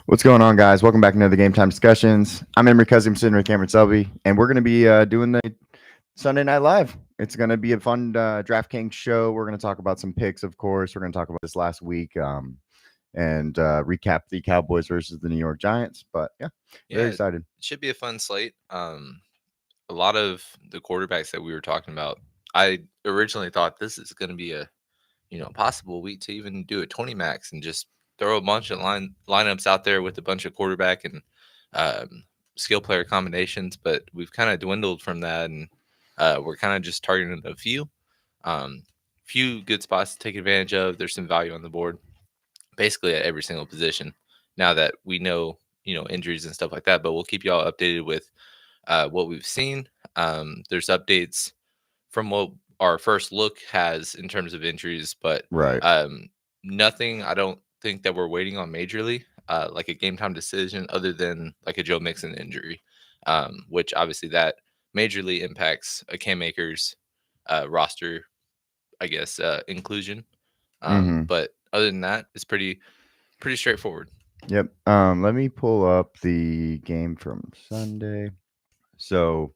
What's going on, guys? Welcome back to another Game Time Discussions. I'm Emery Cousin, sitting with Cameron Selby, and we're going to be doing the Sunday Night Live. It's going to be a fun DraftKings show. We're going to talk about some picks, of course. We're going to talk about this last week and recap the Cowboys versus the New York Giants. But yeah, very Yeah, it excited. should be a fun slate. A lot of the quarterbacks that we were talking about, I originally thought this is going to be a possible week to even do a 20 max and just throw a bunch of lineups out there with a bunch of quarterback and skill player combinations. But we've kind of dwindled from that, and we're kind of just targeting a um, few good spots to take advantage of. There's some value on the board, basically at every single position. Now that we know, injuries and stuff like that, but we'll keep you all updated with what we've seen. There's updates from what our first look has in terms of injuries, but Right. nothing. I don't think that we're waiting on majorly, like a game time decision, other than like a Joe Mixon injury, which obviously that majorly impacts a Cam Akers roster, I guess, inclusion. Mm-hmm. But other than that, it's pretty straightforward. Yep. Let me pull up the game from Sunday. So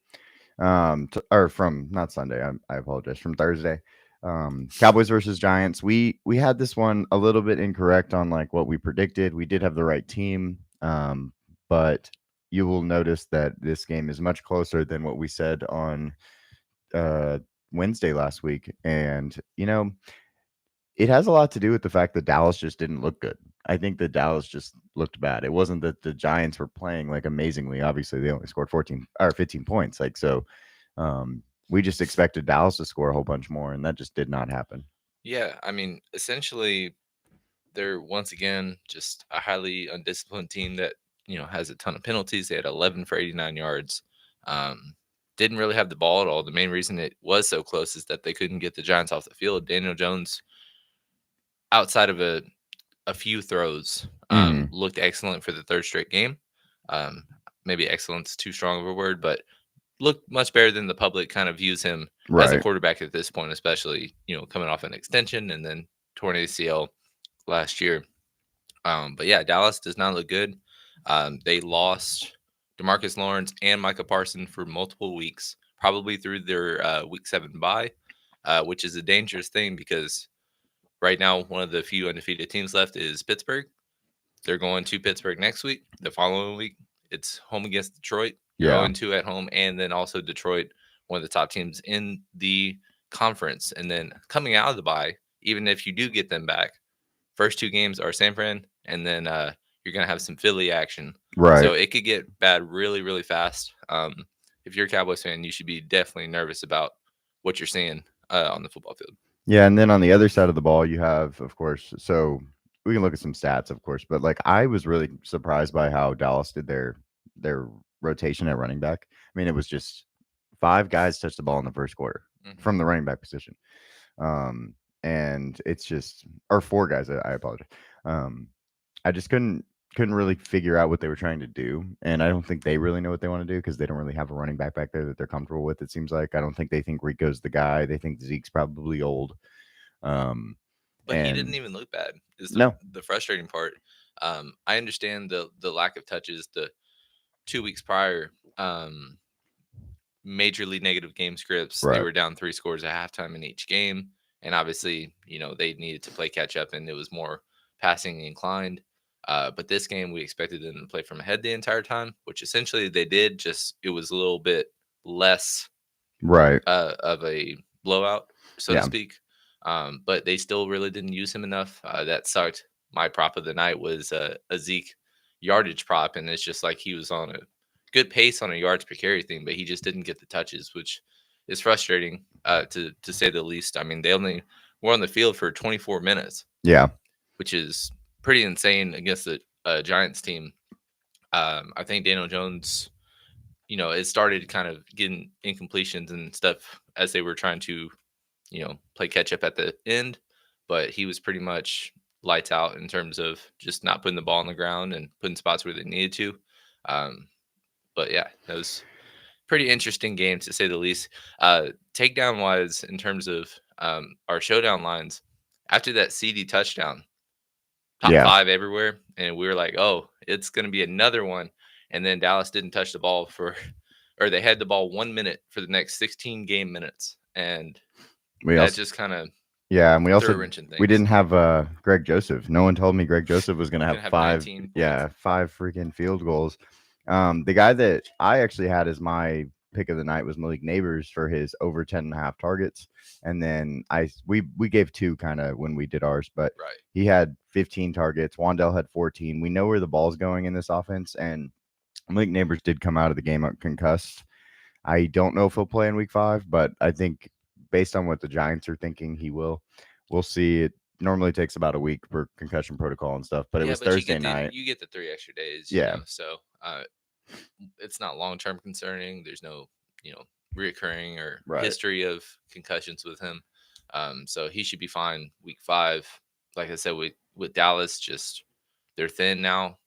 or from not Sunday. I apologize. From Thursday, Cowboys versus Giants. We had this one a little bit incorrect on like what we predicted. We did have the right team, but you will notice that this game is much closer than what we said on uh, Wednesday last week, and it has a lot to do with the fact that Dallas just didn't look good. I think that Dallas just looked bad. It wasn't that the Giants were playing like amazingly. Obviously, they only scored 14 or 15 points. Like so, we just expected Dallas to score a whole bunch more, and that just did not happen. Yeah, I mean, essentially, they're once again just a highly undisciplined team that has a ton of penalties. They had 11 for 89 yards. Didn't really have the ball at all. The main reason it was so close is that they couldn't get the Giants off the field. Daniel Jones, outside of a few throws, Hmm. looked excellent for the third straight game. Um, Maybe excellent's too strong of a word, but looked much better than the public kind of views him as a Right. quarterback at this point, especially coming off an extension and then torn ACL last year. But yeah, Dallas does not look good. They lost Demarcus Lawrence and Micah Parson for multiple weeks, probably through their week 7 bye, which is a dangerous thing because right now one of the few undefeated teams left is Pittsburgh. They're going to Pittsburgh next week. The following week, it's home against Detroit. You're Yeah. 0-2 at home, and then also Detroit, one of the top teams in the conference. And then coming out of the bye, even if you do get them back, first two games are San Fran, and then you're gonna have some Philly action. Right. So it could get bad really, really fast. If you're a Cowboys fan, you should be definitely nervous about what you're seeing on the football field. Yeah, and then on the other side of the ball, you have, of course, so we can look at some stats, of course, but like I was really surprised by how Dallas did their rotation at running back. I mean, it was just five guys touched the ball in the first quarter Hmm. from the running back position. And it's just or four guys, I apologize. Um, I just couldn't really figure out what they were trying to do, and I don't think they really know what they want to do because they don't really have a running back there that they're comfortable with. It seems like I don't think they think Rico's the guy. They think Zeke's probably old. Um, But he didn't and even look bad. Is the no, the frustrating part. I understand the lack of touches. The 2 weeks prior, majorly negative game scripts. They right, were down 3 scores at halftime in each game, and obviously, they needed to play catch up, and it was more passing inclined. But this game, we expected them to play from ahead the entire time, which essentially they did. Just it was a little bit less right, of a blowout, so to yeah, speak. But they still really didn't use him enough. That sucked. My prop of the night was a Zeke yardage prop, and it's just like he was on a good pace on a yards per carry thing, but he just didn't get the touches, which is frustrating to say the least. I mean, they only were on the field for 24 minutes, yeah, which is pretty insane against the Giants team. I think Daniel Jones, it started kind of getting incompletions and stuff as they were trying to, play catch up at the end, but he was pretty much lights out in terms of just not putting the ball on the ground and putting spots where they needed to. Um, but yeah, that was pretty interesting game to say the least. Takedown wise, in terms of our showdown lines, after that CD touchdown, top yeah, five everywhere, and we were like, oh, it's going to be another one. And then Dallas didn't touch the ball for, or they had the ball 1 minute for the next 16 game minutes. And We that also, just kind of yeah, and threw a wrench in we things. didn't have Greg Joseph. No one told me Greg Joseph was gonna have Going to have 19 points. five freaking field goals. The guy that I actually had as my pick of the night was Malik Neighbors for his over 10.5 targets. And then we gave two kind of when we did ours, but Right. he had 15 targets. Wandell had 14. We know where the ball's going in this offense, and Malik Neighbors did come out of the game concussed. I don't know if he'll play in week 5, but I think based on what the Giants are thinking, he will. We'll see. It normally takes about a week for concussion protocol and stuff, but it Yeah, was but Thursday night. you get the 3 extra days, Yeah, so it's not long term concerning. There's no, reoccurring or right, history of concussions with him. So he should be fine week 5. Like I said, with Dallas, just they're thin now,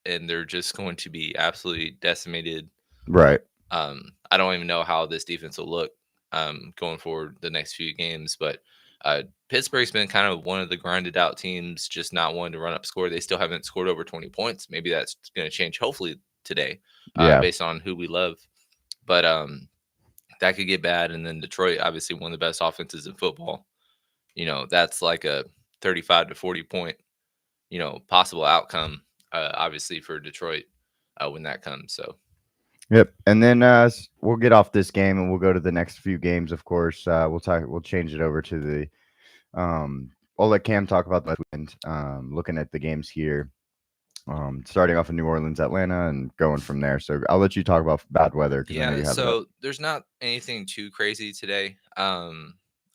and they're just going to be absolutely decimated. right, I don't even know how this defense will look going forward the next few games, but Pittsburgh's been kind of one of the grinded out teams, just not wanting to run up score. They still haven't scored over 20 points. Maybe that's going to change hopefully today, yeah, based on who we love. But that could get bad. And then Detroit, obviously one of the best offenses in football. That's like a 35 to 40 point, possible outcome, obviously for Detroit when that comes. So yep. And then we'll get off this game and we'll go to the next few games. Of course, we'll change it over to the. I'll let Cam talk about the weekend. Looking at the games here. Starting off in New Orleans, Atlanta, and going from there. So I'll let you talk about bad weather because I know yeah, you have that. so there's not anything too crazy today.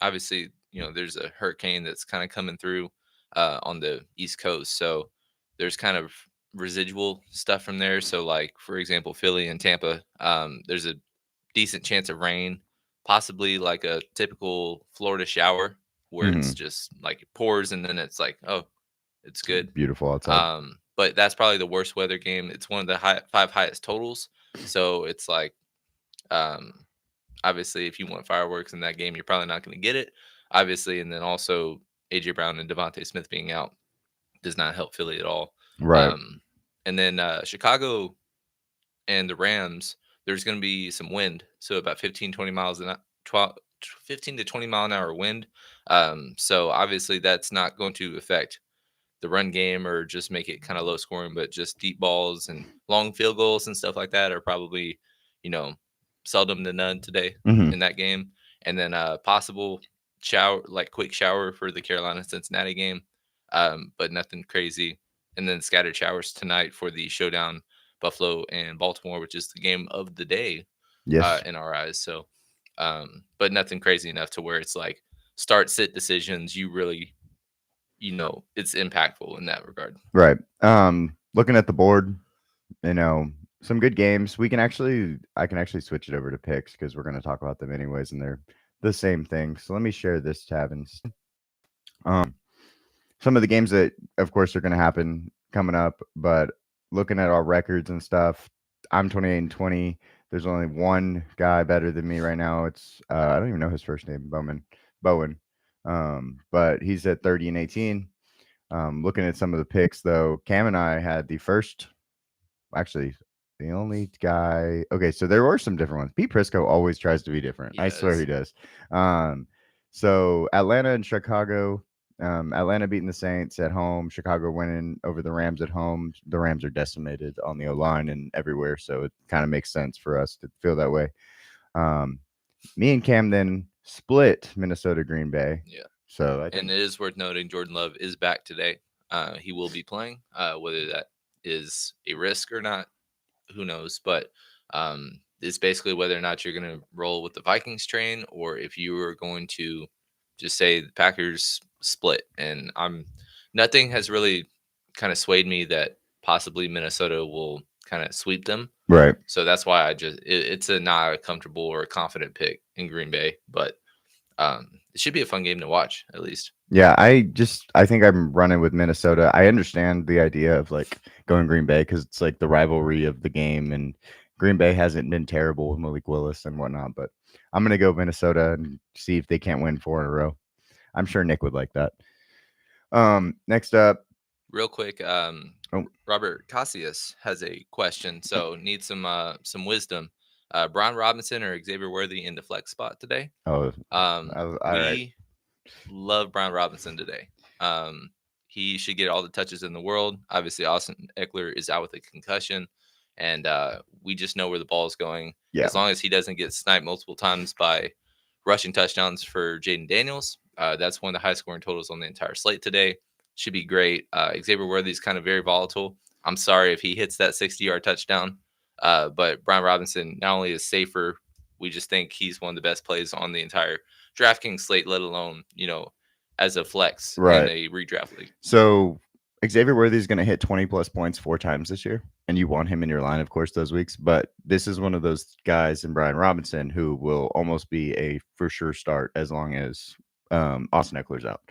Obviously, there's a hurricane that's kind of coming through on the East Coast, so there's kind of residual stuff from there. So, like for example, Philly and Tampa, there's a decent chance of rain, possibly like a typical Florida shower where it's Hmm. just like it pours and then it's like, oh, it's good. Beautiful outside. But that's probably the worst weather game. It's one of the 5 highest totals, so it's like, um, obviously, if you want fireworks in that game, you're probably not going to get it, obviously. And then also, AJ Brown and Devontae Smith being out does not help Philly at all. Right. And then Chicago and the Rams, there's going to be some wind, so about 15, 20 miles an hour, 12, 15 to 20 mile an hour wind. So obviously, that's not going to affect the run game or just make it kind of low scoring, but just deep balls and long field goals and stuff like that are probably, you know, seldom to none today Hmm. in that game. And then possible shower, like quick shower for the Carolina Cincinnati game, but nothing crazy. And then scattered showers tonight for the showdown Buffalo and Baltimore, which is the game of the day Yes. in our eyes. So, but nothing crazy enough to where it's like start sit decisions. You really, it's impactful in that regard. Right. Looking at the board, you know, some good games. I can actually switch it over to picks because we're going to talk about them anyways, and they're the same thing. So let me share this tab and um, some of the games that, of course, are going to happen coming up. But looking at our records and stuff, I'm 28-20. There's only one guy better than me right now. It's I don't even know his first name, Bowen. But he's at 30-18. Looking at some of the picks, though, Cam and I had actually, the only guy. Okay, so there were some different ones. Pete Prisco always tries to be different. I swear he does. So Atlanta and Chicago. Atlanta beating the Saints at home. Chicago winning over the Rams at home. The Rams are decimated on the O line and everywhere, so it kind of makes sense for us to feel that way. Me and Cam then split Minnesota Green Bay. Yeah. So I And think it is worth noting Jordan Love is back today. He will be playing. Whether that is a risk or not, who knows? But it's basically whether or not you're going to roll with the Vikings train or if you are going to just say the Packers split. And nothing has really kind of swayed me that possibly Minnesota will kind of sweep them. right. So that's why it's a not a comfortable or a confident pick in Green Bay, but it should be a fun game to watch at least. Yeah, I think I'm running with Minnesota. I understand the idea of like going Green Bay because it's like the rivalry of the game, and Green Bay hasn't been terrible with Malik Willis and whatnot. But I'm gonna go Minnesota and see if they can't win 4 in a row. I'm sure Nick would like that. Next up, Real quick, Oh, Robert Cassius has a question, so need some wisdom. Brian Robinson or Xavier Worthy in the flex spot today? oh, all right. We love Brian Robinson today. Um, he should get all the touches in the world. Obviously, Austin Eckler is out with a concussion, and we just know where the ball is going. Yeah, As long as he doesn't get sniped multiple times by rushing touchdowns for Jaden Daniels, that's one of the high scoring totals on the entire slate today. Should be great. Xavier Worthy is kind of very volatile. I'm sorry if he hits that 60-yard touchdown, but Brian Robinson not only is safer, we just think he's one of the best plays on the entire DraftKings slate, let alone, as a flex in right. a redraft league. So Xavier Worthy is going to hit 20 plus points 4 times this year, and you want him in your line, of course, those weeks. But this is one of those guys in Brian Robinson who will almost be a for sure start as long as Austin Eckler's out.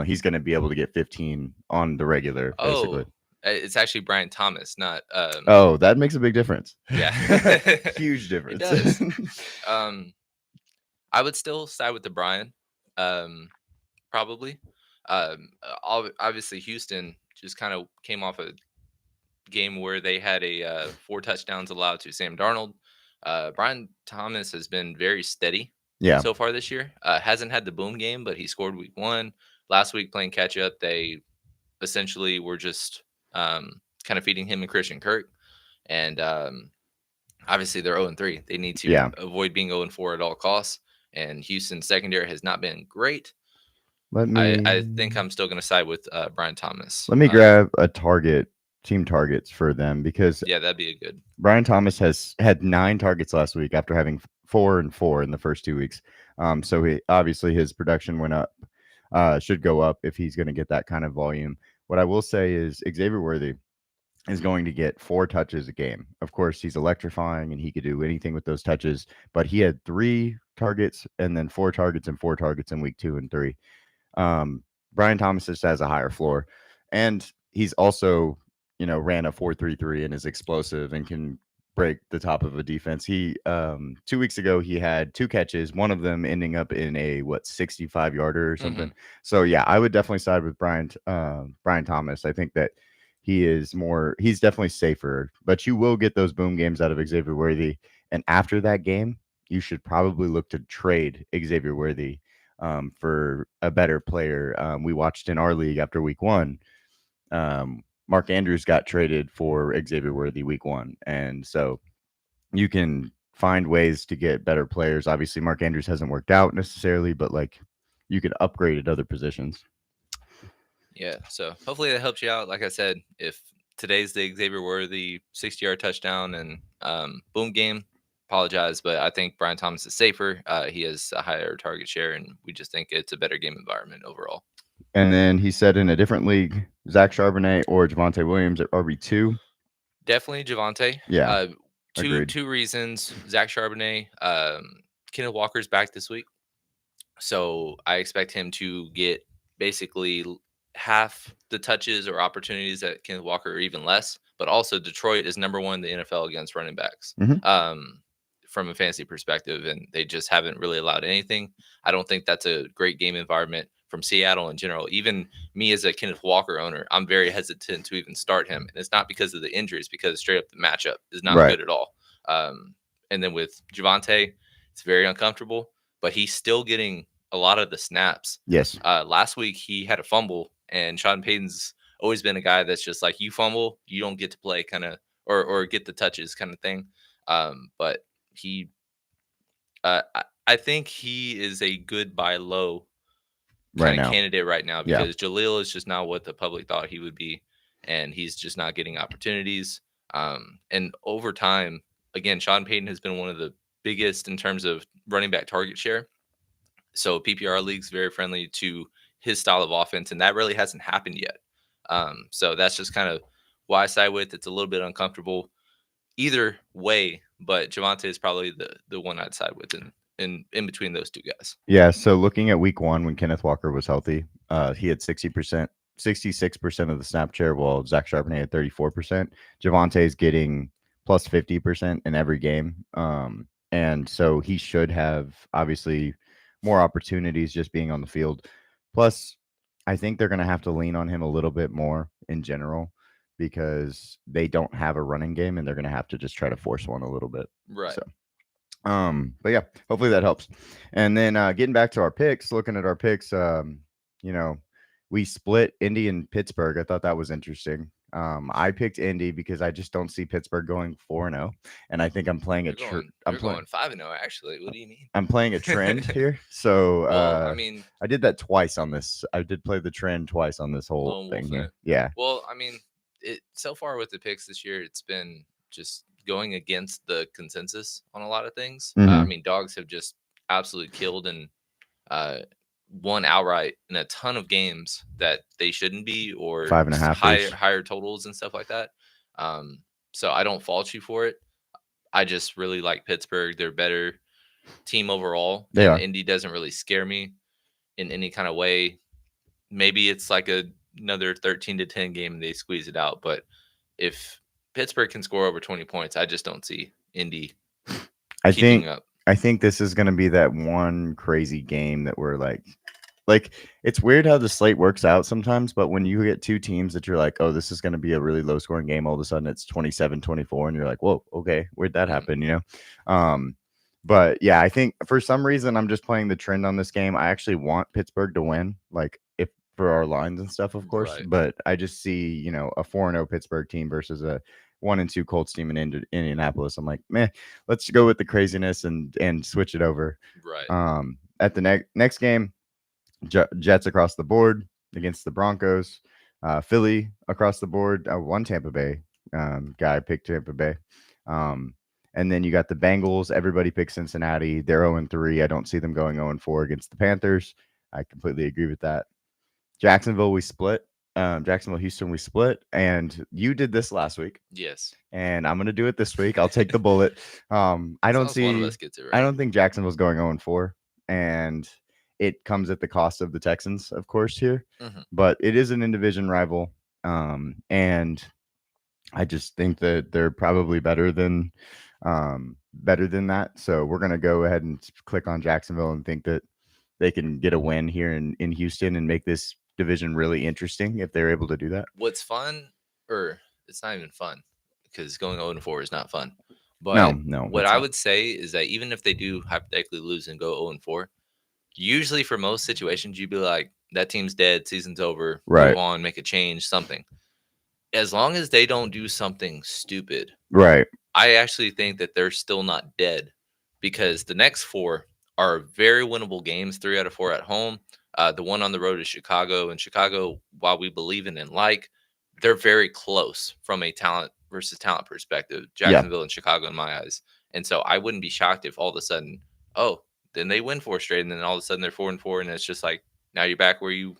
He's going to be able to get 15 on the regular, basically. Oh, it's actually Brian Thomas, not Oh, that makes a big difference. yeah. Huge It difference. does. I would still side with the Brian, probably. Obviously, Houston just kind of came off a game where they had a 4 touchdowns allowed to Sam Darnold. Brian Thomas has been very steady Yeah, so far this year. Hasn't had the boom game, but he scored week 1. Last week playing catch up, they essentially were just kind of feeding him and Christian Kirk. And obviously they're 0-3. They need to yeah. avoid being 0-4 at all costs. And Houston's secondary has not been great. Let I me think I'm still going to side with Brian Thomas. let me grab a team targets for them, because Yeah, that'd be a good. Brian Thomas has had 9 targets last week after having 4 and 4 in the first 2 weeks. So he obviously his production went up, should go up if he's going to get that kind of volume. What I will say is Xavier Worthy is going to get 4 touches a game. Of course, he's electrifying and he could do anything with those touches, but he had 3 targets and then 4 targets and 4 targets in week 2 and 3. Brian Thomas just has a higher floor, and he's also, ran a 4.33 and is explosive and can break the top of a defense. He 2 weeks ago he had 2 catches, one of them ending up in a 65 yarder or something. So yeah, I would definitely side with Brian Thomas. I think that he's definitely safer, but you will get those boom games out of Xavier Worthy, and after that game you should probably look to trade Xavier Worthy for a better player. We watched in our league after week 1. Mark Andrews got traded for Xavier Worthy week 1. And so you can find ways to get better players. Obviously, Mark Andrews hasn't worked out necessarily, but you can upgrade at other positions. Yeah, so hopefully that helps you out. Like I said, if today's the Xavier Worthy 60-yard touchdown and boom game, apologize, but I think Brian Thomas is safer. He has a higher target share, and we just think it's a better game environment overall. And then he said in a different league, Zach Charbonnet or Javonte Williams at RB2. Definitely Javonte. Yeah, Two agreed. reasons. Zach Charbonnet, Kenneth Walker's back this week, so I expect him to get basically half the touches or opportunities that Kenneth Walker, or even less. But also, Detroit is number 1 in the NFL against running backs. From a fantasy perspective, and they just haven't really allowed anything. I don't think that's a great game environment from Seattle in general. Even me as a Kenneth Walker owner, I'm very hesitant to even start him. And it's not because of the injuries, because straight up the matchup is not Right. good at all. And then with Javonte, it's very uncomfortable, but he's still getting a lot of the snaps. Yes. Last week, he had a fumble, and Sean Payton's always been a guy that's just like, you fumble, you don't get to play kind of, or get the touches kind of thing. But he, I think he is a good buy low kind of candidate right now, because Jaleel is just not what the public thought he would be, and he's just not getting opportunities. And over time, again, Sean Payton has been one of the biggest in terms of running back target share. So PPR league's very friendly to his style of offense, and that really hasn't happened yet. So that's just kind of why I side with. It's a little bit uncomfortable either way, but Javonte is probably the one I'd side with in between those 2 guys. Yeah. So looking at week 1 when Kenneth Walker was healthy, he had 60%, 66% of the snap share, while Zach Charbonnet had 34%. Javonte is getting plus 50% in every game. And so he should have obviously more opportunities just being on the field. Plus, I think they're going to have to lean on him a little bit more in general because they don't have a running game and they're going to have to just try to force one a little bit. Right. So, but yeah, hopefully that helps. And then getting back to our picks, looking at our picks, you know, we split Indy and Pittsburgh. I thought that was interesting. I picked Indy because I just don't see Pittsburgh going 4-0, and I think I'm playing You're going 5-0 actually. What do you mean? I'm playing a trend here. So Well, I mean, I did that twice on this. I did play the trend twice on this whole lone thing wolf in here. it. Yeah. Well, I mean, it so far with the picks this year, it's been just going against the consensus on a lot of things. I Mhm. mean, dogs have just absolutely killed and uh, won outright in a ton of games that they shouldn't be, or Five and a just halfers. higher totals and stuff like that. Um, so I don't fault you for it. I just really like Pittsburgh. They're a better team overall, They and are. Indy doesn't really scare me in any kind of way. Maybe it's like another 13-10 game and they squeeze it out. But if Pittsburgh can score over 20 points, I just don't see Indy I keeping think up. I think this is going to be that one crazy game that we're like it's weird how the slate works out sometimes, but when you get two teams that you're like, oh, this is going to be a really low scoring game, all of a sudden it's 27-24 and you're like, whoa, okay, where'd that Mhm. happen, but yeah, I think for some reason I'm just playing the trend on this game. I actually want Pittsburgh to win, like if for our lines and stuff, of course, Right. but I just see, a 4-0 Pittsburgh team versus a 1-2 Colts team in Indianapolis. I'm like, meh, let's go with the craziness and switch it over. Right. At the next game, Jets across the board against the Broncos. Philly across the board. One Tampa Bay guy picked Tampa Bay. And then you got the Bengals. Everybody picked Cincinnati. They're 0-3. I don't see them going 0-4 against the Panthers. I completely agree with that. Jacksonville, we split. Jacksonville, Houston, we split. And you did this last week. Yes. And I'm going to do it this week. I'll take the bullet. I As don't long as one of see. us gets it I right. don't think Jacksonville's going 0-4, and it comes at the cost of the Texans, of course, here. Mhm. But it is an in-division rival, and I just think that they're probably better than that. So we're going to go ahead and click on Jacksonville and think that they can get a win here in Houston and make this division really interesting if they're able to do that. What's fun, or it's not even fun, because going 0-4 is not fun. No, But no, what it's I not. would say is that even if they do hypothetically lose and go 0-4, usually for most situations, you'd be like, that team's dead, season's over, move Right, on, make a change, something. As long as they don't do something stupid, right. I actually think that they're still not dead, because the next four are very winnable games, 3 out of 4 at home. The one on the road is Chicago. And Chicago, while we believe in and like, they're very close from a talent versus talent perspective. Yeah. Jacksonville and Chicago, in my eyes. And so I wouldn't be shocked if all of a sudden, oh, then they win 4 straight. And then all of a sudden they're 4-4. And it's just like, now you're back where you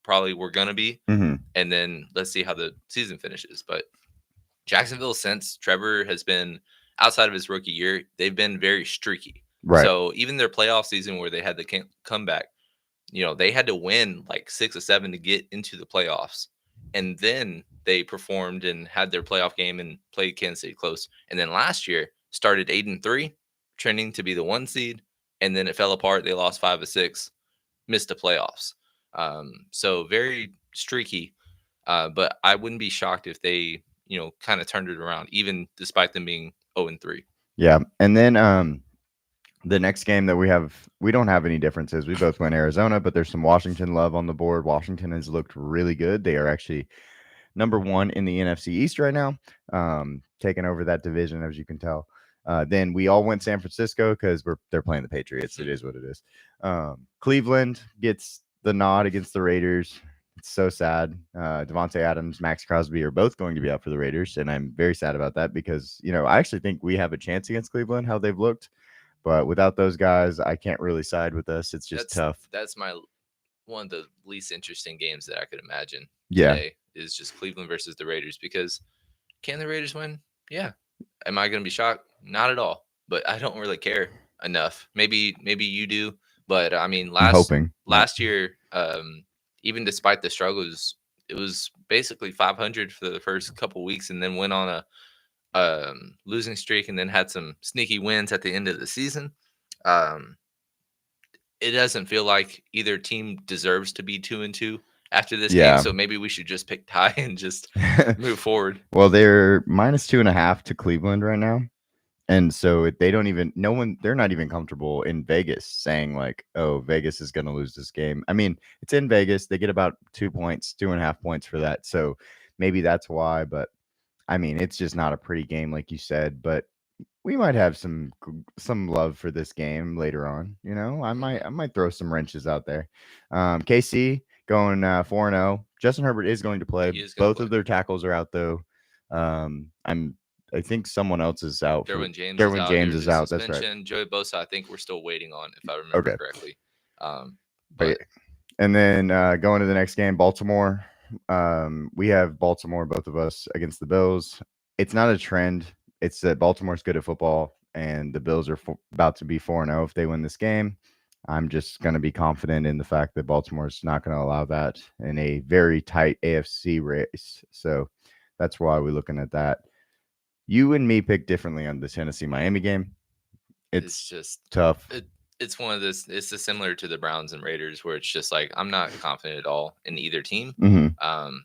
probably were going to be. Hmm. And then let's see how the season finishes. But Jacksonville, since Trevor has been outside of his rookie year, they've been very streaky. Right. So even their playoff season where they had the comeback, they had to win like 6 or 7 to get into the playoffs. And then they performed and had their playoff game and played Kansas City close. And then last year started 8-3, trending to be the 1 seed. And then it fell apart. They lost 5 of 6, missed the playoffs. So very streaky. But I wouldn't be shocked if they, kind of turned it around, even despite them being 0-3. Yeah. And then the next game that we don't have any differences. We both went Arizona, but there's some Washington love on the board. Washington has looked really good. They are actually number one in the NFC East right now, taking over that division, as you can tell. Then we all went San Francisco because they're playing the Patriots. It is what it is. Cleveland gets the nod against the Raiders. It's so sad. Devontae Adams, Max Crosby are both going to be out for the Raiders, and I'm very sad about that because I actually think we have a chance against Cleveland. How they've looked. But without those guys, I can't really side with us. It's just tough. That's my one of the least interesting games that I could imagine Yeah. today is just Cleveland versus the Raiders, because can the Raiders win? Yeah. Am I going to be shocked? Not at all. But I don't really care enough. Maybe you do, but I mean I'm hoping. last year, even despite the struggles, it was basically 500 for the first couple weeks, and then went on a losing streak, and then had some sneaky wins at the end of the season. It doesn't feel like either team deserves to be 2-2. after this game, Yeah. so maybe we should just pick tie and just move forward. Well, they're -2.5 to Cleveland right now. And so they don't even they're not even comfortable in Vegas saying like, oh, Vegas is going to lose this game. I mean, it's in Vegas. They get about 2 points, 2.5 points for that. So maybe that's why. But I mean, it's just not a pretty game, like you said. But we might have some love for this game later on. You know, I might throw some wrenches out there. KC going 4-0. Justin Herbert is going to play. He is gonna Both play. of their tackles are out though. I think someone else is out. Derwin James Derwin is out James due is to out. That's right. suspension. Joey Bosa, I think we're still waiting on, if I remember Okay. correctly. But and then going to the next game, Baltimore. We have Baltimore, both of us, against the Bills. It's not a trend. It's that Baltimore's good at football, and the Bills are about to be 4-0 if they win this game. I'm just going to be confident in the fact that Baltimore's not going to allow that in a very tight AFC race. So that's why we're looking at that. You and me picked differently on the Tennessee-Miami game. It's just tough. It's one of this. It's similar to the Browns and Raiders, where it's just like I'm not confident at all in either team. Mm-hmm.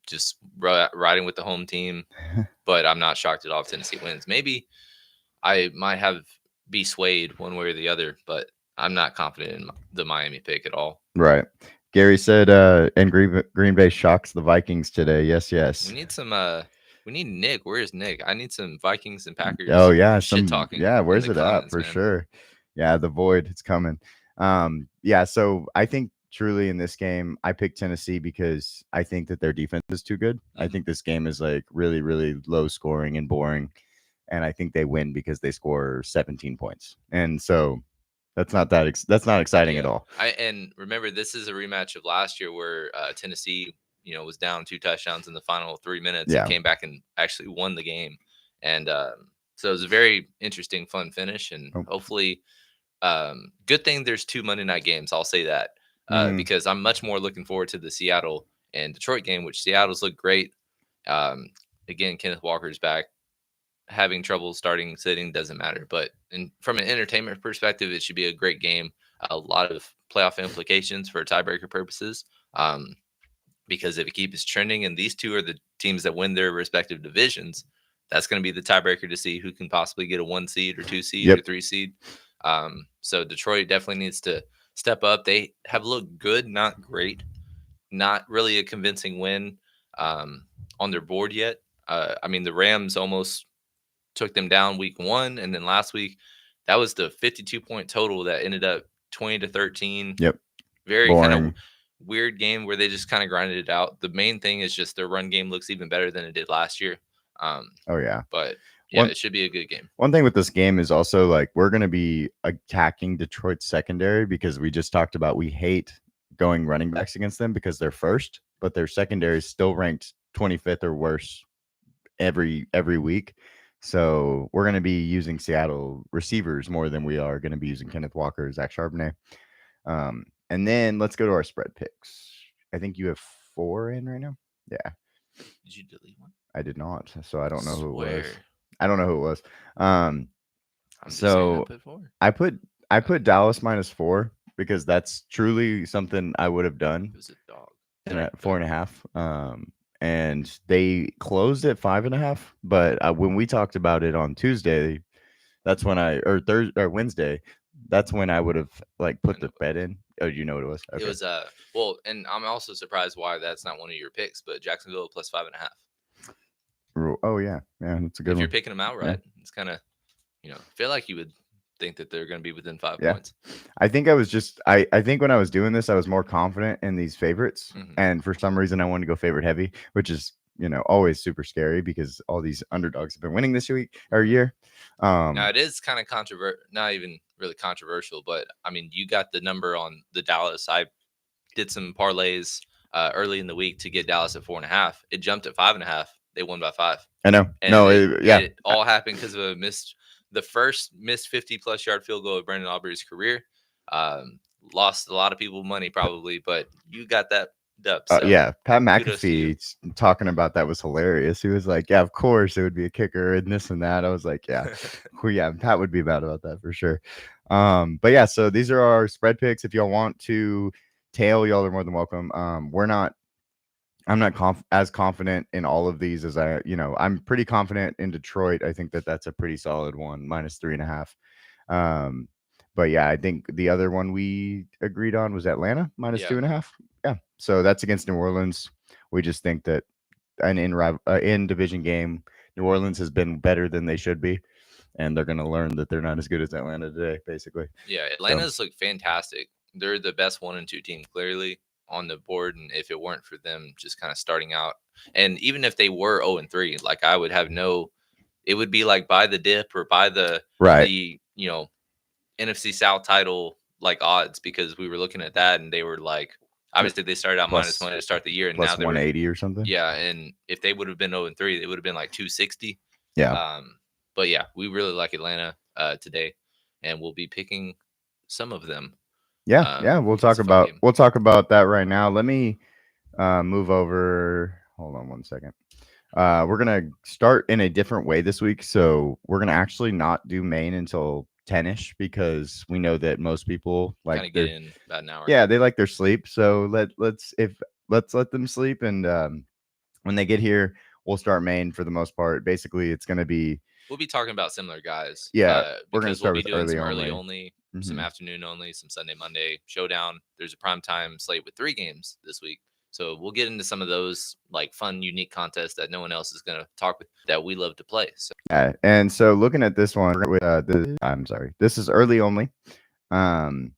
Just riding with the home team, but I'm not shocked at all if Tennessee wins. Maybe I might be swayed one way or the other, but I'm not confident in the Miami pick at all. Right. Gary said, and Green Bay shocks the Vikings today. Yes. We need some. We need Nick. Where is Nick? I need some Vikings and Packers. Oh yeah, shit talking. Yeah, where's it at for sure? Yeah, the void, it's coming. Yeah. So I think truly in this game, I picked Tennessee because I think that their defense is too good. I think this game is like really, really low scoring and boring, and I think they win because they score 17 points, and so that's not exciting at all. And remember, this is a rematch of last year where Tennessee, was down 2 touchdowns in the final 3 minutes and came back and actually won the game. And so it was a very interesting, fun finish. And hopefully, good thing there's 2 Monday night games. I'll say that because I'm much more looking forward to the Seattle and Detroit game, which Seattle's looked great. Again, Kenneth Walker's back. Having trouble starting, sitting doesn't matter. But from an entertainment perspective, it should be a great game. A lot of playoff implications for tiebreaker purposes. Because if it keeps trending and these two are the teams that win their respective divisions, that's going to be the tiebreaker to see who can possibly get a 1 seed or 2 seed or 3 seed. So Detroit definitely needs to step up. They have looked good, not great, not really a convincing win on their board yet. I mean, the Rams almost took them down week 1, and then last week that was the 52-point total that ended up 20-13. Yep. Very kind of weird game where they just kind of grinded it out. The main thing is just their run game looks even better than it did last year. Oh yeah. But yeah, it should be a good game. One thing with this game is also like we're going to be attacking Detroit's secondary because we just talked about we hate going running backs against them because they're first, but their secondary is still ranked 25th or worse every week. So we're going to be using Seattle receivers more than we are going to be using Kenneth Walker, Zach Charbonnet. And then let's go to our spread picks. I think you have 4 in right now. Yeah. Did you delete one? I did not. So I don't know who it was. I don't know who it was. So I put Dallas -4 because that's truly something I would have done. It was a dog. And at 4.5. And they closed at 5.5. But when we talked about it on Tuesday, that's when Thursday or Wednesday, that's when I would have like put the bet in. Oh, you know what it was? Okay. It was well, and I'm also surprised why that's not one of your picks, but Jacksonville plus 5.5. Oh yeah, that's a good one. If you're picking them outright, it's kind of, feel like you would think that they're going to be within 5 points. I think I was just I think when I was doing this, I was more confident in these favorites, and for some reason I wanted to go favorite heavy, which is always super scary because all these underdogs have been winning this week or year. Now it is kind of controversial, not even really controversial, but I mean, you got the number on the Dallas. I did some parlays early in the week to get Dallas at 4.5. It jumped at 5.5. They won by 5. I know. And it all happened because of the first missed 50+ yard field goal of Brandon Aubrey's career. Lost a lot of people money probably, but you got that up. So Pat McAfee talking about that was hilarious. He was like, yeah, of course it would be a kicker and this and that. I was like, yeah, Pat would be mad about that for sure. But yeah, so these are our spread picks. If y'all want to tail, y'all are more than welcome. I'm not as confident in all of these as I'm pretty confident in Detroit. I think that that's a pretty solid one, -3.5. Um, but yeah, I think the other one we agreed on was Atlanta Yeah. -2.5. Yeah, so that's against New Orleans. We just think that an in division game, New Orleans has been better than they should be, and they're going to learn that they're not as good as Atlanta today, basically. Yeah, So Atlanta's look fantastic. They're the best 1 and 2 team clearly on the board, and if it weren't for them just kind of starting out, and even if they were 0 and 3, like I would have no, it would be like by the dip or by right, the NFC South title like odds, because we were looking at that and they were like, obviously they started out plus -1 to start the year, and now plus they were, 180 or something. yeah, and if they would have been 0 and 3, they would have been like 260. Yeah, But yeah, we really like Atlanta today, and we'll be picking some of them. yeah. We'll It's talk a fun about game. that right now. Let me move over. Hold on one second. We're gonna start in a different way this week, so we're gonna actually not do main until 10ish because we know that most people like Kind of get their in about an hour. yeah they like their sleep. So let's let them sleep, and when they get here, we'll start main for the most part. Basically, it's gonna be We'll be talking about similar guys, yeah. We're gonna because we'll start be with doing early some early only. only, some Hmm. afternoon only, some Sunday, Monday showdown. There's a prime time slate with 3 games this week. So we'll get into some of those like fun, unique contests that no one else is going to talk with that we love to play. So Yeah, and so looking at this one, I'm sorry, this is early only. Um,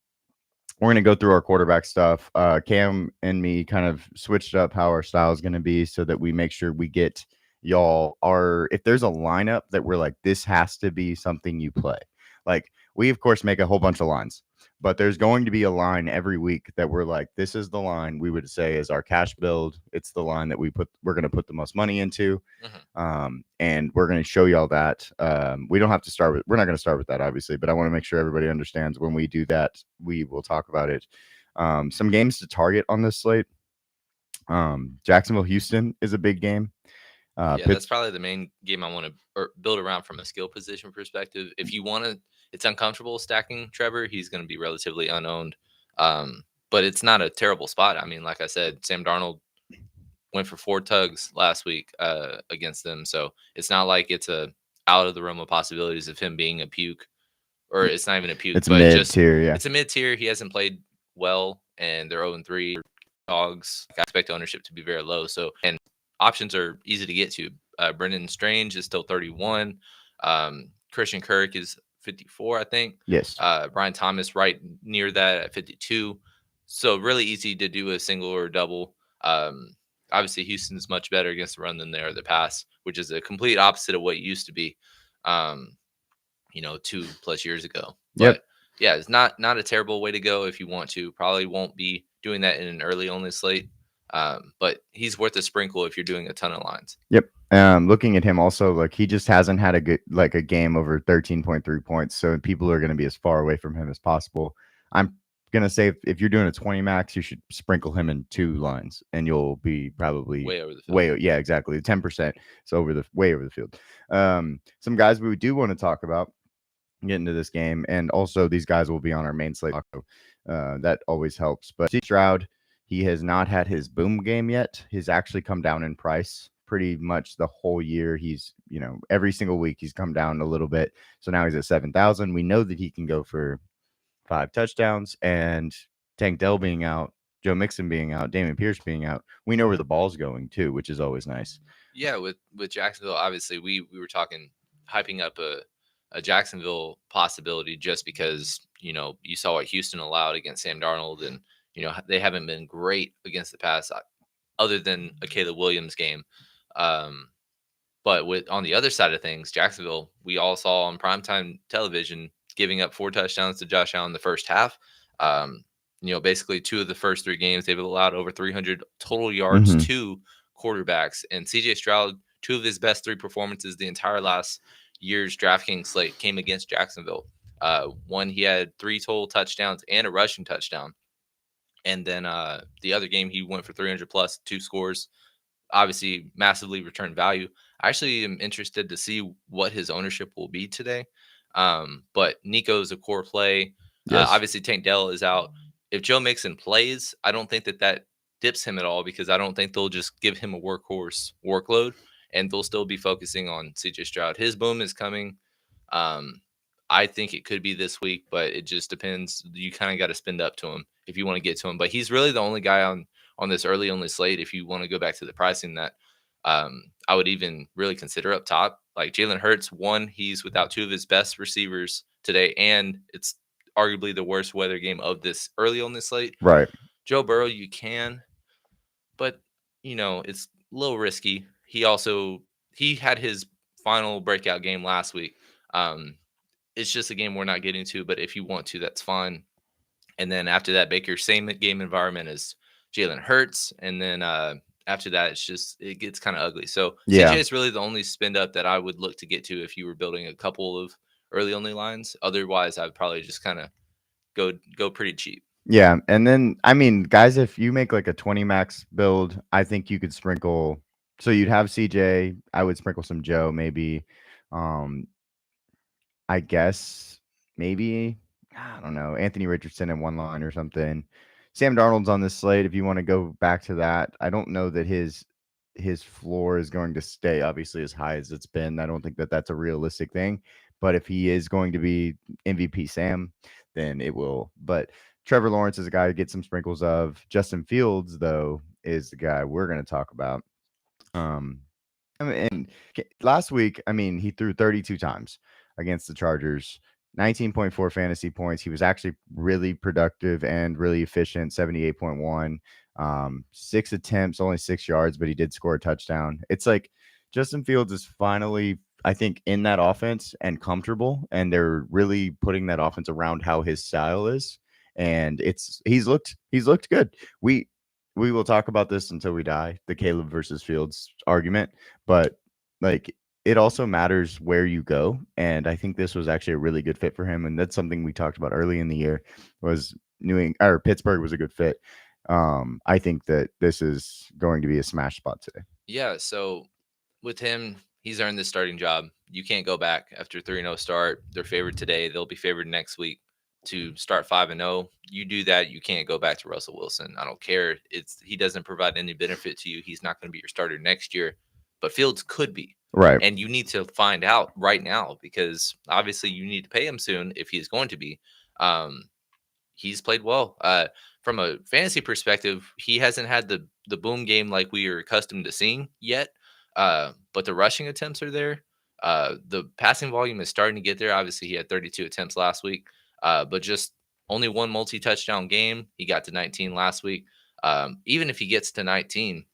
we're going to go through our quarterback stuff. Cam and me kind of switched up how our style is going to be so that we make sure we get y'all our, if there's a lineup that we're like, this has to be something you play. Like, we, of course, make a whole bunch of lines, but there's going to be a line every week that we're like, this is the line we would say is our cash build. It's the line that we're going to put the most money into. And we're going to show y'all that. We don't have to start with, we're not going to start with that, obviously, but I want to make sure everybody understands when we do that, we will talk about it. Some games to target on this slate. Jacksonville, Houston is a big game. yeah, that's probably the main game I want to build around from a skill position perspective. If you want to, it's uncomfortable stacking Trevor. He's going to be relatively unowned, but it's not a terrible spot. I mean, like I said, Sam Darnold went for 4 tugs last week against them, so it's not like it's a out of the realm of possibilities of him being a puke, or it's not even a puke, It's but mid just tier, yeah. it's a mid tier. He hasn't played well, and they're 0 and 3 dogs. I expect ownership to be very low. So, and options are easy to get to. Brendan Strange is still 31. Christian Kirk is 54, I think. Yes. Brian Thomas right near that at 52. So really easy to do a single or double. Obviously, Houston's much better against the run than they are the pass, which is a complete opposite of what it used to be, 2+ years ago. Yep. But yeah, it's not a terrible way to go if you want to. Probably won't be doing that in an early only slate, but he's worth a sprinkle if you're doing a ton of lines. Yep. Looking at him also, like he just hasn't had a game over 13.3 points, so people are going to be as far away from him as possible. I'm gonna say if you're doing a 20 max, you should sprinkle him in 2 lines, and you'll be probably Way over the field. yeah, exactly 10%. So way over the field. Some guys we do want to talk about get into this game, and also these guys will be on our main slate. That always helps. But Stroud, he has not had his boom game yet. He's actually come down in price pretty much the whole year. He's, every single week he's come down a little bit. So now he's at 7,000. We know that he can go for 5 touchdowns, and Tank Dell being out, Joe Mixon being out, Damian Pierce being out, we know where the ball's going too, which is always nice. Yeah, with Jacksonville, obviously we were talking hyping up a Jacksonville possibility just because you saw what Houston allowed against Sam Darnold, and they haven't been great against the pass other than a Caleb Williams game. But with on the other side of things, Jacksonville, we all saw on primetime television giving up 4 touchdowns to Josh Allen in the first half. Basically 2 of the first 3 games they've allowed over 300 total yards to quarterbacks. And CJ Stroud, 2 of his best 3 performances the entire last year's DraftKings slate came against Jacksonville. One, he had 3 total touchdowns and a rushing touchdown. And then the other game, he went for 300 plus 2 scores. Obviously, massively returned value. I actually am interested to see what his ownership will be today. But Nico is a core play. Yes. Obviously, Tank Dell is out. if Joe Mixon plays, I don't think that dips him at all because I don't think they'll just give him a workhorse workload and they'll still be focusing on CJ Stroud. His boom is coming. Um, I think it could be this week, but it just depends. You kind of got to spend up to him if you want to get to him. But he's really the only guy on this early only slate. If you want to go back to the pricing that I would even really consider up top, like Jalen Hurts. One, he's without two of his best receivers today, and it's arguably the worst weather game of this early on this slate. Right. Joe Burrow, you can, but it's a little risky. He had his final breakout game last week. It's just a game we're not getting to, but if you want to, that's fine. And then after that, Baker, same game environment as Jalen Hurts. And then after that, it gets kind of ugly. So Yeah. CJ is really the only spend up that I would look to get to if you were building a couple of early only lines. Otherwise, I'd probably just kind of go pretty cheap. Yeah. And then, I mean, guys, if you make like a 20 max build, I think you could sprinkle. So you'd have CJ. I would sprinkle some Joe, maybe. I guess maybe, I don't know, Anthony Richardson in one line or something. Sam Darnold's on this slate. If you want to go back to that, I don't know that his floor is going to stay obviously as high as it's been. I don't think that that's a realistic thing. But if he is going to be MVP Sam, then it will. But Trevor Lawrence is a guy to get some sprinkles of. Justin Fields, though, is the guy we're going to talk about. I mean, and last week, I mean, he threw 32 times against the Chargers, 19.4 fantasy points. He was actually really productive and really efficient, 78.1. 6 attempts, only 6 yards, but he did score a touchdown. It's like Justin Fields is finally, I think, in that offense and comfortable, and they're really putting that offense around how his style is. And he's looked good. We will talk about this until we die, the Caleb versus Fields argument, but like it also matters where you go. And I think this was actually a really good fit for him. And that's something we talked about early in the year was Pittsburgh was a good fit. I think that this is going to be a smash spot today. Yeah. So with him, he's earned this starting job. You can't go back after 3-0 start. They're favored today. They'll be favored next week to start 5-0. You do that, you can't go back to Russell Wilson. I don't care. He doesn't provide any benefit to you. He's not going to be your starter next year, but Fields could be. Right. And you need to find out right now because obviously you need to pay him soon if he's going to be. He's played well. From a fantasy perspective, he hasn't had the boom game like we are accustomed to seeing yet. But the rushing attempts are there. The passing volume is starting to get there. Obviously, he had 32 attempts last week, but just only one multi-touchdown game. He got to 19 last week. Even if he gets to 19,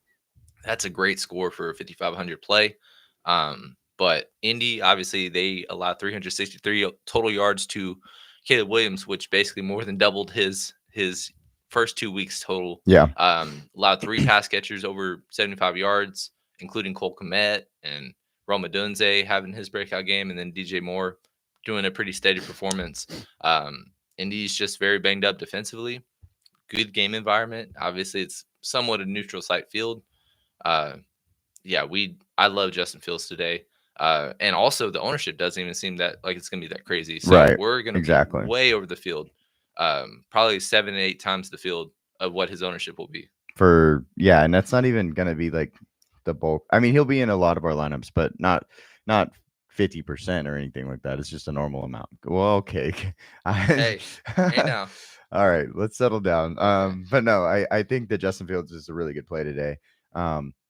that's a great score for a 5,500 play. But Indy, obviously, they allowed 363 total yards to Caleb Williams, which basically more than doubled his first 2 weeks total. Yeah. Allowed 3 pass catchers over 75 yards, including Cole Kmet and Rome Odunze having his breakout game, and then DJ Moore doing a pretty steady performance. Indy's just very banged up defensively. Good game environment. Obviously, it's somewhat a neutral site field. I love Justin Fields today. And also the ownership doesn't even seem that like it's going to be that crazy. So Right. we're going to Exactly. be way over the field. Probably 7 to 8 times the field of what his ownership will be. And that's not even going to be like the bulk. I mean, he'll be in a lot of our lineups, but not 50% or anything like that. It's just a normal amount. Well, okay. Hey now. All right, let's settle down. But no, I think that Justin Fields is a really good play today.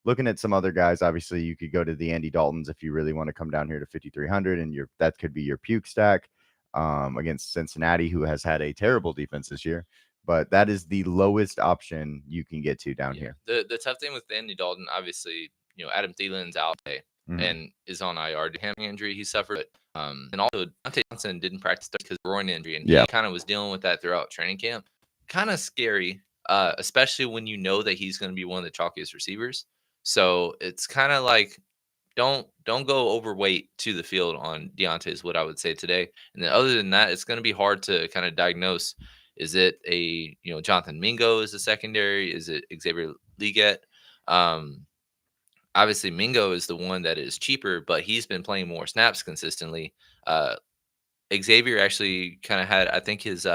Looking at some other guys, obviously you could go to the Andy Daltons if you really want to come down here to 5,300, and that could be your puke stack against Cincinnati, who has had a terrible defense this year. But that is the lowest option you can get to down here. The tough thing with Andy Dalton, obviously, Adam Thielen's out today and is on IR. The hamstring injury he suffered. And also, Dante Johnson didn't practice because of a groin injury, and he kind of was dealing with that throughout training camp. Kind of scary, especially when you know that he's going to be one of the chalkiest receivers. So it's kind of like don't go overweight to the field on Deontay is what I would say today. And then other than that, it's going to be hard to kind of diagnose. Is it a Jonathan Mingo is the secondary? Is it Xavier Legette? Obviously, Mingo is the one that is cheaper, but he's been playing more snaps consistently. Xavier actually kind of had, I think his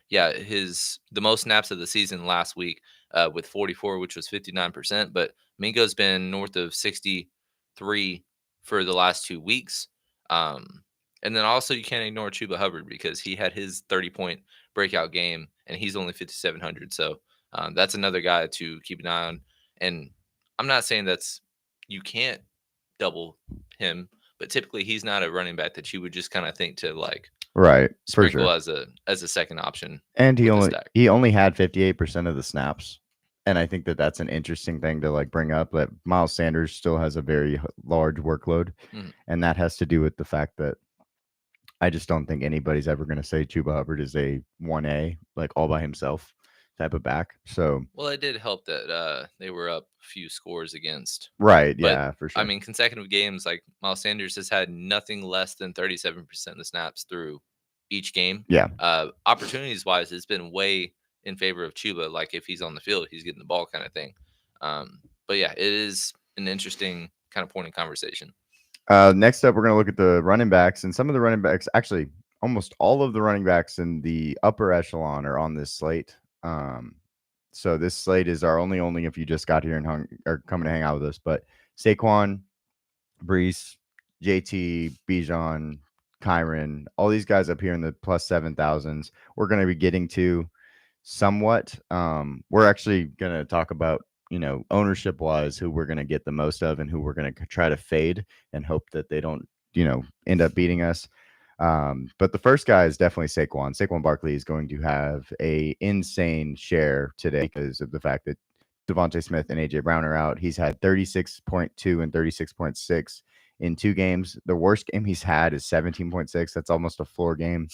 Yeah, the most snaps of the season last week with 44, which was 59%. But Mingo's been north of 63 for the last 2 weeks. Um, and then also you can't ignore Chuba Hubbard because he had his 30-point breakout game and he's only 5,700. So that's another guy to keep an eye on. And I'm not saying you can't double him, but typically he's not a running back that you would just kind of think to like Right, for sprinkle sure. as a second option And he with the only stack. he only had 58% of the snaps. And I think that that's an interesting thing to like bring up that Miles Sanders still has a very large workload, Mhm. and that has to do with the fact that I just don't think anybody's ever going to say Chuba Hubbard is a 1A like all by himself type of back. So, Well, it did help that they were up a few scores against, right, but yeah, for I sure. mean, consecutive games like Miles Sanders has had nothing less than 37% of the snaps through each game. Yeah. Opportunities wise, it's been way in favor of Chuba. Like if he's on the field, he's getting the ball kind of thing. But yeah, it is an interesting kind of point in conversation. Next up, we're going to look at the running backs, and some of the running backs, actually, almost all of the running backs in the upper echelon are on this slate. So this slate is our only if you just got here and are coming to hang out with us. But Saquon, Brees, JT, Bijan, Kyron, all these guys up here in the plus 7,000s, we're going to be getting to somewhat. We're actually going to talk about, ownership wise, who we're going to get the most of and who we're going to try to fade and hope that they don't, end up beating us. But the first guy is definitely Saquon. Saquon Barkley is going to have a insane share today because of the fact that Devontae Smith and AJ Brown are out. He's had 36.2 and 36.6 in 2 games. The worst game he's had is 17.6. That's almost a floor game.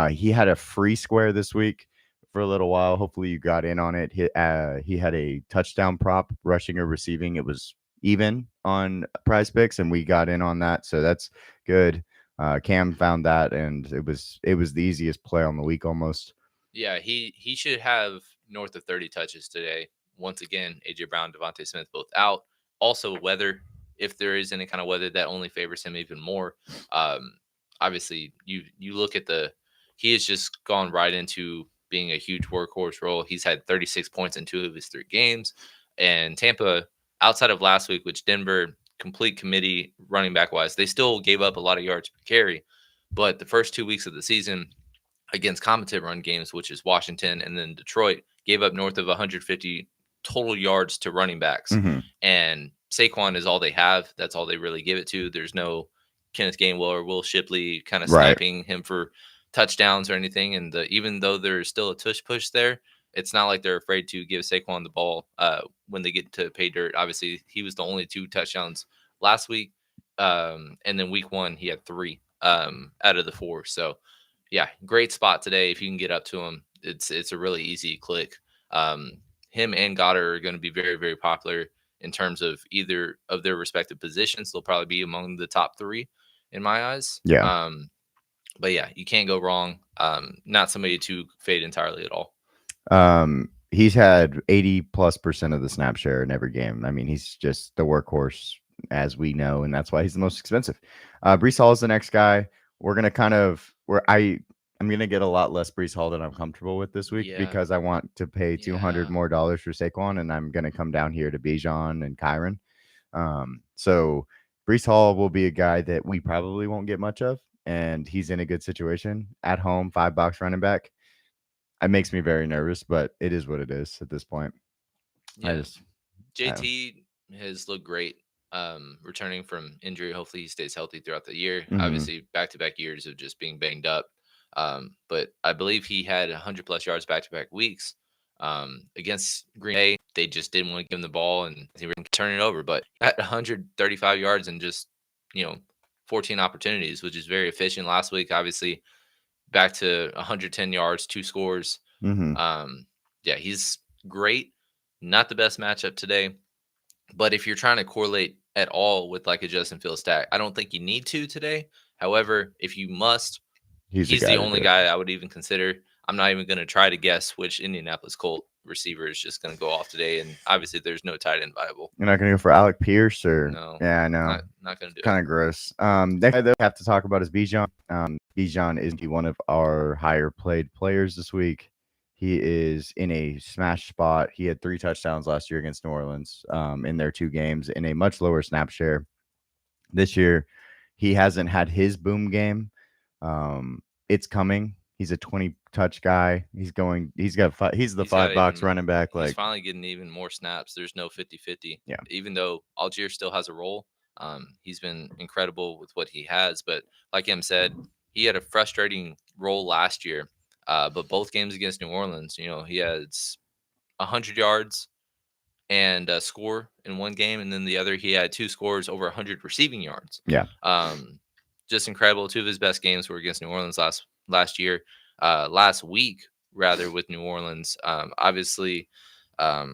He had a free square this week for a little while. Hopefully you got in on it. He had a touchdown prop, rushing or receiving. It was even on Prize Picks, and we got in on that, so that's good. Cam found that, and it was the easiest play on the week almost. Yeah, he should have north of 30 touches today. Once again, AJ Brown, Devontae Smith both out. Also, weather. If there is any kind of weather that only favors him even more, obviously you look at he has just gone right into being a huge workhorse role. He's had 36 points in 2 of his 3 games, and Tampa, outside of last week, which Denver complete committee running back wise, they still gave up a lot of yards per carry, but the first 2 weeks of the season against competent run games, which is Washington and then Detroit, gave up north of 150 total yards to running backs. Mm-hmm. And Saquon is all they have. That's all they really give it to. There's no Kenneth Gainwell or Will Shipley kind of Right. sniping him for touchdowns or anything. And even though there's still a tush push there, it's not like they're afraid to give Saquon the ball when they get to pay dirt. Obviously, he was the only 2 touchdowns last week. And then week 1, he had 3 out of the 4. So, yeah, great spot today. If you can get up to him, it's a really easy click. Him and Goddard are going to be very, very popular in terms of either of their respective positions. They'll probably be among the top 3 in my eyes. Yeah. But yeah, you can't go wrong. Not somebody to fade entirely at all. He's had 80+% of the snap share in every game. I mean, he's just the workhorse, as we know, and that's why he's the most expensive. Brees Hall is the next guy. We're gonna I'm gonna get a lot less Brees Hall than I'm comfortable with this week Yeah. because I want to pay $200 Yeah. more for Saquon, and I'm gonna come down here to Bijan and Kyron. So Brees Hall will be a guy that we probably won't get much of, and he's in a good situation at home, $5 running back. It makes me very nervous, but it is what it is at this point. Yeah. JT has looked great returning from injury. Hopefully he stays healthy throughout the year. Mhm. Obviously, back-to-back years of just being banged up. But I believe he had 100+ yards back-to-back weeks against Green Bay. They just didn't want to give him the ball, and he was turning it over. But at 135 yards and just 14 opportunities, which is very efficient. Last week, obviously, back to 110 yards, 2 scores. Mhm. Yeah, he's great. Not the best matchup today. But if you're trying to correlate at all with like a Justin Fields stack, I don't think you need to today. However, if you must, He's the he's guy the to only do it. guy I would even consider. I'm not even going to try to guess which Indianapolis Colt receiver is just going to go off today, and obviously there's no tight end viable. You're not going to go for Alec Pierce or No, yeah, I know. not going to do Kind of gross. Next guy that we have to talk about is Bijan. Bijan is one of our higher played players this week. He is in a smash spot. He had 3 touchdowns last year against New Orleans in their 2 games in a much lower snap share. This year, he hasn't had his boom game. It's coming. He's a 20 touch guy. He's the $5 running back. He's finally getting even more snaps. There's no 50-50. Yeah. Even though Algier still has a role, he's been incredible with what he has. But like Em said, he had a frustrating role last year. But both games against New Orleans, he had 100 yards and a score in one game, and then the other he had 2 scores over 100 receiving yards. Yeah. Just incredible. 2 of his best games were against New Orleans last week rather, with New Orleans. Obviously, why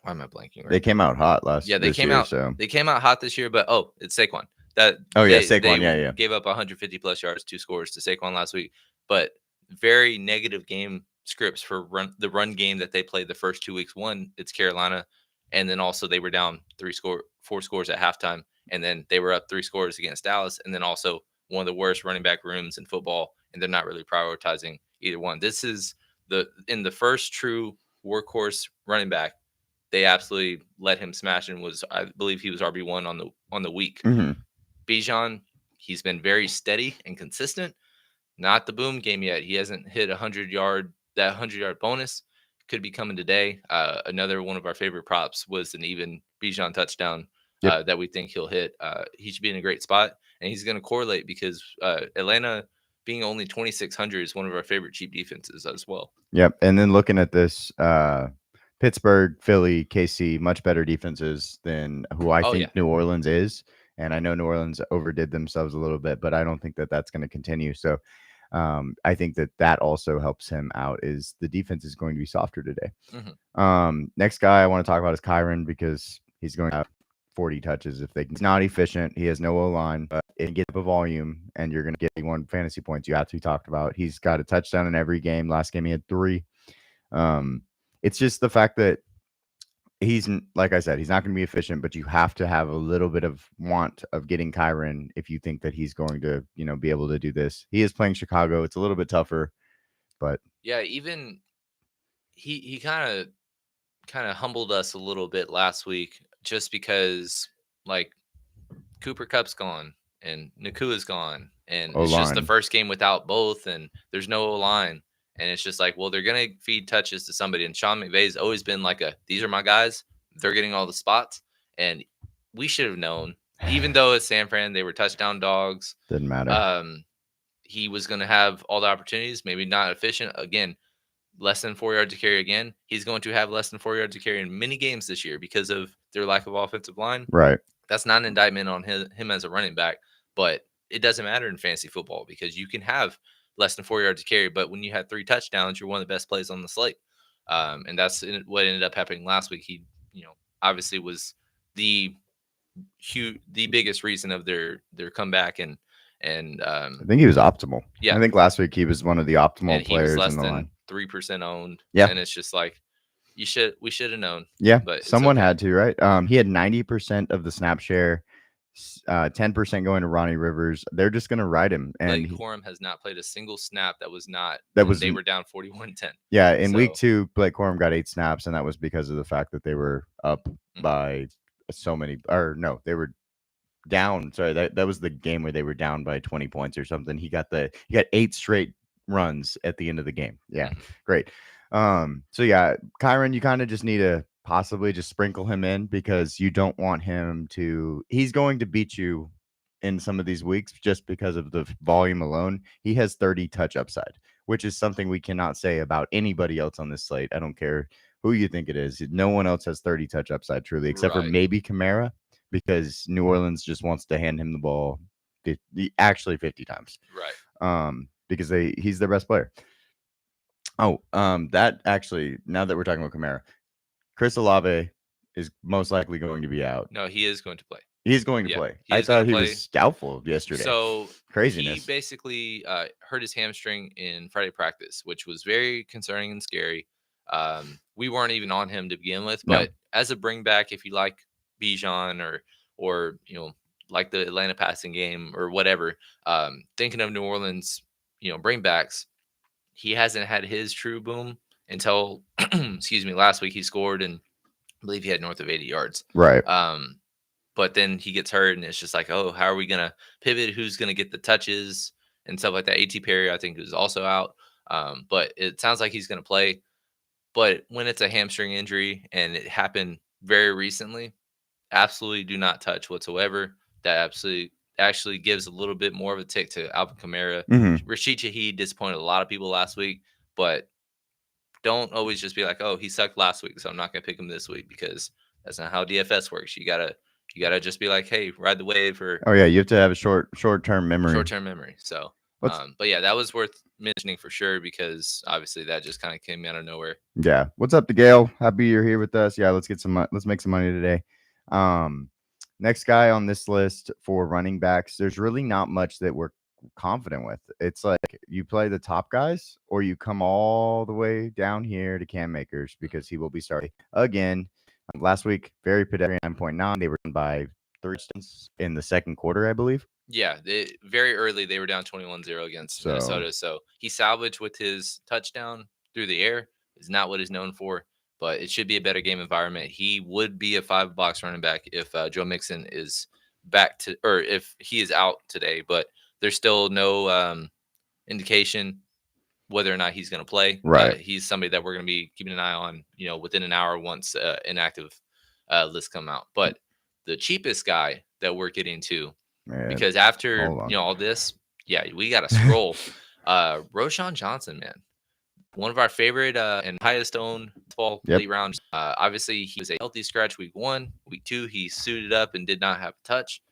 am I blanking? They came out hot They came out hot this year, but it's Saquon. Saquon. They gave up 150 plus yards, 2 scores to Saquon last week, but very negative game scripts for the run game that they played the first 2 weeks. One, it's Carolina, and then also they were down 4 scores at halftime, and then they were up 3 scores against Dallas, and then also one of the worst running back rooms in football, and they're not really prioritizing either one. This is in the first true workhorse running back. They absolutely let him smash, and I believe he was RB1 on the week. Mm-hmm. Bijan, he's been very steady and consistent. Not the boom game yet. He hasn't hit 100-yard bonus. Could be coming today. Another one of our favorite props was an even Bijan touchdown that we think he'll hit. He should be in a great spot, and he's going to correlate because Atlanta being only 2,600 is one of our favorite cheap defenses as well. Yep. And then looking at this, Pittsburgh, Philly, KC, much better defenses than who I think New Orleans is. And I know New Orleans overdid themselves a little bit, but I don't think that that's going to continue. So I think that also helps him out is the defense is going to be softer today. Mm-hmm. Next guy I want to talk about is Kyron because he's going to have 40 touches. He's not efficient. He has no O-line, but if you get up a volume and you're going to get 1 fantasy points, you have to be talked about. He's got a touchdown in every game. Last game he had 3. It's just the fact that he's, like I said, he's not going to be efficient, but you have to have a little bit of want of getting Kyron if you think that he's going to, be able to do this. He is playing Chicago. It's a little bit tougher, but yeah, even he kind of humbled us a little bit last week just because like Cooper Kupp's gone and Nakua's gone, and O-line. It's just the first game without both, and there's no O-line. And it's just like, well, they're going to feed touches to somebody. And Sean McVay's always been like these are my guys. They're getting all the spots. And we should have known, even though it's San Fran, they were touchdown dogs. Didn't matter. He was going to have all the opportunities, maybe not efficient. Again, less than 4 yards to carry again. He's going to have less than 4 yards to carry in many games this year because of their lack of offensive line. Right. That's not an indictment on him as a running back, but it doesn't matter in fantasy football because you can have less than 4 yards to carry, but when you had 3 touchdowns, you're one of the best plays on the slate. And that's what ended up happening last week. He, obviously was the biggest reason of their comeback, and I think he was optimal. Yeah, I think last week he was one of the optimal players in the line. He was less than 3% owned. Yeah, and it's just like we should have known. Yeah, but someone had to, right? He had 90% of the snap share. 10% going to Ronnie Rivers. They're just going to ride him. And Blake Corum has not played a single snap they were down 41-10. Yeah, in week 2, Blake Corum got 8 snaps, and that was because of the fact that they were up by so many. Or no, they were down. Sorry, that was the game where they were down by 20 points or something. He got 8 straight runs at the end of the game. Yeah, great. So yeah, Kyron, you kind of just need to possibly just sprinkle him in because you don't want him to. He's going to beat you in some of these weeks just because of the volume alone. He has 30 touch upside, which is something we cannot say about anybody else on this slate. I don't care who you think it is. No one else has 30 touch upside truly, except for maybe Kamara, because New Orleans just wants to hand him the ball actually 50 times. Right. Because he's their best player. That actually, now that we're talking about Kamara, Chris Olave is most likely going to be out. No, he is going to play. He's going to play. I thought he was doubtful yesterday. So craziness. He basically hurt his hamstring in Friday practice, which was very concerning and scary. We weren't even on him to begin with, No. but as a bring back, if you like Bijan or like the Atlanta passing game or whatever, thinking of New Orleans, bring backs, he hasn't had his true boom until excuse me, last week he scored and I believe he had north of 80 yards. Right. Um, but then he gets hurt, and it's just like, oh, how are we gonna pivot? Who's gonna get the touches and stuff like that? At Perry, I think, is also out. But it sounds like he's gonna play. But when it's a hamstring injury and it happened very recently, absolutely do not touch whatsoever. That absolutely actually gives a little bit more of a tick to Alvin Kamara. Hmm. Rashid Shaheed disappointed a lot of people last week, but don't always just be like, oh, he sucked last week, so I'm not gonna pick him this week because that's not how DFS works. You gotta just be like, hey, ride the wave or Oh yeah, you have to have a short term memory. short term memory. So, What's but yeah, that was worth mentioning for sure because obviously that just kind of came out of nowhere. Yeah. What's up to Gail? Happy you're here with us. Yeah, let's make some money today. Um Next guy on this list for running backs, there's really not much that we're confident with. It's like you play the top guys or you come all the way down here to Cam Makers because he will be starting again. Last week, very pedestrian 9.9. They were done by 3 in the second quarter, I believe. Yeah, very early they were down 21-0 against So Minnesota. So he salvaged with his touchdown through the air. Is not what he's known for, but it should be a better game environment. He would be a 5 box running back if Joe Mixon is back to, or if he is out today. But there's still no indication whether or not he's going to play. right. He's somebody that we're going to be keeping an eye on, within an hour once inactive lists come out. But the cheapest guy that we're getting to, Man, because after hold on. all this, yeah, we got to scroll. Roshan Johnson, man, one of our favorite and highest owned fall Yep. late rounds. Obviously, he was a healthy scratch week 1. Week 2, he suited up and did not have a touch,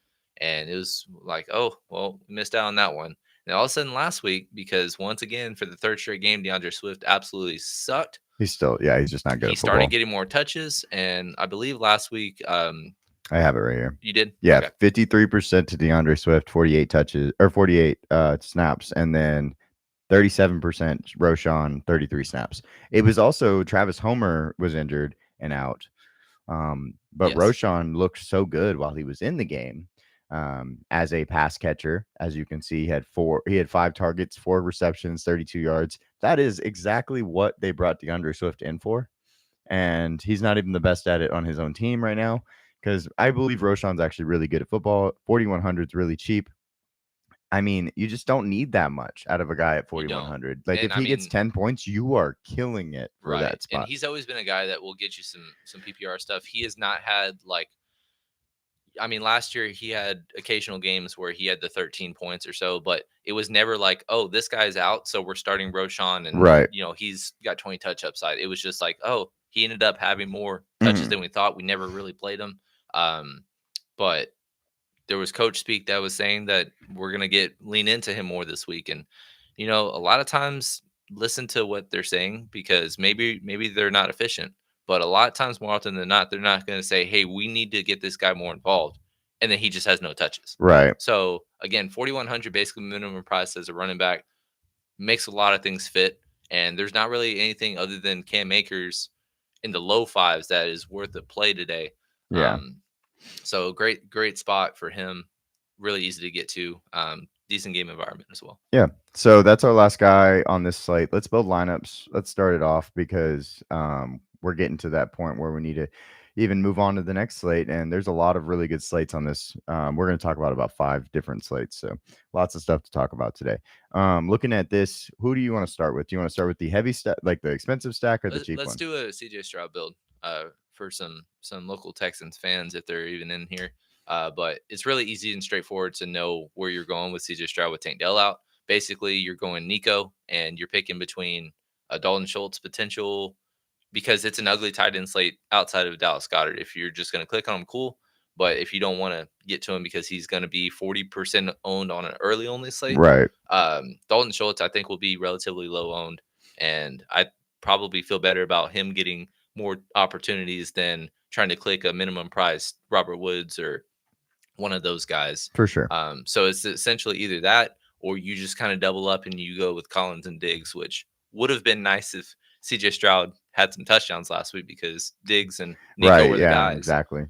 and it was like, oh well, we missed out on that one. And all of a sudden, last week, because once again for the third straight game, DeAndre Swift absolutely sucked. He's just not good He at started football. getting more touches, and I believe last week, I have it right here. you did, Yeah, okay. 53% to DeAndre Swift, 48 touches or 48 snaps, and then 37% Roshan, 33 snaps. It was also Travis Homer was injured and out. But Yes. Roshan looked so good while he was in the game. As a pass catcher, as you can see, he had 5 targets, 4 receptions, 32 yards. That is exactly what they brought DeAndre Swift in for. And he's not even the best at it on his own team right now because I believe Roshan's actually really good at football. 4,100 is really cheap. I mean, you just don't need that much out of a guy at 4,100. Like, And if he gets 10 points, you are killing it for that spot. And he's always been a guy that will get you some PPR stuff. He has not had last year he had occasional games where he had the 13 points or so, but it was never like, oh, this guy's out, so we're starting Roshan and right. He's got 20 touch upside. It was just like, oh, he ended up having more touches than we thought. We never really played him. But there was coach speak that was saying that we're going to lean into him more this week. And, a lot of times listen to what they're saying because maybe they're not efficient, but a lot of times more often than not, they're not going to say, hey, we need to get this guy more involved. And then he just has no touches. Right. So again, 4,100 basically minimum price as a running back makes a lot of things fit. And there's not really anything other than Cam Akers in the low 5s that is worth a play today. Yeah. So great spot for him. Really easy to get to. Decent game environment as well. Yeah. So that's our last guy on this slate. Let's build lineups. Let's start it off because we're getting to that point where we need to even move on to the next slate. And there's a lot of really good slates on this. We're going to talk about 5 different slates. So lots of stuff to talk about today. Looking at this, who do you want to start with? Do you want to start with the heavy stack, like the expensive stack, or the cheap one? Let's do a CJ Stroud build for some local Texans fans if they're even in here. But it's really easy and straightforward to know where you're going with CJ Stroud with Tank Dell out. Basically, you're going Nico, and you're picking between a Dalton Schultz potential because it's an ugly tight end slate outside of Dallas Goedert. If you're just going to click on him, cool. But if you don't want to get to him because he's going to be 40% owned on an early only slate, right? Dalton Schultz, I think, will be relatively low owned, and I probably feel better about him getting more opportunities than trying to click a minimum price Robert Woods or one of those guys. For sure. So it's essentially either that or you just kind of double up and you go with Collins and Diggs, which would have been nice if CJ Stroud had some touchdowns last week because Diggs and Nico Right. were the Yeah. guys. Exactly.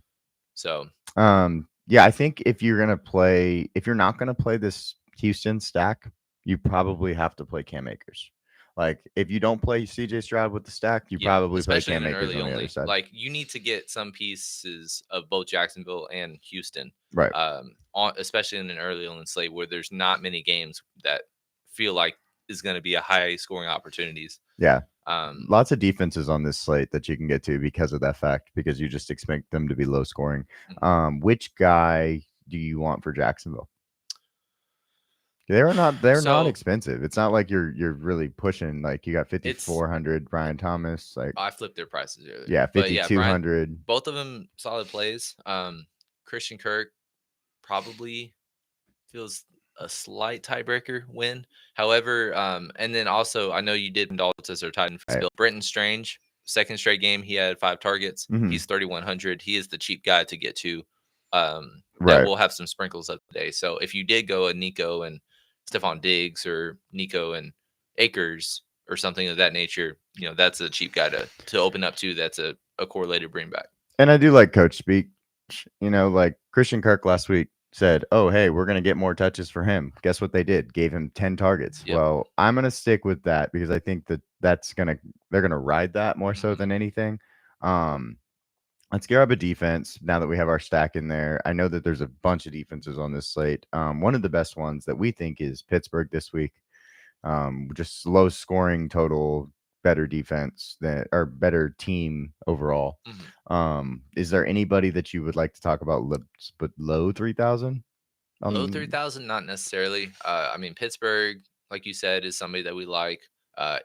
So Yeah, I think if you're not gonna play this Houston stack, you probably have to play Cam Akers. Like, if you don't play CJ Stroud with the stack, you yeah, probably play especially in Cam an Akers early on the other only. side. Like you need to get some pieces of both Jacksonville and Houston, Right. especially in an early only slate where there's not many games that feel like is going to be a high scoring opportunities. Yeah. Um, Lots of defenses on this slate that you can get to because of that fact, because you just expect them to be low scoring. Which guy do you want for Jacksonville? They're not so expensive. It's not like you're really pushing, like you got it's 5,400 Brian Thomas, like I flipped their prices earlier, yeah, but yeah, Brian, 5,200. both of them solid plays. Christian Kirk probably feels a slight tiebreaker win. However, and then also I know you did Daltas or Titan Right. Bill. Brenton Strange, second straight game, he had 5 targets. Mhm. He's 3,100. He is the cheap guy to get to. That Right. will have some sprinkles up today. So if you did go a Nico and Stephon Diggs or Nico and Akers or something of that nature, that's a cheap guy to open up to. That's a correlated bring back. And I do like coach speak. Like Christian Kirk last week said, "Oh, hey, we're gonna get more touches for him." Guess what they did? Gave him 10 targets. Yep. Well, I'm gonna stick with that because I think they're gonna ride that more so than anything. Let's grab a defense now that we have our stack in there. I know that there's a bunch of defenses on this slate. One of the best ones that we think is Pittsburgh this week. Just low scoring total, better defense or better team overall. Is there anybody that you would like to talk about? But low 3,000. Low 3,000, not necessarily. I mean, Pittsburgh, like you said, is somebody that we like.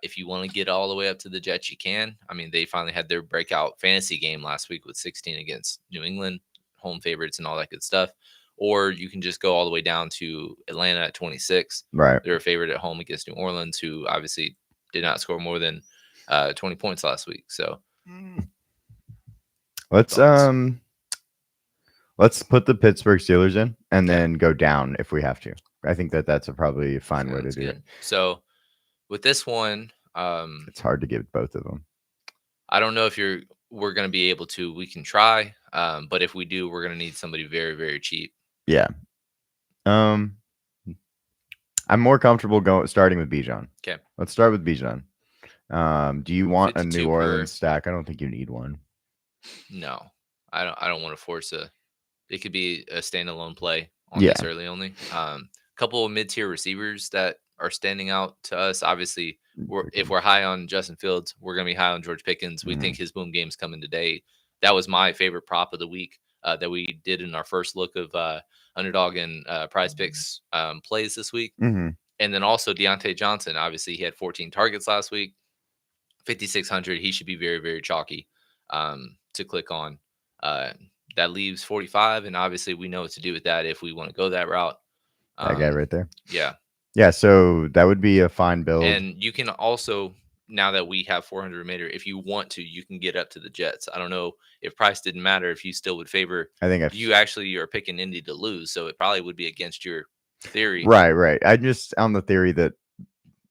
If you want to get all the way up to the Jets, you can. I mean, they finally had their breakout fantasy game last week with 16 against New England, home favorites, and all that good stuff. Or you can just go all the way down to Atlanta at 26. Right. They're a favorite at home against New Orleans, who obviously did not score more than 20 points last week. So let's thoughts? let's put the Pittsburgh Steelers in and Okay. then go down if we have to. I think that's probably a fine way to Sounds do good. it. So with this one, It's hard to get both of them. I don't know if we're going to be able to. We can try, but if we do, we're going to need somebody very, very cheap. Yeah. I'm more comfortable starting with Bijan. Okay. Let's start with Bijan. Do you want a New 52 Orleans per. stack? I don't think you need one. No, I don't want to force a. It could be a standalone play on Yeah. this early only. Couple of mid-tier receivers that are standing out to us. Obviously, if we're high on Justin Fields, we're going to be high on George Pickens. We think his boom game's coming today. That was my favorite prop of the week that we did in our first look of underdog and prize picks plays this week. Mm-hmm. And then also Deontay Johnson. Obviously, he had 14 targets last week, 5,600. He should be very, very chalky to click on. That leaves 45, and obviously we know what to do with that if we want to go that route. That guy right there. Yeah. Yeah, so that would be a fine build. And you can also, now that we have 400 remainder, if you want to, you can get up to the Jets. I don't know if price didn't matter, if you still would favor. I think you actually are picking Indy to lose, so it probably would be against your theory. Right. I just on the theory that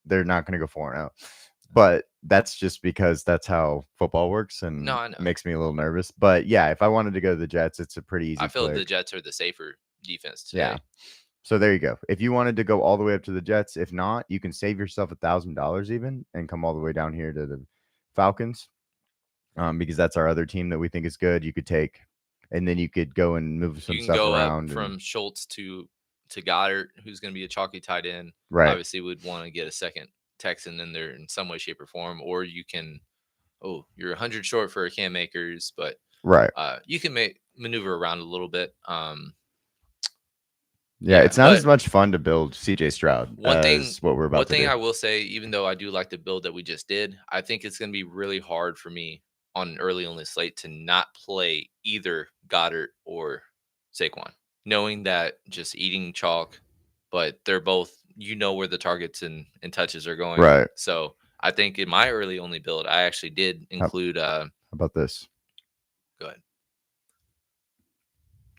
they're not going to go 4-0. But that's just because that's how football works, and No, I know. it makes me a little nervous. But yeah, if I wanted to go to the Jets, it's a pretty easy I feel click. the Jets are the safer defense today. Yeah. So there you go. If you wanted to go all the way up to the Jets, if not, you can save yourself $1,000 even and come all the way down here to the Falcons, because that's our other team that we think is good. You could take, and then you could go and move some stuff around. From Schultz to Goddard, who's going to be a chalky tight end. Right. Obviously, would want to get a second Texan in there in some way, shape, or form. Or you can, you're 100 short for a Cam Akers, but right. You can maneuver around a little bit. Yeah, it's not as much fun to build CJ Stroud as what we're about to do. One thing I will say, even though I do like the build that we just did, I think it's going to be really hard for me on an early only slate to not play either Goddard or Saquon, knowing that just eating chalk, but they're both, where the targets and touches are going. Right. So I think in my early only build, I actually did include. How about this? Go ahead.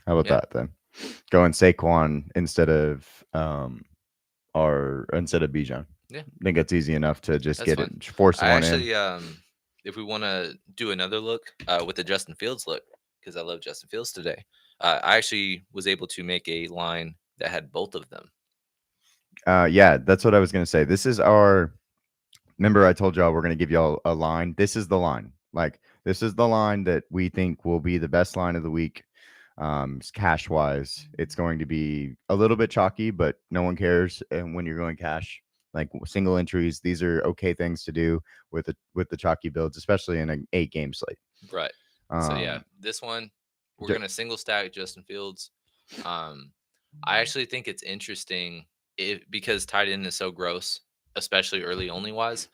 How about that then? Going Saquon instead of Bijan. Yeah, I think it's easy enough to just that's get fine. it, force I one in. actually, if we want to do another look with the Justin Fields look, because I love Justin Fields today, I actually was able to make a line that had both of them. Yeah, that's what I was gonna say. This is our. Remember, I told y'all we're gonna give y'all a line. This is the line. Like this is the line that we think will be the best line of the week. Cash wise, it's going to be a little bit chalky, but no one cares. And when you're going cash, like single entries, these are okay things to do with the chalky builds, especially in an 8 game slate. Right. So yeah, Um, this one we're j- gonna single stack Justin Fields. Um, I actually think it's interesting because tight end is so gross, especially early only wise.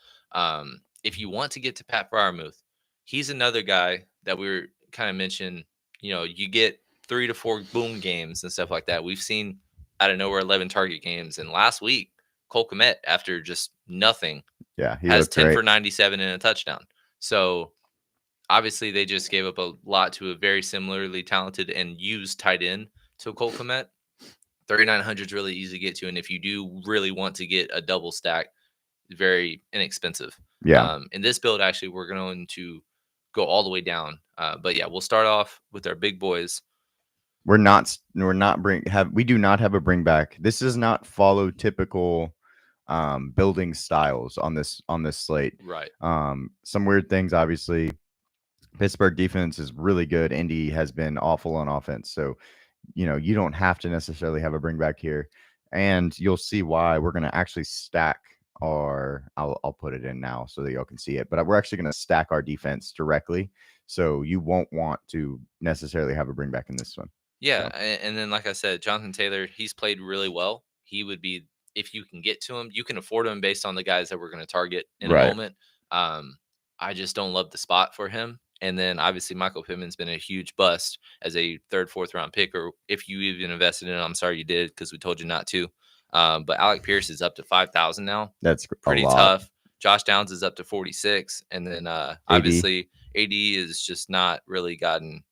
If you want to get to Pat Fryermuth, he's another guy that we were kind of mentioned. You know, you get 3 to 4 boom games and stuff like that. We've seen out of nowhere 11 target games, and last week Cole Kmet, after just nothing, yeah, he has looked 10 great. for 97 and a touchdown. So obviously they just gave up a lot to a very similarly talented and used tight end to Cole Kmet. 3,900 is really easy to get to, and if you do really want to get a double stack, very inexpensive. Yeah, In this build, actually, we're going to go all the way down. But yeah, we'll start off with our big boys. we do not have a bring back. This does not follow typical building styles on this slate. Right. Some weird things, obviously. Pittsburgh defense is really good. Indy has been awful on offense. So, you don't have to necessarily have a bring back here. And you'll see why we're going to actually stack I'll put it in now so that y'all can see it. But we're actually going to stack our defense directly. So you won't want to necessarily have a bring back in this one. Yeah, So, and then like I said, Jonathan Taylor, he's played really well. He would be, if you can get to him, you can afford him based on the guys that we're going to target in a right. moment. I just don't love the spot for him. And then obviously Michael Pittman's been a huge bust as a third, fourth round pick, or if you even invested in it, I'm sorry you did because we told you not to. But Alec Pierce is up to 5,000 now, That's a pretty lot. tough. Josh Downs is up to 46, and then AD. obviously AD is just not really gotten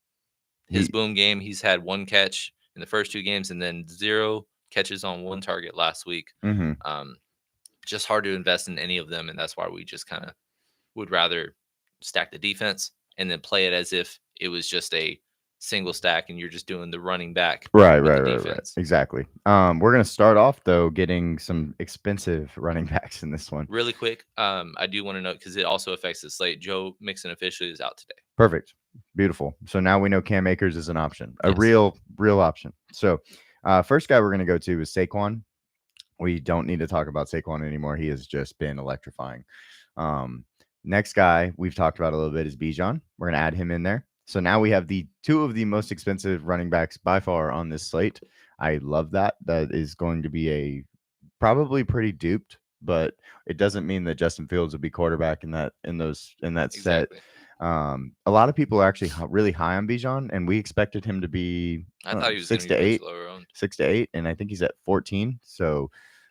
his He, boom game. He's had 1 catch in the first 2 games and then 0 catches on 1 target last week. mm-hmm. Um, just hard to invest in any of them, and that's why we just kind of would rather stack the defense and then play it as if it was just a single stack and you're just doing the running back Right, with right, the right, right. defense. Exactly. We're gonna start off though getting some expensive running backs in this one. Really quick, I do want to note because it also affects the slate. Joe Mixon officially is out today. Perfect. Beautiful. So now we know Cam Akers is an option, a Yes. real option. So, first guy we're gonna go to is Saquon. We don't need to talk about Saquon anymore. He has just been electrifying. Next guy we've talked about a little bit is Bijan. We're gonna add him in there. So now we have the two of the most expensive running backs by far on this slate. I love that. That is going to be a probably pretty duped, but it doesn't mean that Justin Fields will be quarterback in that set. Exactly. A lot of people are actually really high on Bijan, and we expected him to be I thought he was going six to to be much eight, lower owned. 6 to 8, and I think he's at 14. So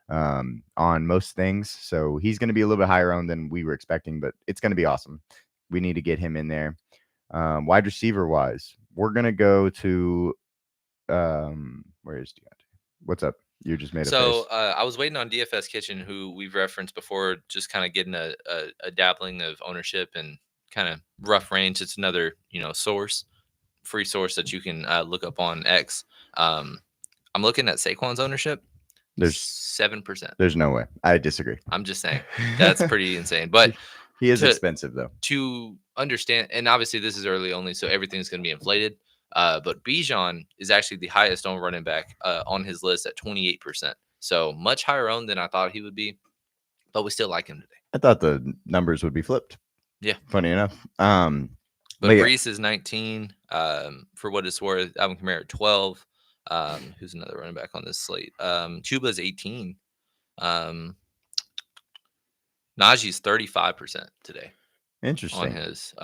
on most things, so he's going to be a little bit higher owned than we were expecting, but it's going to be awesome. We need to get him in there. Wide receiver wise, we're going to go to where is Deontay? What's up? You just made a So face. I was waiting on DFS Kitchen, who we've referenced before, just kind of getting a dabbling of ownership and kind of rough range. It's another free source that you can look up on X. I'm looking at Saquon's ownership, There's 7%. there's no way. I disagree. I'm just saying that's pretty insane. But He is to expensive though. to understand, and obviously this is early only, so everything's going to be inflated. But Bijan is actually the highest owned running back on his list at 28%. So much higher owned than I thought he would be, but we still like him today. I thought the numbers would be flipped. Yeah. Funny enough. But Yeah. Brees is 19. For what it's worth, Alvin Kamara 12. Who's another running back on this slate? Chuba's 18. Najee's 35% today on Interesting. his,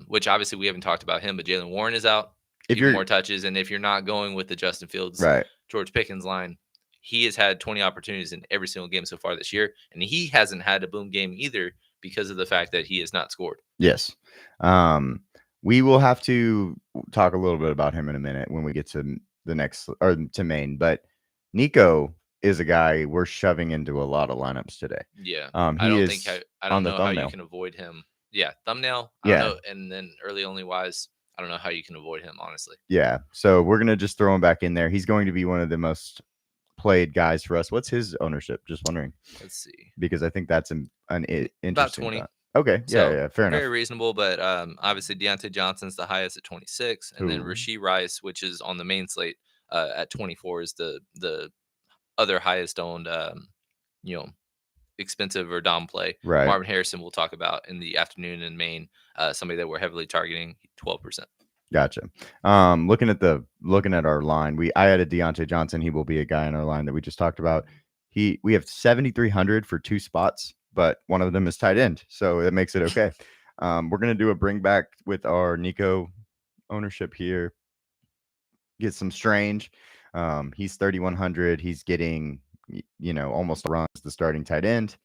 which obviously we haven't talked about him, but Jalen Warren is out. If Even you're more touches, and if you're not going with the Justin Fields, right, George Pickens line, he has had 20 opportunities in every single game so far this year, and he hasn't had a boom game either because of the fact that he has not scored. yes. We will have to talk a little bit about him in a minute when we get to the next or to Maine. But Nico is a guy we're shoving into a lot of lineups today. Yeah. I He don't think is I on don't the know how you thumbnail. can avoid him. Yeah, thumbnail. I don't Yeah. know, and then early only wise, I don't know how you can avoid him, honestly. Yeah. So we're gonna just throw him back in there. He's going to be one of the most played guys for us. What's his ownership? Just wondering, Let's see. because I think that's an About interesting 20. thought. Okay. Yeah. So Yeah. Fair very enough. reasonable, but obviously Deontay Johnson's the highest at 26, and then Who? Rasheed Rice, which is on the main slate at 24, is the other highest owned, you know, expensive or dom play. Right. Marvin Harrison we'll talk about in the afternoon in Maine, somebody that we're heavily targeting, 12%. Gotcha. Looking at our line, I added Deontay Johnson. He will be a guy in our line that we just talked about. We have 7,300 for 2 spots, but one of them is tight end, so it makes it okay. We're gonna do a bring back with our Nico ownership here. Get some strange. He's 3,100. He's getting almost runs the starting tight end.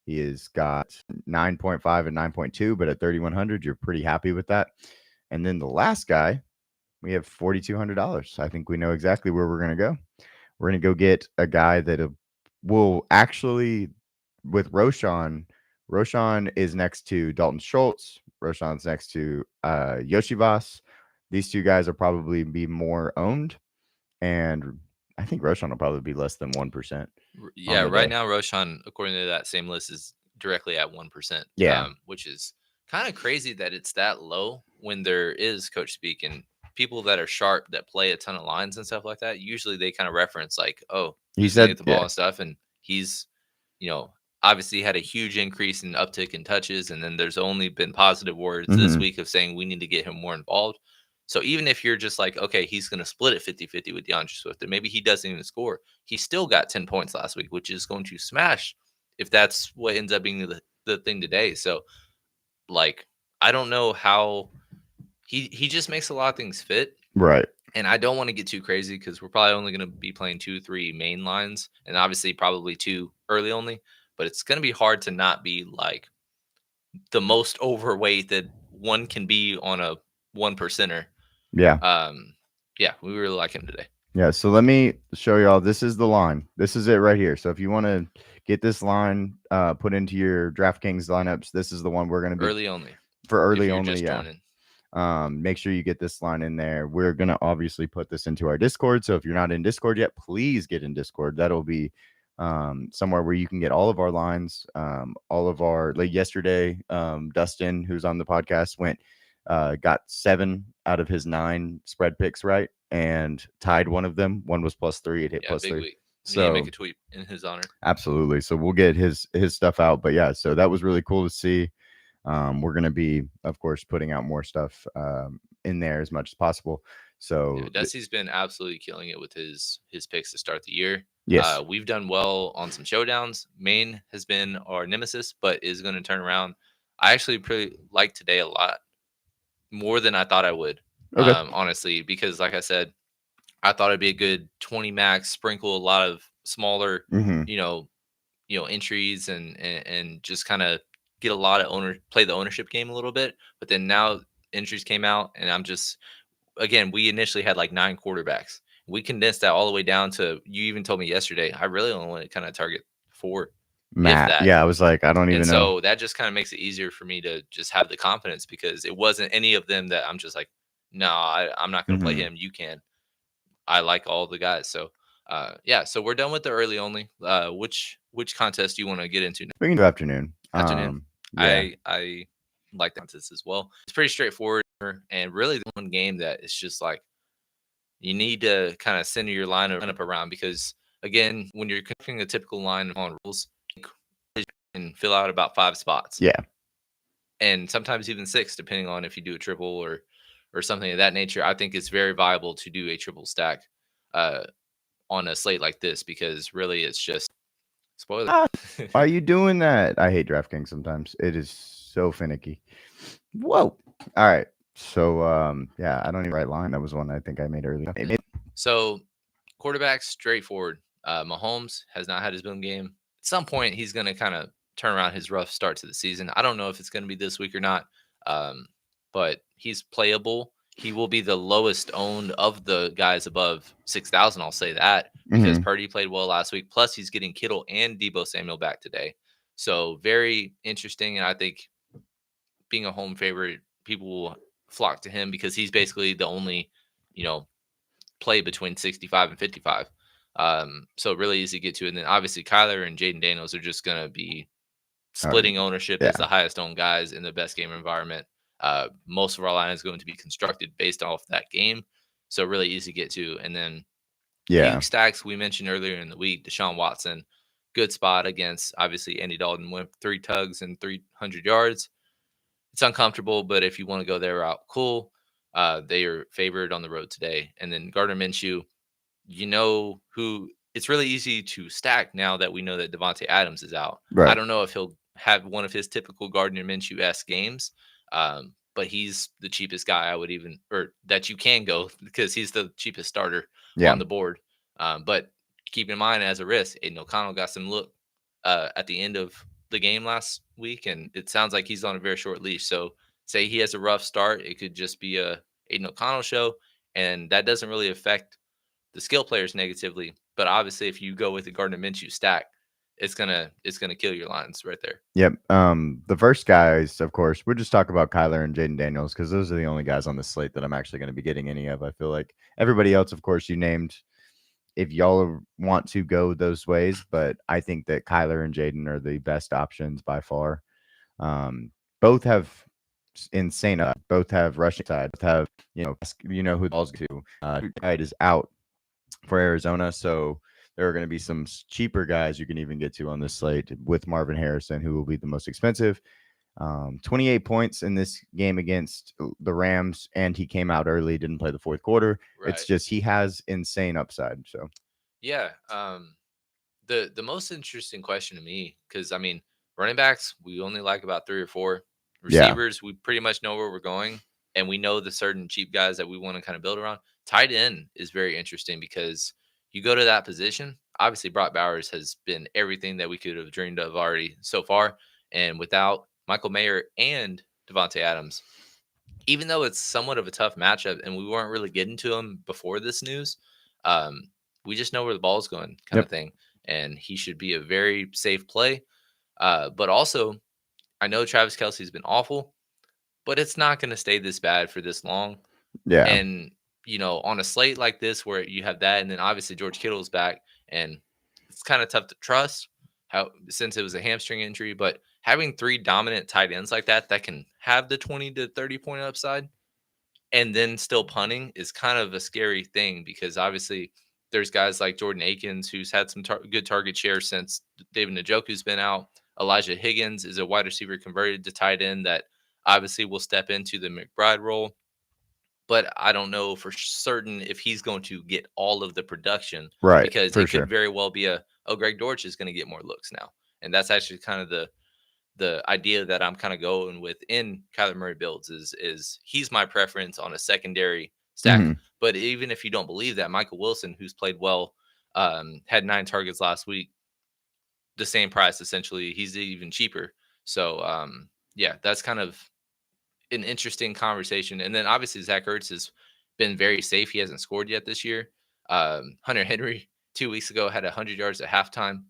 He has got 9.5 and 9.2, but at 3,100, you're pretty happy with that. And then the last guy, we have $4,200. I think we know exactly where we're going to go. We're going to go get a guy that will actually, with Roshan. Roshan is next to Dalton Schultz. Roshan's next to Yoshivas. These two guys will probably be more owned. And I think Roshan will probably be less than 1% Yeah, on the right day. now Roshan, according to that same list, is directly at 1%. Yeah. Which is kind of crazy that it's that low when there is coach speak and people that are sharp that play a ton of lines and stuff like that. Usually they kind of reference like, oh, He who's gonna said, get the ball yeah. and stuff, and he's you know obviously had a huge increase in uptick in touches, and then there's only been positive words this Mhm. week of saying we need to get him more involved. So even if you're just like, okay, he's going to split it 50-50 with DeAndre Swift, and maybe he doesn't even score, he still got 10 points last week, which is going to smash if that's what ends up being the thing today. So, like, I don't know how he just makes a lot of things fit. Right. And I don't want to get too crazy because we're probably only going to be playing 2-3 main lines and obviously probably 2 early only. But it's going to be hard to not be like the most overweight that one can be on a 1%er. Yeah. Yeah, we really like him today. Yeah. So let me show y'all. This is the line. This is it right here. So if you want to get this line put into your DraftKings lineups, this is the one we're going to be Early only. for If early you're only. just Yeah. joining. Make sure you get this line in there. We're going to obviously put this into our Discord. So if you're not in Discord yet, please get in Discord. That'll be somewhere where you can get all of our lines. All of our, like yesterday, Dustin, who's on the podcast, got 7 out of his 9 spread picks right and tied one of them. One was +3. It hit Yeah, big +3. week. We need to So make a tweet in his honor. absolutely. So we'll get his stuff out. But yeah, so that was really cool to see. We're going to be, of course, putting out more stuff in there as much as possible. So Yeah, Dusty's been absolutely killing it with his picks to start the year. yes. We've done well on some showdowns. Maine has been our nemesis, but is going to turn around. I actually pretty like today a lot more than I thought I would, Okay. honestly, because like I said, I thought it'd be a good 20 max, sprinkle a lot of smaller, Hmm. you know, entries and just kind of get a lot of play the ownership game a little bit. But then now entries came out, and I'm just again, we initially had like 9 quarterbacks. We condensed that all the way down to you even told me yesterday, I really only want to kind of target 4, if Matt. that. Yeah, I was like, I don't And even know. so that just kind of makes it easier for me to just have the confidence because it wasn't any of them that I'm just like, no, I'm not going to play Hmm. him. You can. I like all the guys. So, yeah. So we're done with the early only. Which contest do you want to get into? We can do afternoon. Afternoon. Yeah. I like the contest as well. It's pretty straightforward and really the one game that it's just like you need to kind of center your lineup around because again, when you're conducting a typical line on rules, you can fill out about 5 spots Yeah. and sometimes even 6, depending on if you do a triple or something of that nature. I think it's very viable to do a triple stack on a slate like this because really it's just spoiler. Ah, why are you doing that? I hate DraftKings sometimes. It is so finicky. Whoa. All right. So yeah, I don't even write line. That was one I think I made earlier. So quarterback straightforward. Mahomes has not had his boom game. At some point, he's going to kind of turn around his rough start to the season. I don't know if it's going to be this week or not, but he's playable. he will be the lowest owned of the guys above 6,000. I'll say that because Hmm. Purdy played well last week. Plus, he's getting Kittle and Debo Samuel back today. So very interesting. And I think being a home favorite, people will flock to him because he's basically the only, you know, play between 65 and 55. So really easy to get to. And then obviously Kyler and Jaden Daniels are just going to be splitting ownership as Yeah. the highest owned guys in the best game environment. Most of our line is going to be constructed based off that game. So really easy to get to. And then Yeah. huge stacks we mentioned earlier in the week, Deshaun Watson, good spot against obviously Andy Dalton went 3 tugs and 300 yards. It's uncomfortable, but if you want to go their route, cool. They are favored on the road today. And then Gardner Minshew, you know who it's really easy to stack now that we know that Devontae Adams is out. I Right. don't know if he'll have one of his typical Gardner Minshew-esque games, but he's the cheapest guy I would even, or that you can go because he's the cheapest starter Yeah. on the board. But keep in mind as a risk, Aiden O'Connell got some look at the end of the game last week, and it sounds like he's on a very short leash. So say he has a rough start, it could just be a Aiden O'Connell show, and that doesn't really affect the skill players negatively. But obviously, if you go with the Gardner Minshew stack, it's gonna kill your lines right there. Yep. The first guys, of course, we'll just talk about Kyler and Jaden Daniels because those are the only guys on the slate that I'm actually going to be getting any of. I feel like everybody else, of course, you named. If y'all want to go those ways, but I think that Kyler and Jaden are the best options by far. Both have insane both have rushing side, both have, who the ball's to. Tide is out for Arizona, so there are going to be some cheaper guys you can even get to on this slate with Marvin Harrison, who will be the most expensive. 28 points in this game against the Rams, and he came out early, didn't play the fourth quarter. Right. It's just he has insane upside. So Yeah. The most interesting question to me, because I mean, running backs, we only like about 3 or 4. yeah, Receivers, we pretty much know where we're going, and we know the certain cheap guys that we want to kind of build around. Tight end is very interesting because you go to that position. Obviously, Brock Bowers has been everything that we could have dreamed of already so far, and without Michael Mayer and Devontae Adams, even though it's somewhat of a tough matchup, and we weren't really getting to him before this news, um, we just know where the ball's going, kind yep, of thing, and he should be a very safe play. But also, I know Travis Kelsey's been awful, but it's not going to stay this bad for this long. yeah, And on a slate like this where you have that, and then obviously George Kittle's back, and it's kind of tough to trust how since it was a hamstring injury. But having 3 dominant tight ends like that can have the 20 to 30 point upside and then still punting is kind of a scary thing because obviously there's guys like Jordan Akins who's had some good target share since David Njoku's been out. Elijah Higgins is a wide receiver converted to tight end that obviously will step into the McBride role, but I don't know for certain if he's going to get all of the production right, because for it could sure. very well be Greg Dortch is going to get more looks now. And that's actually kind of the idea that I'm kind of going with in Kyler Murray builds is he's my preference on a secondary stack. Hmm. But even if you don't believe that, Michael Wilson, who's played well, had 9 targets last week, the same price essentially. He's even cheaper. So yeah, that's kind of an interesting conversation. And then obviously Zach Ertz has been very safe. He hasn't scored yet this year. Hunter Henry 2 weeks ago had 100 yards at halftime.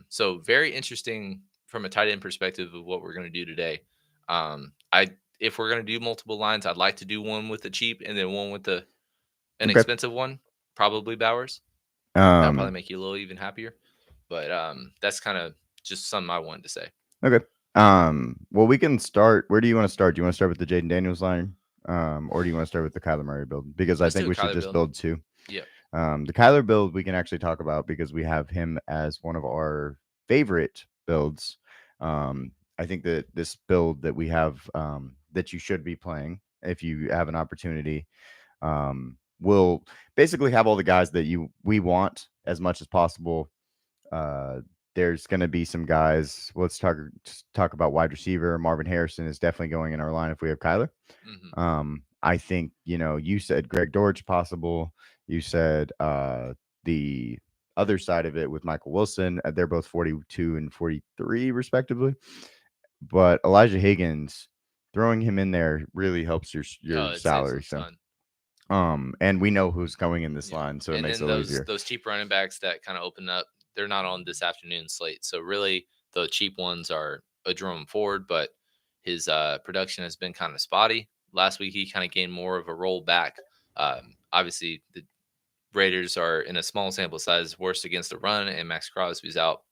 So very interesting from a tight end perspective of what we're going to do today. I if we're going to do multiple lines, I'd like to do one with the cheap and then one with an Okay. expensive one, probably Bowers. That'll probably Um. make you a little even happier. But that's kind of just something I wanted to say. Okay. Well, we can start. Where do you want to start? Do you want to start with the Jaden Daniels line, or do you want to start with the Kyler Murray build? Because I Let's think do a we should Kyler just build. build two. Yep. The Kyler build we can actually talk about because we have him as one of our favorite builds. I think that this build that we have, that you should be playing if you have an opportunity, will basically have all the guys that we want as much as possible. Uh, there's going to be some guys. Let's talk about wide receiver. Marvin Harrison is definitely going in our line if we have Kyler. Mm-hmm. I think you said Greg Dortch possible. You said the other side of it with Michael Wilson. They're both 42 and 43 respectively. But Elijah Higgins throwing him in there really helps your It saves salary. them a So, ton. and we know who's going in this Yeah, line, so it and makes it then a little easier. those cheap running backs that kind of open up, they're not on this afternoon slate. So really, the cheap ones are a Jerome Ford, but his production has been kind of spotty. Last week, he kind of gained more of a roll back. Obviously, the Raiders are in a small sample size, worst against the run, and Max Crosby's out.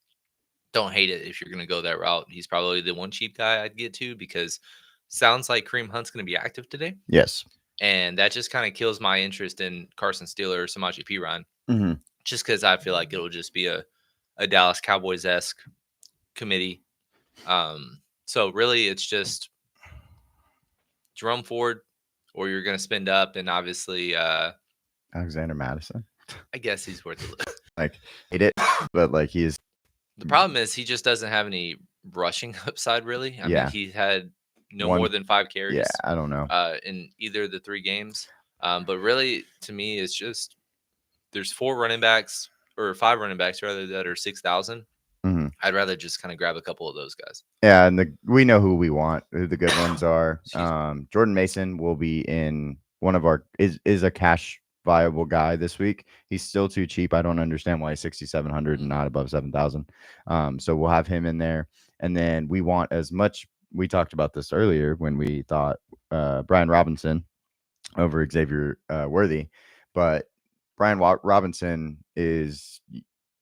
Don't hate it if you're going to go that route. He's probably the one cheap guy I'd get to because sounds like Kareem Hunt's going to be active today. Yes. And that just kind of kills my interest in Carson Steeler or Samaje Perine, Mm-hmm. just because I feel like it'll just be a Dallas Cowboys esque committee. So really, it's just Jerome Ford, or you're going to spend up, and obviously, Alexander Madison. I guess he's worth a look. Like, hate it, but like he is. The problem is he just doesn't have any rushing upside, really. I mean, Yeah. he had no One. more than 5 Yeah, carries I don't know. in either of the 3 games. But really, to me, it's just there's 4 running backs or 5 running backs rather that are 6,000. Mm-hmm. I'd rather just kind of grab a couple of those guys. Yeah, and we know who we want, who the good ones are. Excuse me. Jordan Mason will be in one of our is a cash viable guy this week. He's still too cheap. I don't understand why he's 6,700 and not above 7,000. So we'll have him in there, and then we want as much. We talked about this earlier when we thought Brian Robinson over Xavier Worthy, but Brian Robinson is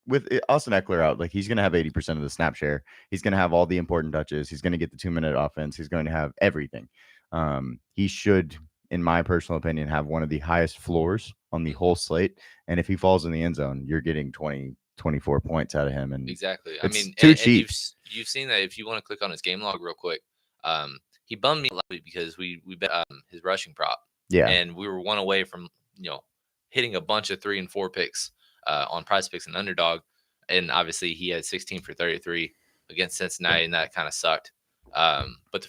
with Austin Eckler out, like he's going to have 80% of the snap share. He's going to have all the important touches. He's going to get the 2-minute offense. He's going to have everything. He should, in my personal opinion, have one of the highest floors on the whole slate. And if he falls in the end zone, you're getting 24 points out of him. And exactly. I it's mean, too and cheap. you've seen that if you want to click on his game log real quick. He bummed me a lot because we bet his rushing prop. Yeah. And we were one away from hitting a bunch of 3 and 4 picks on Prize Picks and Underdog, and obviously he had 16 for 33 against Cincinnati, and that kind of sucked. But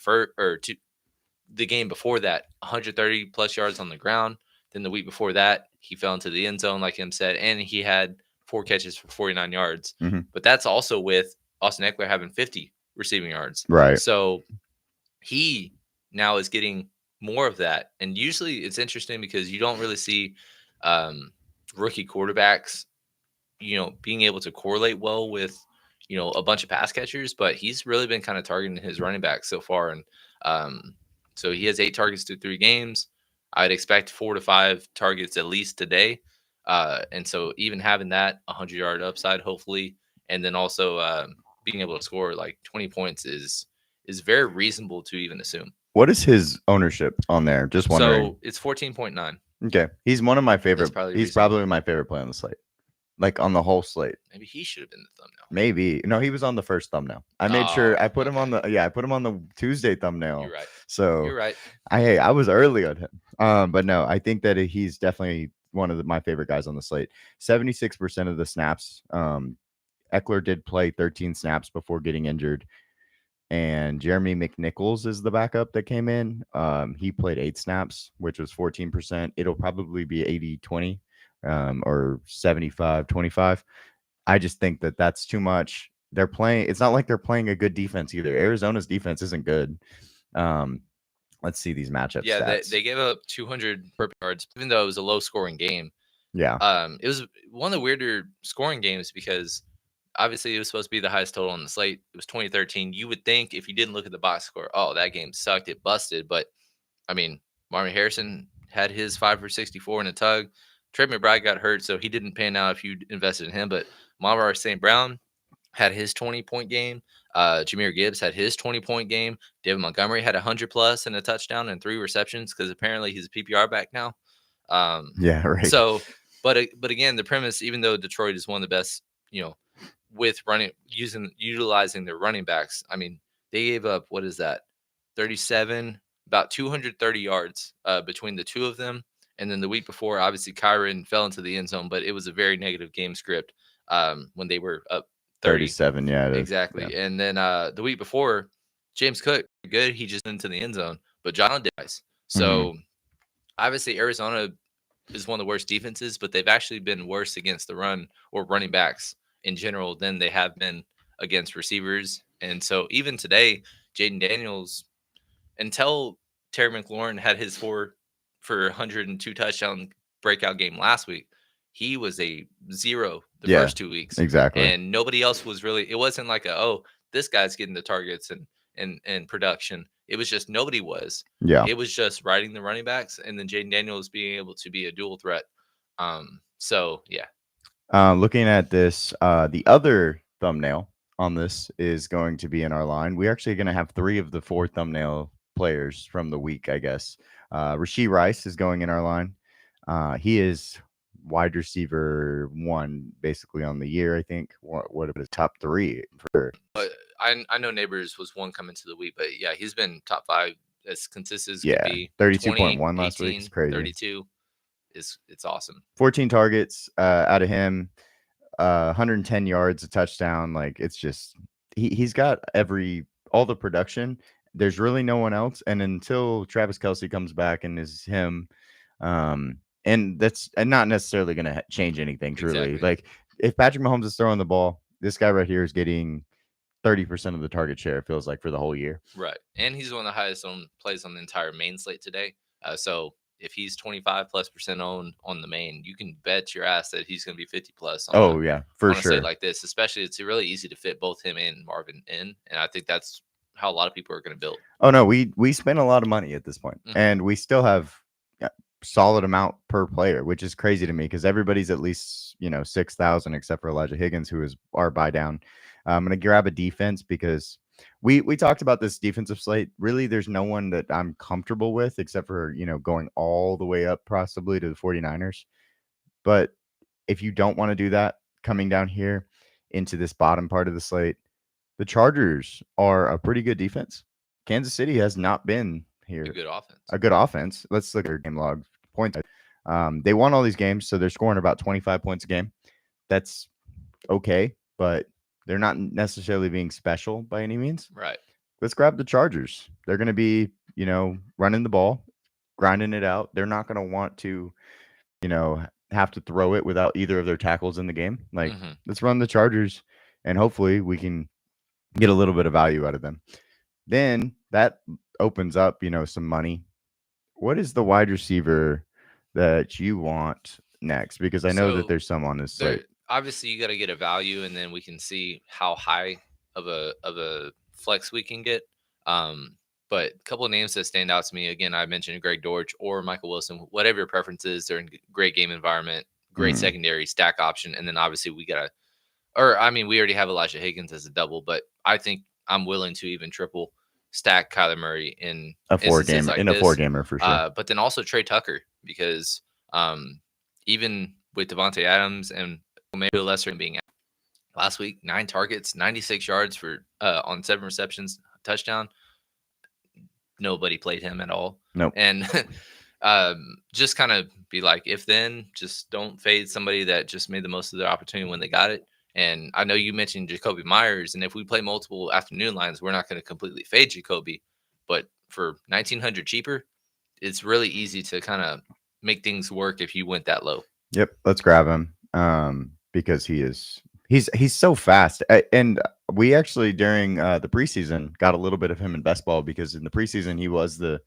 the game before that, 130 plus yards on the ground. Then the week before that, he fell into the end zone, like him said, and he had 4 catches for 49 yards. Mm-hmm. But that's also with Austin Eckler having 50 receiving yards. Right. So he now is getting more of that. And usually it's interesting because you don't really see rookie quarterbacks, being able to correlate well with, a bunch of pass catchers, but he's really been kind of targeting his running backs so far. And so he has 8 targets through 3 games. I'd expect 4 to 5 targets at least today. And so even having that 100-yard upside, hopefully, and then also being able to score like 20 points is very reasonable to even assume. What is his ownership on there? Just wondering. So it's 14.9. Okay. He's one of my favorite. He's probably my favorite play on the slate. Like on the whole slate. Maybe he should have been the thumbnail. Maybe. No, he was on the first thumbnail. I made sure I put him on I put him on the Tuesday thumbnail. You're right. So you're right. I was early on him. But no, I think that he's definitely one of my favorite guys on the slate. 76% of the snaps. Eckler did play 13 snaps before getting injured. And Jeremy McNichols is the backup that came in. He played 8 snaps, which was 14%. It'll probably be 80-20 or 75-25. I just think that that's too much. They're playing. It's not like they're playing a good defense either. Arizona's defense isn't good. Let's see these matchups. Yeah, they gave up 200 yards, even though it was a low-scoring game. Yeah. It was one of the weirder scoring games because obviously it was supposed to be the highest total on the slate. It was 2013. You would think if you didn't look at the box score, oh, that game sucked. It busted. But, I mean, Marvin Harrison had his 5 for 64 in a tug. Trey McBride got hurt, so he didn't pan out if you invested in him. But Monvar St. Brown had his 20-point game. Jahmyr Gibbs had his 20-point game. David Montgomery had 100+ and a touchdown and 3 receptions because apparently he's a PPR back now. Yeah, right. So, but again, the premise, even though Detroit is one of the best, with utilizing their running backs, I mean, they gave up, what is that, 37, about 230 yards between the two of them. And then the week before, obviously, Kyron fell into the end zone, but it was a very negative game script when they were up 37. Yeah, exactly. Yeah. And then the week before, James Cook, good. He just into the end zone, but John dies. So obviously, Arizona is one of the worst defenses, but they've actually been worse against the run or running backs in general than they have been against receivers. And so even today, Jaden Daniels, until Terry McLaurin had his 4 for 102 touchdown breakout game last week, he was a zero the Yeah, first 2 weeks, exactly. and nobody else was really. It wasn't like this guy's getting the targets and production. It was just nobody was. Yeah. It was just riding the running backs, and then Jaden Daniels being able to be a dual threat. So yeah, Looking at this, the other thumbnail on this is going to be in our line. We're actually going to have 3 of the 4 thumbnail players from the week, I guess. Rashee Rice is going in our line. He is wide receiver 1 basically on the year, I think. What about his top 3 for? I know Neighbors was one coming to the week, but yeah, he's been top 5 as consistent as could Yeah, be. 20, 32.1 last week. It's 18, crazy. 32 it's awesome. 14 targets out of him. 110 yards, a touchdown. Like it's just he's got all the production. There's really no one else, and until Travis Kelce comes back and is him, and that's not necessarily going to change anything. Truly, Exactly. like if Patrick Mahomes is throwing the ball, this guy right here is getting 30% of the target share. It feels like for the whole year. Right, and he's one of the highest owned plays on the entire main slate today. So if he's 25+% owned on the main, you can bet your ass that he's going to be 50 plus on Oh yeah, for a slate sure. like this. Especially, it's really easy to fit both him and Marvin in, and I think that's how a lot of people are going to build. Oh no, we spent a lot of money at this point, and we still have a solid amount per player, which is crazy to me because everybody's at least 6,000 except for Elijah Higgins, who is our buy down. I'm gonna grab a defense because we talked about this defensive slate. Really, there's no one that I'm comfortable with except for going all the way up possibly to the 49ers. But if you don't want to do that, coming down here into this bottom part of the slate, the Chargers are a pretty good defense. Kansas City has not been here. A good offense. A good offense. Let's look at their game log points. They won all these games, so they're scoring about 25 points a game. That's okay, but they're not necessarily being special by any means. Right. Let's grab the Chargers. They're going to be, running the ball, grinding it out. They're not going to want to, have to throw it without either of their tackles in the game. Like, let's run the Chargers, and hopefully we can get a little bit of value out of them. Then that opens up, some money. What is the wide receiver that you want next? Because I know that there's some on this slate. Obviously, you got to get a value, and then we can see how high of a flex we can get. But a couple of names that stand out to me. Again, I mentioned Greg Dortch or Michael Wilson. Whatever your preference is, they're in great game environment, great secondary stack option, and then obviously we already have Elijah Higgins as a double, but I think I'm willing to even triple stack Kyler Murray in a 4-game like in a 4-gamer for sure. But then also Trey Tucker, because even with Devontae Adams and maybe lesser being out last week, 9 targets, 96 yards for on 7 receptions, touchdown. Nobody played him at all. Nope. And just kind of be like, if then, just don't fade somebody that just made the most of their opportunity when they got it. And I know you mentioned Jacoby Myers, and if we play multiple afternoon lines, we're not going to completely fade Jacoby. But for 1,900 cheaper, it's really easy to kind of make things work if you went that low. Yep, let's grab him because he's so fast. And we actually during the preseason got a little bit of him in best ball because in the preseason he was the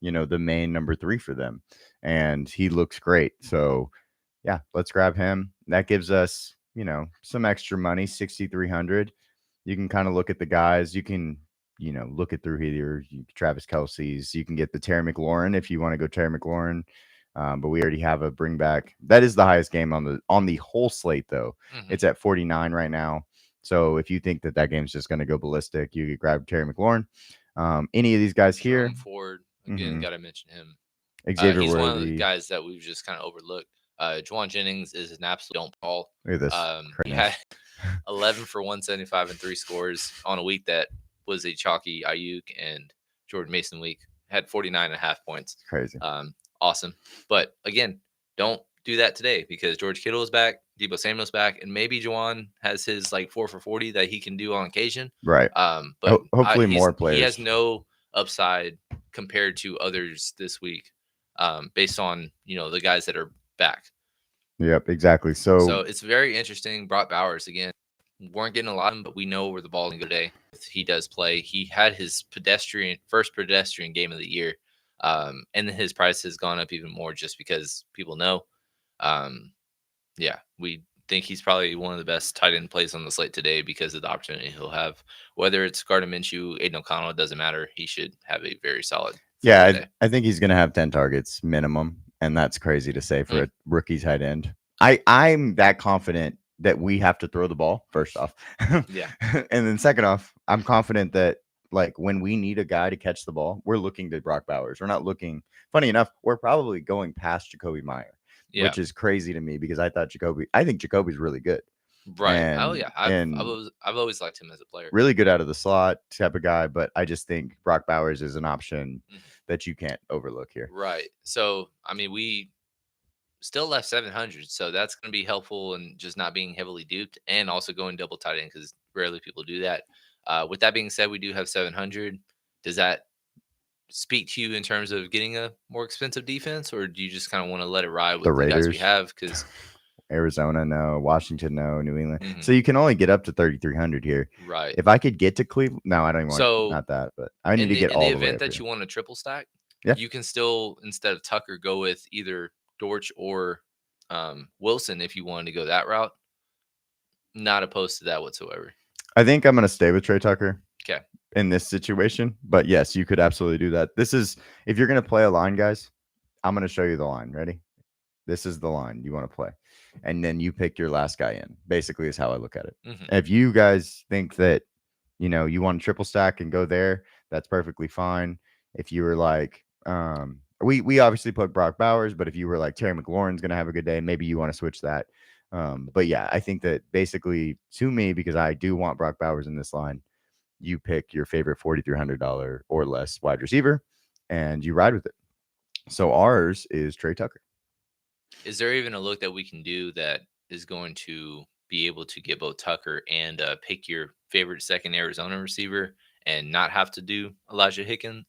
main number 3 for them, and he looks great. So yeah, let's grab him. That gives us some extra money, 6,300. You can kind of look at the guys. You can look at through here. Travis Kelce's. You can get the Terry McLaurin if you want to go Terry McLaurin. But we already have a bring back. That is the highest game on the whole slate, though. It's at 49 right now. So if you think that game's just going to go ballistic, you could grab Terry McLaurin. Any of these guys here. Ford, again, got to mention him. Xavier he's Worthy. One of the guys that we've just kind of overlooked. Juwan Jennings is an absolute don't ball. Look at this. He had 11 for 175 and 3 scores on a week that was a chalky Ayuk and Jordan Mason week. Had 49.5 points. Crazy. Awesome. But again, don't do that today because George Kittle is back, Deebo Samuel's back, and maybe Juwan has his like 4 for 40 that he can do on occasion. Right. But hopefully more players. He has no upside compared to others this week, based on the guys that are back. Yep, exactly. So it's very interesting. Brock Bowers again. weren't getting a lot of them, but we know where the ball can go today. He does play. He had his first pedestrian game of the year, and then his price has gone up even more just because people know. Um, yeah, we think he's probably one of the best tight end plays on the slate today because of the opportunity he'll have. Whether it's Gardner Minshew, Aiden O'Connell, it doesn't matter. He should have a very solid floor Yeah, today. I think he's going to have 10 targets minimum, and that's crazy to say for a rookie tight end. I'm that confident that we have to throw the ball first off. Yeah. And then second off, I'm confident that like when we need a guy to catch the ball, we're looking to Brock Bowers. We're not looking, funny enough, we're probably going past Jacoby Meyer, Yeah. which is crazy to me because I think Jacoby's really good. Right. Oh And yeah. I've always liked him as a player. really good out of the slot type of guy, but I just think Brock Bowers is an option that you can't overlook here. Right. So I mean, we still left 700, so that's going to be helpful and just not being heavily duped, and also going double tight end because rarely people do that. With that being said, we do have 700. Does that speak to you in terms of getting a more expensive defense, or do you just kind of want to let it ride with the guys we have? Because Arizona, no. Washington, no. New England. So you can only get up to 3,300 here. Right. If I could get to Cleveland, no, I don't even want So not that, but I need to get all the way. In the event that you want a triple stack, yeah, you can still, instead of Tucker, go with either Dortch or Wilson if you wanted to go that route. Not opposed to that whatsoever. I think I'm going to stay with Trey Tucker. Okay. In this situation, but yes, you could absolutely do that. This is, if you're going to play a line, guys, I'm going to show you the line. Ready? This is the line you want to play, and then you pick your last guy in. Basically, is how I look at it. If you guys think that you want a triple stack and go there, that's perfectly fine. If you were like, we obviously put Brock Bowers, but if you were like Terry McLaurin's going to have a good day, maybe you want to switch that. But yeah, I think that basically to me, because I do want Brock Bowers in this line, you pick your favorite $4,300 or less wide receiver and you ride with it. So ours is Trey Tucker. Is there even a look that we can do that is going to be able to get both Tucker and pick your favorite second Arizona receiver and not have to do Elijah Hickens,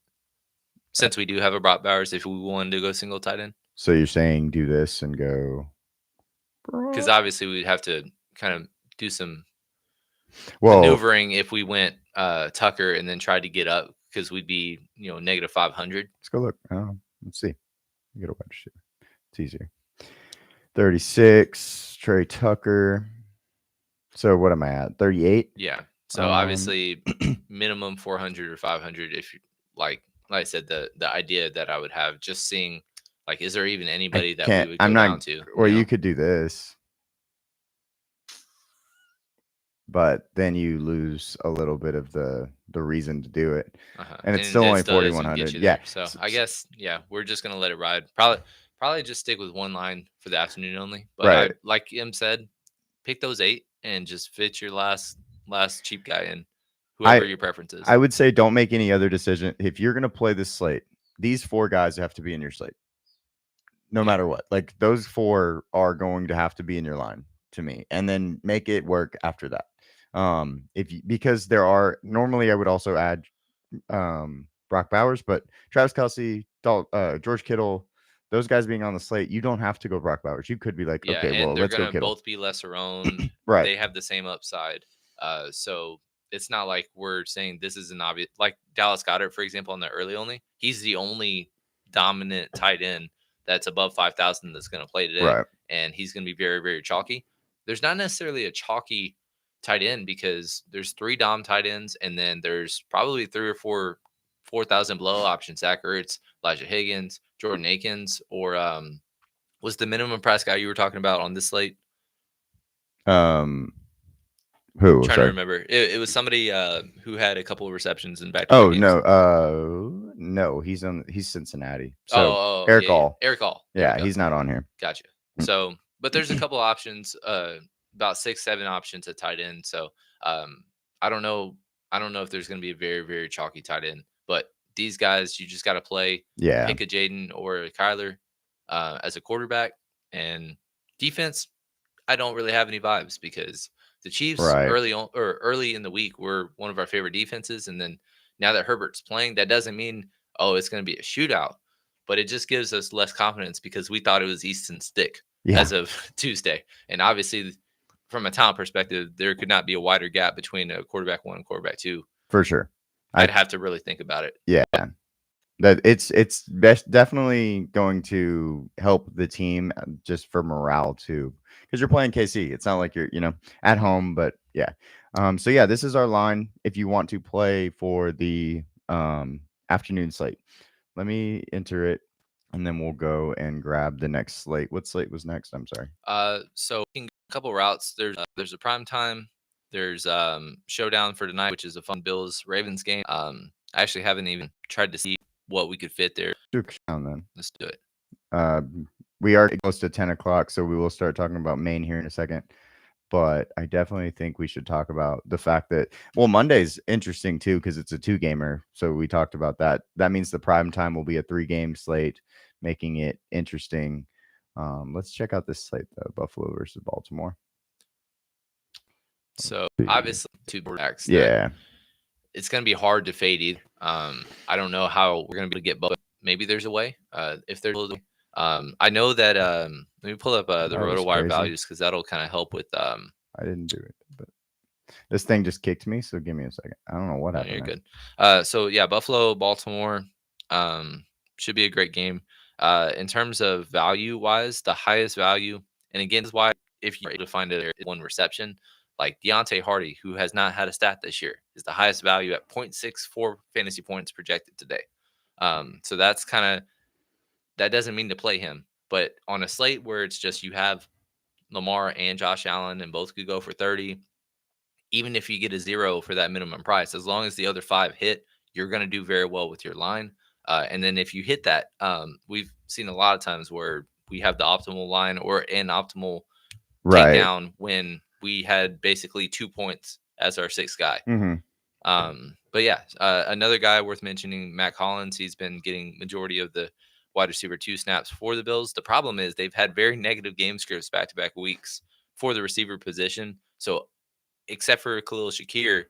since we do have a Brock Bowers if we wanted to go single tight end? So you're saying do this and go? Because obviously we'd have to kind of do some maneuvering if we went Tucker and then tried to get up, because we'd be negative 500. Let's go look. Let's see. You got to watch it. It's easier. 36 Trey Tucker. So what am I at? 38. Yeah. So obviously minimum 400 or 500. If you like I said, the idea that I would have, just seeing like, is there even anybody that we would go down to? Or you could do this. But then you lose a little bit of the reason to do it, and it's still only 4,100. Yeah. So I guess we're just gonna let it ride. Probably just stick with one line for the afternoon only. But like Em said, pick those 8 and just fit your last cheap guy in, whoever your preference is. I would say don't make any other decision if you're gonna play this slate. These 4 guys have to be in your slate, no matter what. Like those 4 are going to have to be in your line to me, and then make it work after that. Because there are normally I would also add Brock Bowers, but Travis Kelce, George Kittle, those guys being on the slate, you don't have to go Brock Bowers. You could be like, okay, well, let's go Kittle. Both be lesser owned. Right. They have the same upside. So it's not like we're saying this is an obvious, like Dallas Goedert, for example, on the early only. He's the only dominant tight end that's above 5,000 that's going to play today. Right. And he's going to be very, very chalky. There's not necessarily a chalky tight end because there's 3 dom tight ends, and then there's probably 3 or 4,000 below options. Zach Ertz, Elijah Higgins, Jordan Akins, or was the minimum price guy you were talking about on this slate? Who? I'm trying to remember. It was somebody who had a couple of receptions in back. Oh no, no, he's Cincinnati. So Eric All. Eric All. Yeah, he's not on here. Gotcha. So, but there's a couple options. About 6-7 options at tight end. So I don't know if there's going to be a very, very chalky tight end, but these guys, you just got to play. Yeah. Pick a Jaden or a Kyler as a quarterback. And defense, I don't really have any vibes because the Chiefs early in the week were one of our favorite defenses. And then now that Herbert's playing, that doesn't mean, it's going to be a shootout, but it just gives us less confidence because we thought it was Easton Stick as of Tuesday. And obviously from a talent perspective, there could not be a wider gap between a quarterback 1 and quarterback 2. For sure. I'd have to really think about it. Yeah. That it's definitely going to help the team just for morale too, because you're playing KC. It's not like you're at home, but yeah. So yeah, this is our line. If you want to play for the afternoon slate, let me enter it, and then we'll go and grab the next slate. What slate was next? I'm sorry. So we can go a couple routes. There's a prime time. There's showdown for tonight, which is a fun Bills Ravens game. I actually haven't even tried to see what we could fit there. Do a count then. Let's do it. We are close to 10 o'clock, so we will start talking about Maine here in a second. But I definitely think we should talk about the fact that, well, Monday's interesting too because it's a 2-gamer. So we talked about that. That means the prime time will be a 3-game slate, making it interesting. Let's check out this slate though: Buffalo versus Baltimore. So obviously 2 quarterbacks. Yeah, it's going to be hard to fade either. I don't know how we're going to be able to get both. Maybe there's a way. If there's a way. I know that let me pull up the RotoWire values because that'll kind of help with. I didn't do it, but this thing just kicked me. So give me a second. I don't know what happened. You're good. So yeah, Buffalo, Baltimore, should be a great game. In terms of value wise, the highest value, and again, is why if you're able to find it one reception, like Deontay Hardy, who has not had a stat this year, is the highest value at 0.64 fantasy points projected today. So that's kind of. That doesn't mean to play him, but on a slate where it's just you have Lamar and Josh Allen and both could go for 30, even if you get a 0 for that minimum price, as long as the other 5 hit, you're going to do very well with your line. And then if you hit that, we've seen a lot of times where we have the optimal line or an optimal takedown when we had basically 2 points as our 6th guy. But yeah, another guy worth mentioning, Matt Collins. He's been getting majority of the wide receiver 2 snaps for the Bills. The problem is they've had very negative game scripts back-to-back weeks for the receiver position. So except for Khalil Shakir,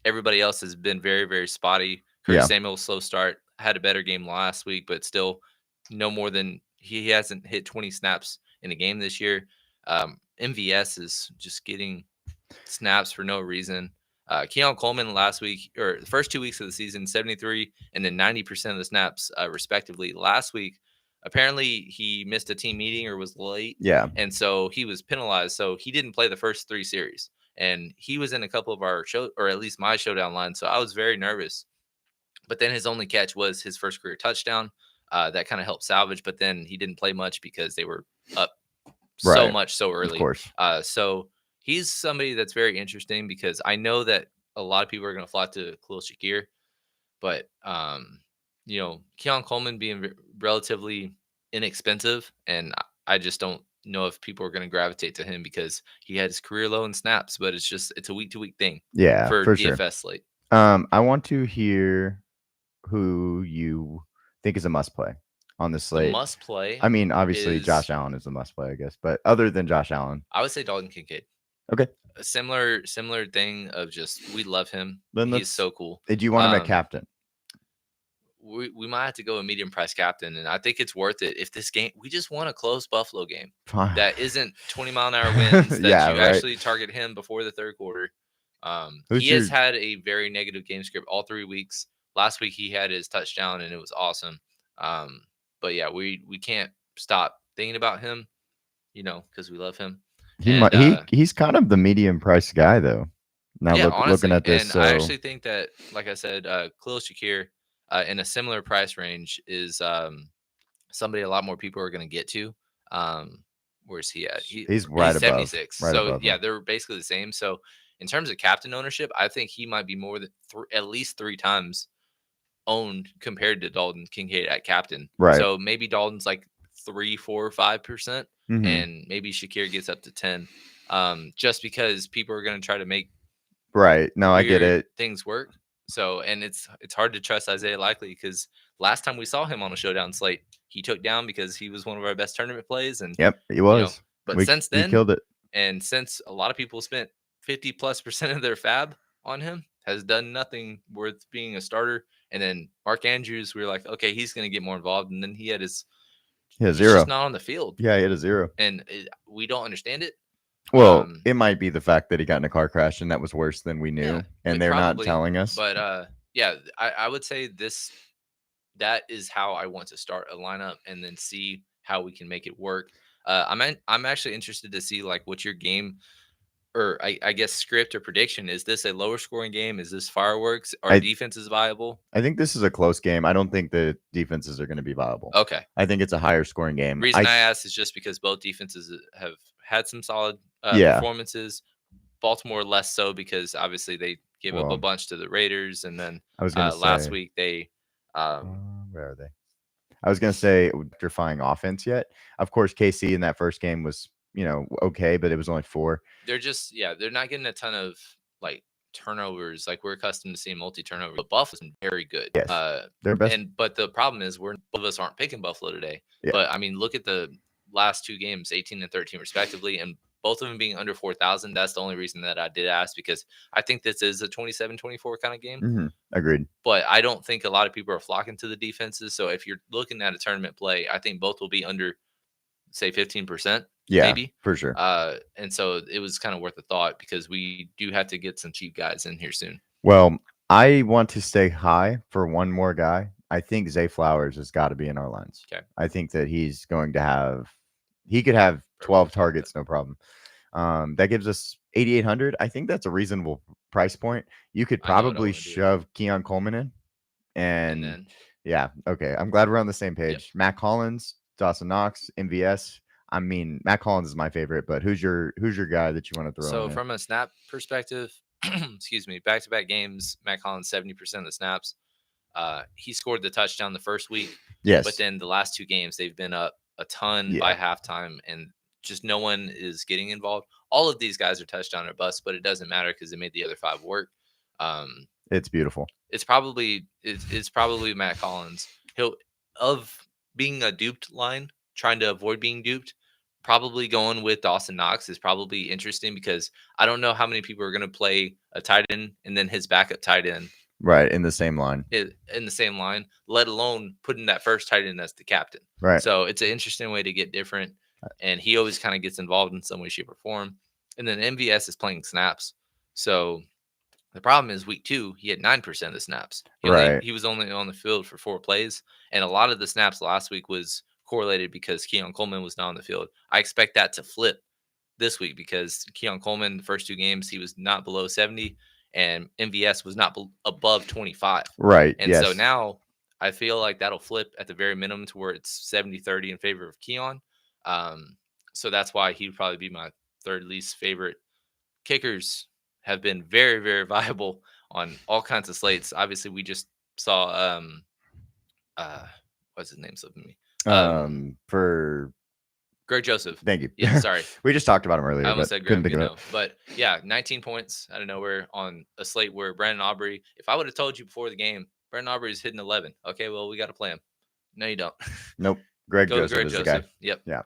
everybody else has been very, very spotty. Curtis Samuel, slow start, had a better game last week, but still no more than he hasn't hit 20 snaps in a game this year. MVS is just getting snaps for no reason. Keon Coleman last week, or the first 2 weeks of the season, 73 and then 90% of the snaps, respectively. Last week, apparently he missed a team meeting or was late. Yeah. And so he was penalized. So he didn't play the first 3 series. And he was in a couple of our show, or at least my showdown line. So I was very nervous. But then his only catch was his first career touchdown. That kind of helped salvage. But then he didn't play much because they were up so much so early. Of course. So he's somebody that's very interesting because I know that a lot of people are going to flock to Khalil Shakir, but Keon Coleman being relatively inexpensive, and I just don't know if people are going to gravitate to him because he had his career low in snaps, but it's a week-to-week thing. Yeah, for DFS sure. slate. I want to hear who you think is a must play on the slate. Must play. I mean, obviously Josh Allen is a must play, I guess, but other than Josh Allen, I would say Dalton Kincaid. Okay. A similar thing of just we love him. He's so cool. Did you want him at captain? We might have to go a medium price captain, and I think it's worth it. If this game, we just want a close Buffalo game that isn't 20-mile-an-hour winds, that you actually target him before the third quarter. He has had a very negative game script all 3 weeks. Last week he had his touchdown, and it was awesome. But yeah, we can't stop thinking about him, because we love him. He's kind of the medium price guy, though. Now honestly, looking at this, and I actually think that, like I said, Khalil Shakir in a similar price range is somebody a lot more people are going to get to. Where's he at? He's right above 76. Right so above yeah, him. they're basically the same. So in terms of captain ownership, I think he might be more than at least 3 times owned compared to Dalton Kincaid at captain. Right. So maybe Dalton's like 3, 4, 5%, and maybe Shakir gets up to 10. Just because people are going to try to make I get it. things work. So, and it's hard to trust Isaiah Likely because last time we saw him on a showdown slate, he took down because he was one of our best tournament plays. And yep, he was. But since then, he killed it. And since a lot of people spent 50+% of their fab on him, has done nothing worth being a starter. And then Mark Andrews, we were like, okay, he's going to get more involved. And then he's 0. Just not on the field. Yeah, he had a 0. And we don't understand it. Well, it might be the fact that he got in a car crash and that was worse than we knew, Yeah, and they're not probably. telling us. But yeah, I would say that is how I want to start a lineup and then see how we can make it work. I'm actually interested to see like what your game or I guess script or prediction is. This a lower scoring game? Is this fireworks? Are I defenses viable? I think this is a close game. I don't think the defenses are going to be viable. Okay. I think it's a higher scoring game. Reason I ask is just because both defenses have had some solid Yeah. performances. Baltimore less so because obviously they gave up a Well, bunch to the Raiders, and then I was going to last say, week they where are they? I was going to say, electrifying offense yet. Of course, KC in that first game was, okay, but it was only 4. they're just they're not getting a ton of like turnovers like we're accustomed to seeing multi-turnover. But Buffalo's been very good. Yes. Their best. But the problem is both of us aren't picking Buffalo today. Yeah. But I mean, look at the last 2 games, 18 and 13 respectively, and both of them being under 4,000. That's the only reason that I did ask, because I think this is a 27-24 kind of game. Agreed. But I don't think a lot of people are flocking to the defenses. So if you're looking at a tournament play, I think both will be under, say, 15%. Yeah, maybe for sure. And so it was kind of worth a thought because we do have to get some cheap guys in here soon. Well, I want to stay high for one more guy. I think Zay Flowers has got to be in our lines. Okay. I think that he's going to have, he could have 12 targets, no problem. That gives us 8,800. I think that's a reasonable price point. You could probably shove Keon Coleman in. And then, yeah, okay. I'm glad we're on the same page. Yep. Matt Collins, Dawson Knox, MVS. I mean, Matt Collins is my favorite, but who's your guy that you want to throw in? So from a snap perspective, excuse me, back-to-back games, Matt Collins 70% of the snaps. He scored the touchdown the first week. Yes. But then the last 2 games, they've been up a ton by halftime, and just no one is getting involved. All of these guys are touchdown or bust, but it doesn't matter because they made the other 5 work. It's beautiful. It's probably Matt Collins. Of being a duped line, trying to avoid being duped, probably going with Dawson Knox is probably interesting because I don't know how many people are going to play a tight end and then his backup tight end. Right, in the same line. In the same line, let alone putting that first tight end as the captain. Right. So it's an interesting way to get different, and he always kind of gets involved in some way, shape, or form. And then MVS is playing snaps. So the problem is week 2, he had 9% of the snaps. He was only on the field for 4 plays, and a lot of the snaps last week was correlated because Keon Coleman was not on the field. I expect that to flip this week because Keon Coleman, the first 2 games, he was not below 70, and MVS was not above 25. Right. And so now I feel like that'll flip at the very minimum to where it's 70-30 in favor of Keon. So that's why he would probably be my third least favorite. Kickers have been very, very viable on all kinds of slates. Obviously, we just saw what's his name slipping me? For Greg Joseph. Thank you. Yeah, sorry. We just talked about him earlier. I almost said Greg, couldn't think of it. But yeah, 19 points out of nowhere on a slate where Brandon Aubrey, if I would have told you before the game, Brandon Aubrey is hitting 11. Okay, well, we got to play him. No, you don't. Nope. Greg Joseph is the guy. Yep. Yeah.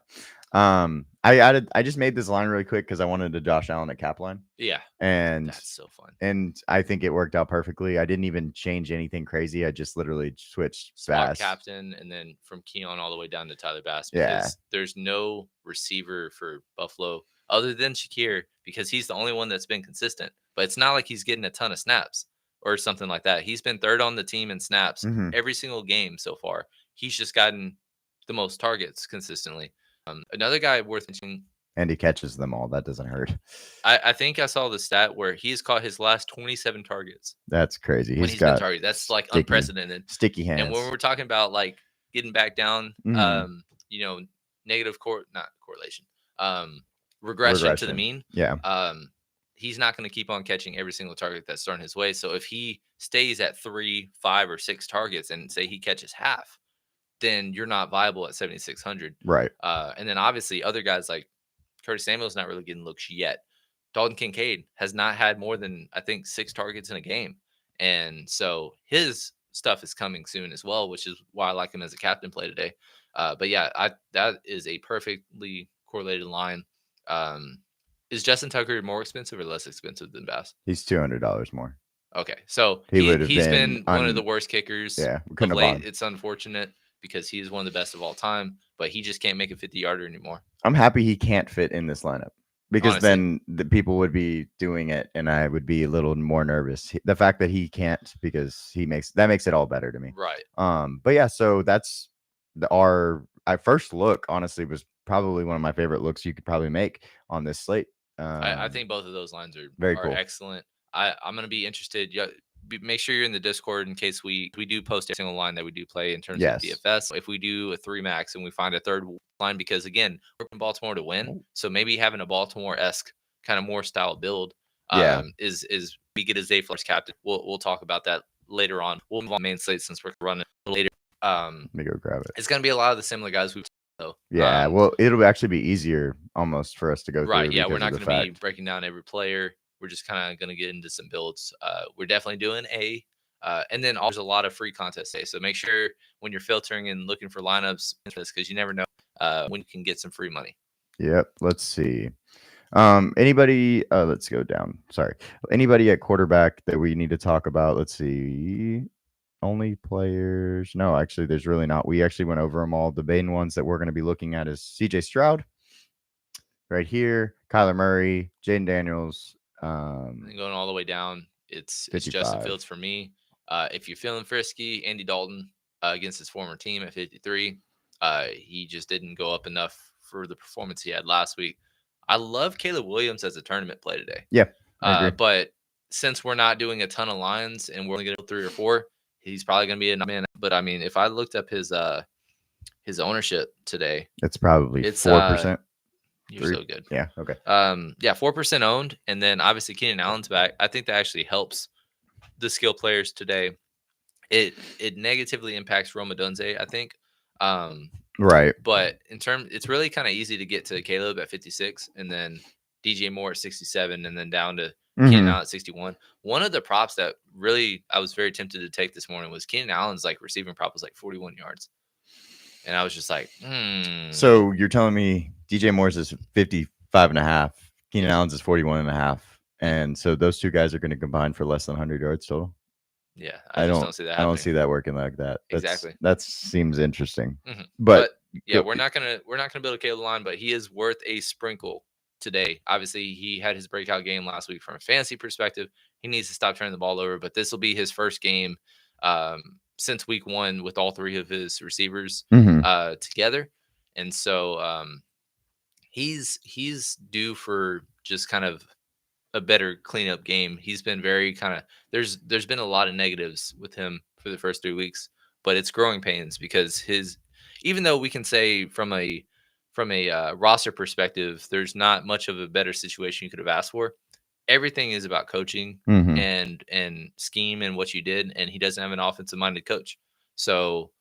I just made this line really quick because I wanted to Josh Allen at cap line. Yeah. And that's so fun. And I think it worked out perfectly. I didn't even change anything crazy. I just literally switched Bass captain and then from Keon all the way down to Tyler Bass because there's no receiver for Buffalo other than Shakir because he's the only one that's been consistent. But it's not like he's getting a ton of snaps or something like that. He's been third on the team in snaps every single game so far. He's just gotten the most targets consistently. Another guy worth mentioning. And he catches them all. That doesn't hurt. I think I saw the stat where he's caught his last 27 targets. That's crazy. He's got been targeted. That's like unprecedented. Sticky hands. And when we're talking about like getting back down, negative not correlation, regression to the mean. Yeah. He's not going to keep on catching every single target that's thrown his way. So if he stays at 3, 5, or 6 targets and say he catches half, then you're not viable at 7,600. Right. And then obviously other guys like Curtis Samuel's not really getting looks yet. Dalton Kincaid has not had more than, I think, 6 targets in a game. And so his stuff is coming soon as well, which is why I like him as a captain play today. But yeah, that is a perfectly correlated line. Is Justin Tucker more expensive or less expensive than Bass? He's $200 more. Okay. So he's been one of the worst kickers of late. It's unfortunate because he is one of the best of all time, but he just can't make a 50-yarder anymore. I'm happy he can't fit in this lineup. because honestly. then the people would be doing it, and I would be a little more nervous. The fact that he can't, because that makes it all better to me. Right. But yeah, so that's our first look. Honestly, was probably one of my favorite looks you could probably make on this slate. I think both of those lines Very are cool. excellent. I'm gonna be interested. Yeah, make sure you're in the Discord in case we do post every single line that we do play in terms of Yes. DFS. If we do a 3 max and we find a third line, because again, we're in Baltimore to win, Oh. so maybe having a Baltimore-esque kind of more style build Yeah. is we get a Zay Flowers captain. We'll talk about that later on. We'll move on main slate since we're running a little later. Let me go grab it. It's gonna be a lot of the similar guys we've though. Yeah, well, it'll actually be easier almost for us to go Right. through Yeah, we're because of not the going to be fact. breaking down every player. We're just kind of going to get into some builds. We're definitely doing and then there's a lot of free contests today. So make sure when you're filtering and looking for lineups, because you never know when you can get some free money. Yep. Let's see. Anybody? Let's go down. Sorry. Anybody at quarterback that we need to talk about? Let's see. Only players. No, actually, there's really not. We actually went over them all. The main ones that we're going to be looking at is CJ Stroud right here, Kyler Murray, Jaden Daniels. And going all the way down, it's Justin 55. Fields for me. If you're feeling frisky, Andy Dalton against his former team at 53. He just didn't go up enough for the performance he had last week. I love Caleb Williams as a tournament play today. Yeah, I agree. But since we're not doing a ton of lines and we're only going to 3 or 4, he's probably going to be a man. But I mean, if I looked up his ownership today, It's probably 4%. You're so good. Yeah. Okay. 4% owned, and then obviously Keenan Allen's back. I think that actually helps the skill players today. It negatively impacts Roma Dunze, I think. Right. But it's really kind of easy to get to Caleb at 56, and then DJ Moore at 67, and then down to Keenan Allen at 61. One of the props that really I was very tempted to take this morning was Keenan Allen's like receiving prop was like 41 yards. And I was just like, So you're telling me DJ Moore's is 55.5, Keenan Allen's is 41.5, and so those two guys are going to combine for less than 100 yards total? Yeah, I just don't see that happening. I don't see that working like that. Exactly. That seems interesting. Mm-hmm. But yeah, we're not gonna build a Caleb line, but he is worth a sprinkle today. Obviously, he had his breakout game last week from a fantasy perspective. He needs to stop turning the ball over, but this will be his first game since week 1 with all 3 of his receivers together, and so he's due for just kind of a better cleanup game. He's been very kind of there's been a lot of negatives with him for the first 3 weeks, but it's growing pains because even though we can say from a roster perspective, there's not much of a better situation you could have asked for. Everything is about coaching and scheme and what you did, and he doesn't have an offensive minded coach. So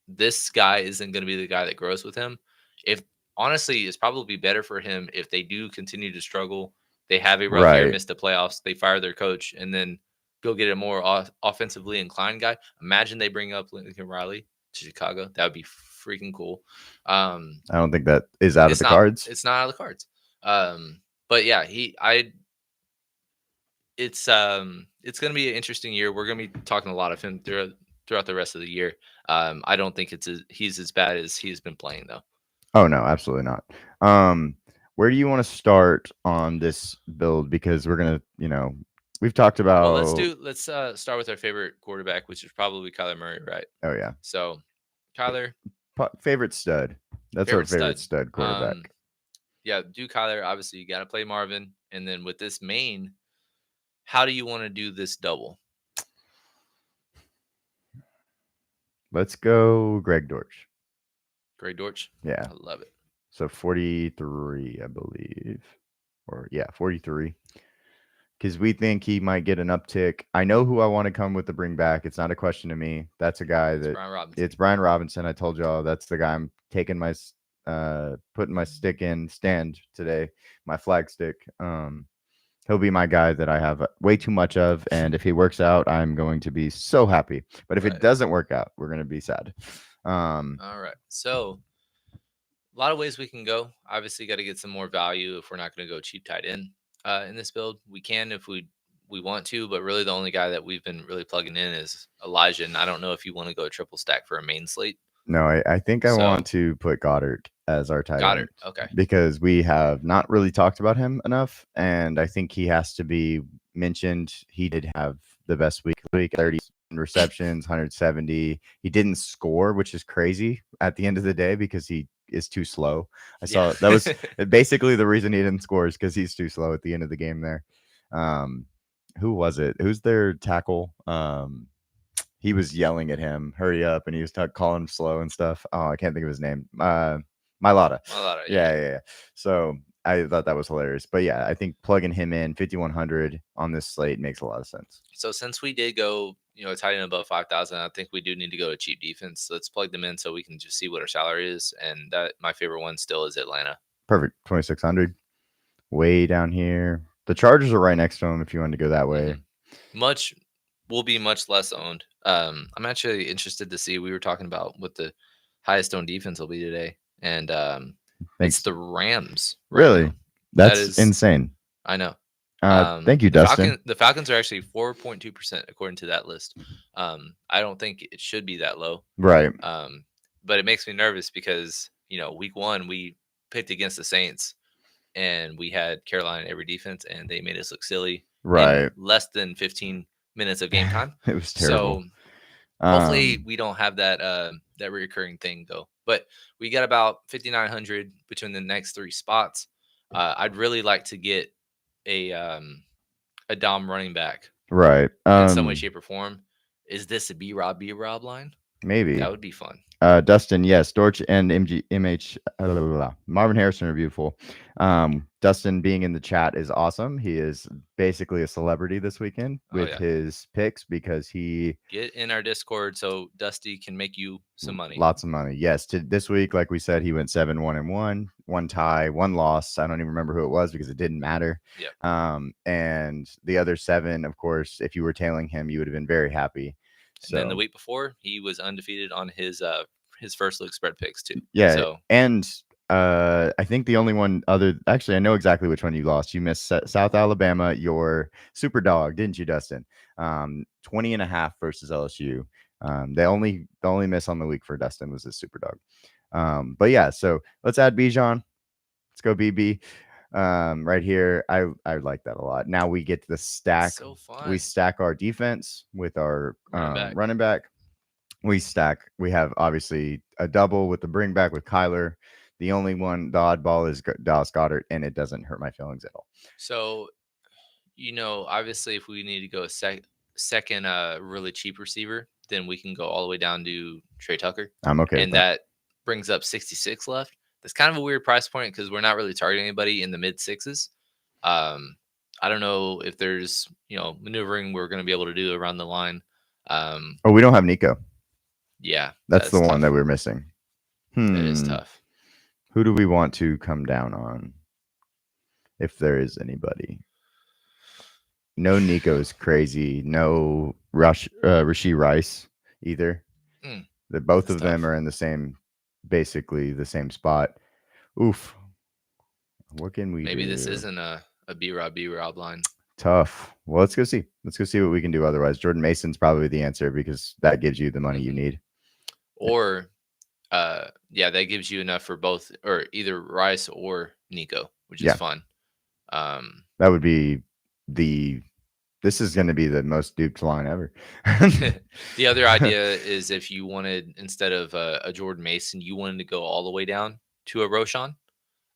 this guy isn't going to be the guy that grows with him. If honestly, it's probably better for him if they do continue to struggle. They have a rough year, miss the playoffs. They fire their coach, and then go get a more offensively inclined guy. Imagine they bring up Lincoln Riley to Chicago. That would be freaking cool. I don't think that is out of the cards. It's not out of the cards. But yeah, it's going to be an interesting year. We're going to be talking a lot of him throughout the rest of the year. I don't think he's as bad as he's been playing though. Oh no, absolutely not. Where do you want to start on this build? Because we're gonna, we've talked about. Well, let's start with our favorite quarterback, which is probably Kyler Murray, right? Oh yeah. So, Kyler, favorite stud. That's our favorite stud quarterback. Yeah, do Kyler. Obviously, you got to play Marvin, and then with this main, how do you want to do this double? Let's go, Greg Dortch. Greg Dortch. Yeah, I love it. So 43, I believe, 43. Because we think he might get an uptick. I know who I want to come with to bring back. It's not a question to me. That's a guy it's Brian Robinson. I told y'all that's the guy I'm taking putting my stand today, my flag stick. He'll be my guy that I have way too much of. And if he works out, I'm going to be so happy. But if it doesn't work out, we're going to be sad. All right. So a lot of ways we can go. Obviously, got to get some more value if we're not going to go cheap tight end in this build. We can if we want to, but really the only guy that we've been really plugging in is Elijah. And I don't know if you want to go a triple stack for a main slate. No, I think I want So to put Goddard as our tight end Goddard. Okay. because we have not really talked about him enough, and I think he has to be mentioned. He did have the best week 30 receptions, 170. He didn't score, which is crazy at the end of the day because he is too slow. I Yeah. saw that was basically the reason he didn't score is because he's too slow at the end of the game there. Um, who was it? Who's their tackle? He was yelling at him, "Hurry up!" and he was calling him slow and stuff. Oh, I can't think of his name. Mylata. Malata, Yeah. So I thought that was hilarious. But yeah, I think plugging him in 5,100 on this slate makes a lot of sense. So since we did go, tight end above 5,000, I think we do need to go to cheap defense. Let's plug them in so we can just see what our salary is. And that my favorite one still is Atlanta. Perfect. 2,600. Way down here. The Chargers are right next to him if you want to go that way. Much will be much less owned. I'm actually interested to see. We were talking about what the highest owned defense will be today, and it's Thanks. the Rams. Right Really? now. That's That is insane. I know. Thank you, Dustin. The Falcons are actually 4.2% according to that list. I don't think it should be that low. Right. But it makes me nervous because week 1 we picked against the Saints and we had Carolina in every defense and they made us look silly Right. in less than 15 minutes of game time. It was terrible. So hopefully we don't have that that recurring thing though. But we got about 5,900 between the next 3 spots. I'd really like to get a Dom running back Right. in some way, shape, or form. Is this a B Rob line? Maybe. That would be fun. Dustin, yes, Dortch and MH Marvin Harrison are beautiful. Dustin being in the chat is awesome. He is basically a celebrity this weekend with his picks because he get in our Discord so Dusty can make you some money. Lots of money. Yes. This week, like we said, he went 7-1-1, 1 tie, 1 loss. I don't even remember who it was because it didn't matter. Yep. And the other 7, of course, if you were tailing him, you would have been very happy. And then the week before, he was undefeated on his first look spread picks too. Yeah. So and I think the only one actually, I know exactly which one you lost. You missed South Alabama, your super dog, didn't you, Dustin? 20.5 versus LSU. The only miss on the week for Dustin was his super dog. But yeah, so let's add Bijan. Let's go BB. Right here. I like that a lot. Now we get to the stack. So fun. We stack our defense with our running back. We have obviously a double with the bring back with Kyler. The only one, the oddball, is Dallas Goddard, and it doesn't hurt my feelings at all. So, obviously, if we need to go a second really cheap receiver, then we can go all the way down to Trey Tucker. I'm okay. And that brings up 66 left. That's kind of a weird price point because we're not really targeting anybody in the mid 6s. I don't know if there's maneuvering we're going to be able to do around the line. We don't have Nico. Yeah, that's the one that we're missing. It is tough. Who do we want to come down on? If there is anybody. No Nico's crazy. No Rashee Rice either. Both of them are in the same, basically the same spot. Oof. What can we Maybe do? this isn't a B-Rob line. Tough. Well, let's go see. Let's go see what we can do otherwise. Jordan Mason's probably the answer because that gives you the money you need. Or, that gives you enough for both, or either Rice or Nico, which is fun. That would be this is going to be the most duped line ever. The other idea is if you wanted, instead of a Jordan Mason, you wanted to go all the way down to a Roshan.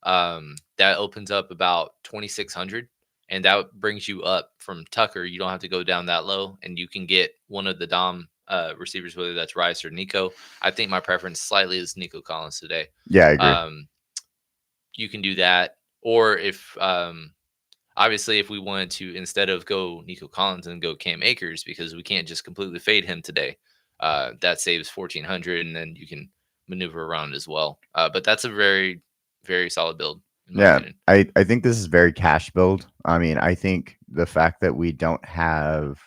That opens up about 2,600, and that brings you up from Tucker. You don't have to go down that low, and you can get one of the Dom receivers, whether that's Rice or Nico. I think my preference slightly is Nico Collins today. Yeah, I agree. You can do that, or if obviously if we wanted to, instead of go Nico Collins and go Cam Akers, because we can't just completely fade him today, that saves 1,400, and then you can maneuver around as well. But that's a very, very solid build. I think this is very cash build. I mean, I think the fact that we don't have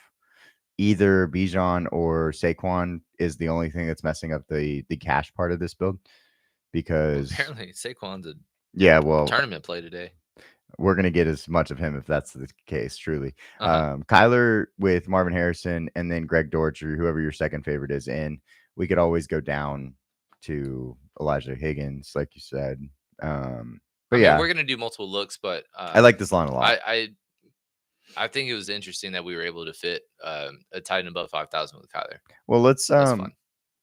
either Bijan or Saquon is the only thing that's messing up the cash part of this build, because apparently Saquon's a tournament play today. We're going to get as much of him if that's the case, truly. Kyler with Marvin Harrison and then Greg Dortch or whoever your second favorite is in. We could always go down to Elijah Higgins, like you said. But I mean, yeah, we're gonna do multiple looks, but I like this line a lot. I think it was interesting that we were able to fit a tight end above 5,000 with Kyler. Well, That's fun.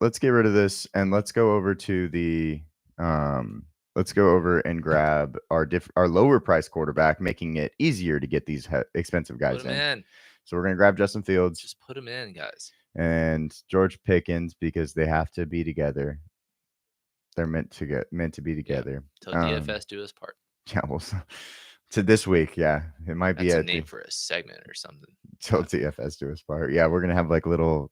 let's get rid of this and let's go over to the let's go over and grab our lower price quarterback, making it easier to get these expensive Put guys him in. So we're gonna grab Justin Fields. Just put him in, guys. And George Pickens because they have to be together. They're meant to be together. Till DFS do his part. Yeah, well, to this week, yeah, it might be a name for a segment or something. Till DFS do his part. Yeah, we're gonna have like little.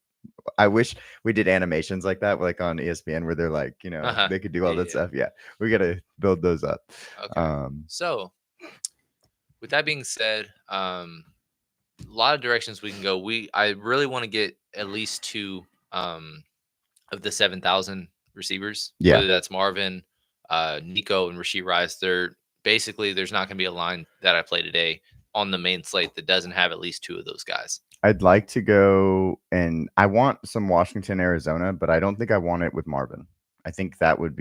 I wish we did animations like that, like on ESPN, where they're like, they could do all that stuff. Yeah, we gotta build those up. Okay. So, with that being said, a lot of directions we can go. I really want to get at least two of the 7,000 receivers. Yeah. Whether that's Marvin, Nico, and Rashee Rice. There's not going to be a line that I play today on the main slate that doesn't have at least two of those guys. I'd like to go, and I want some Washington, Arizona, but I don't think I want it with Marvin. I think that would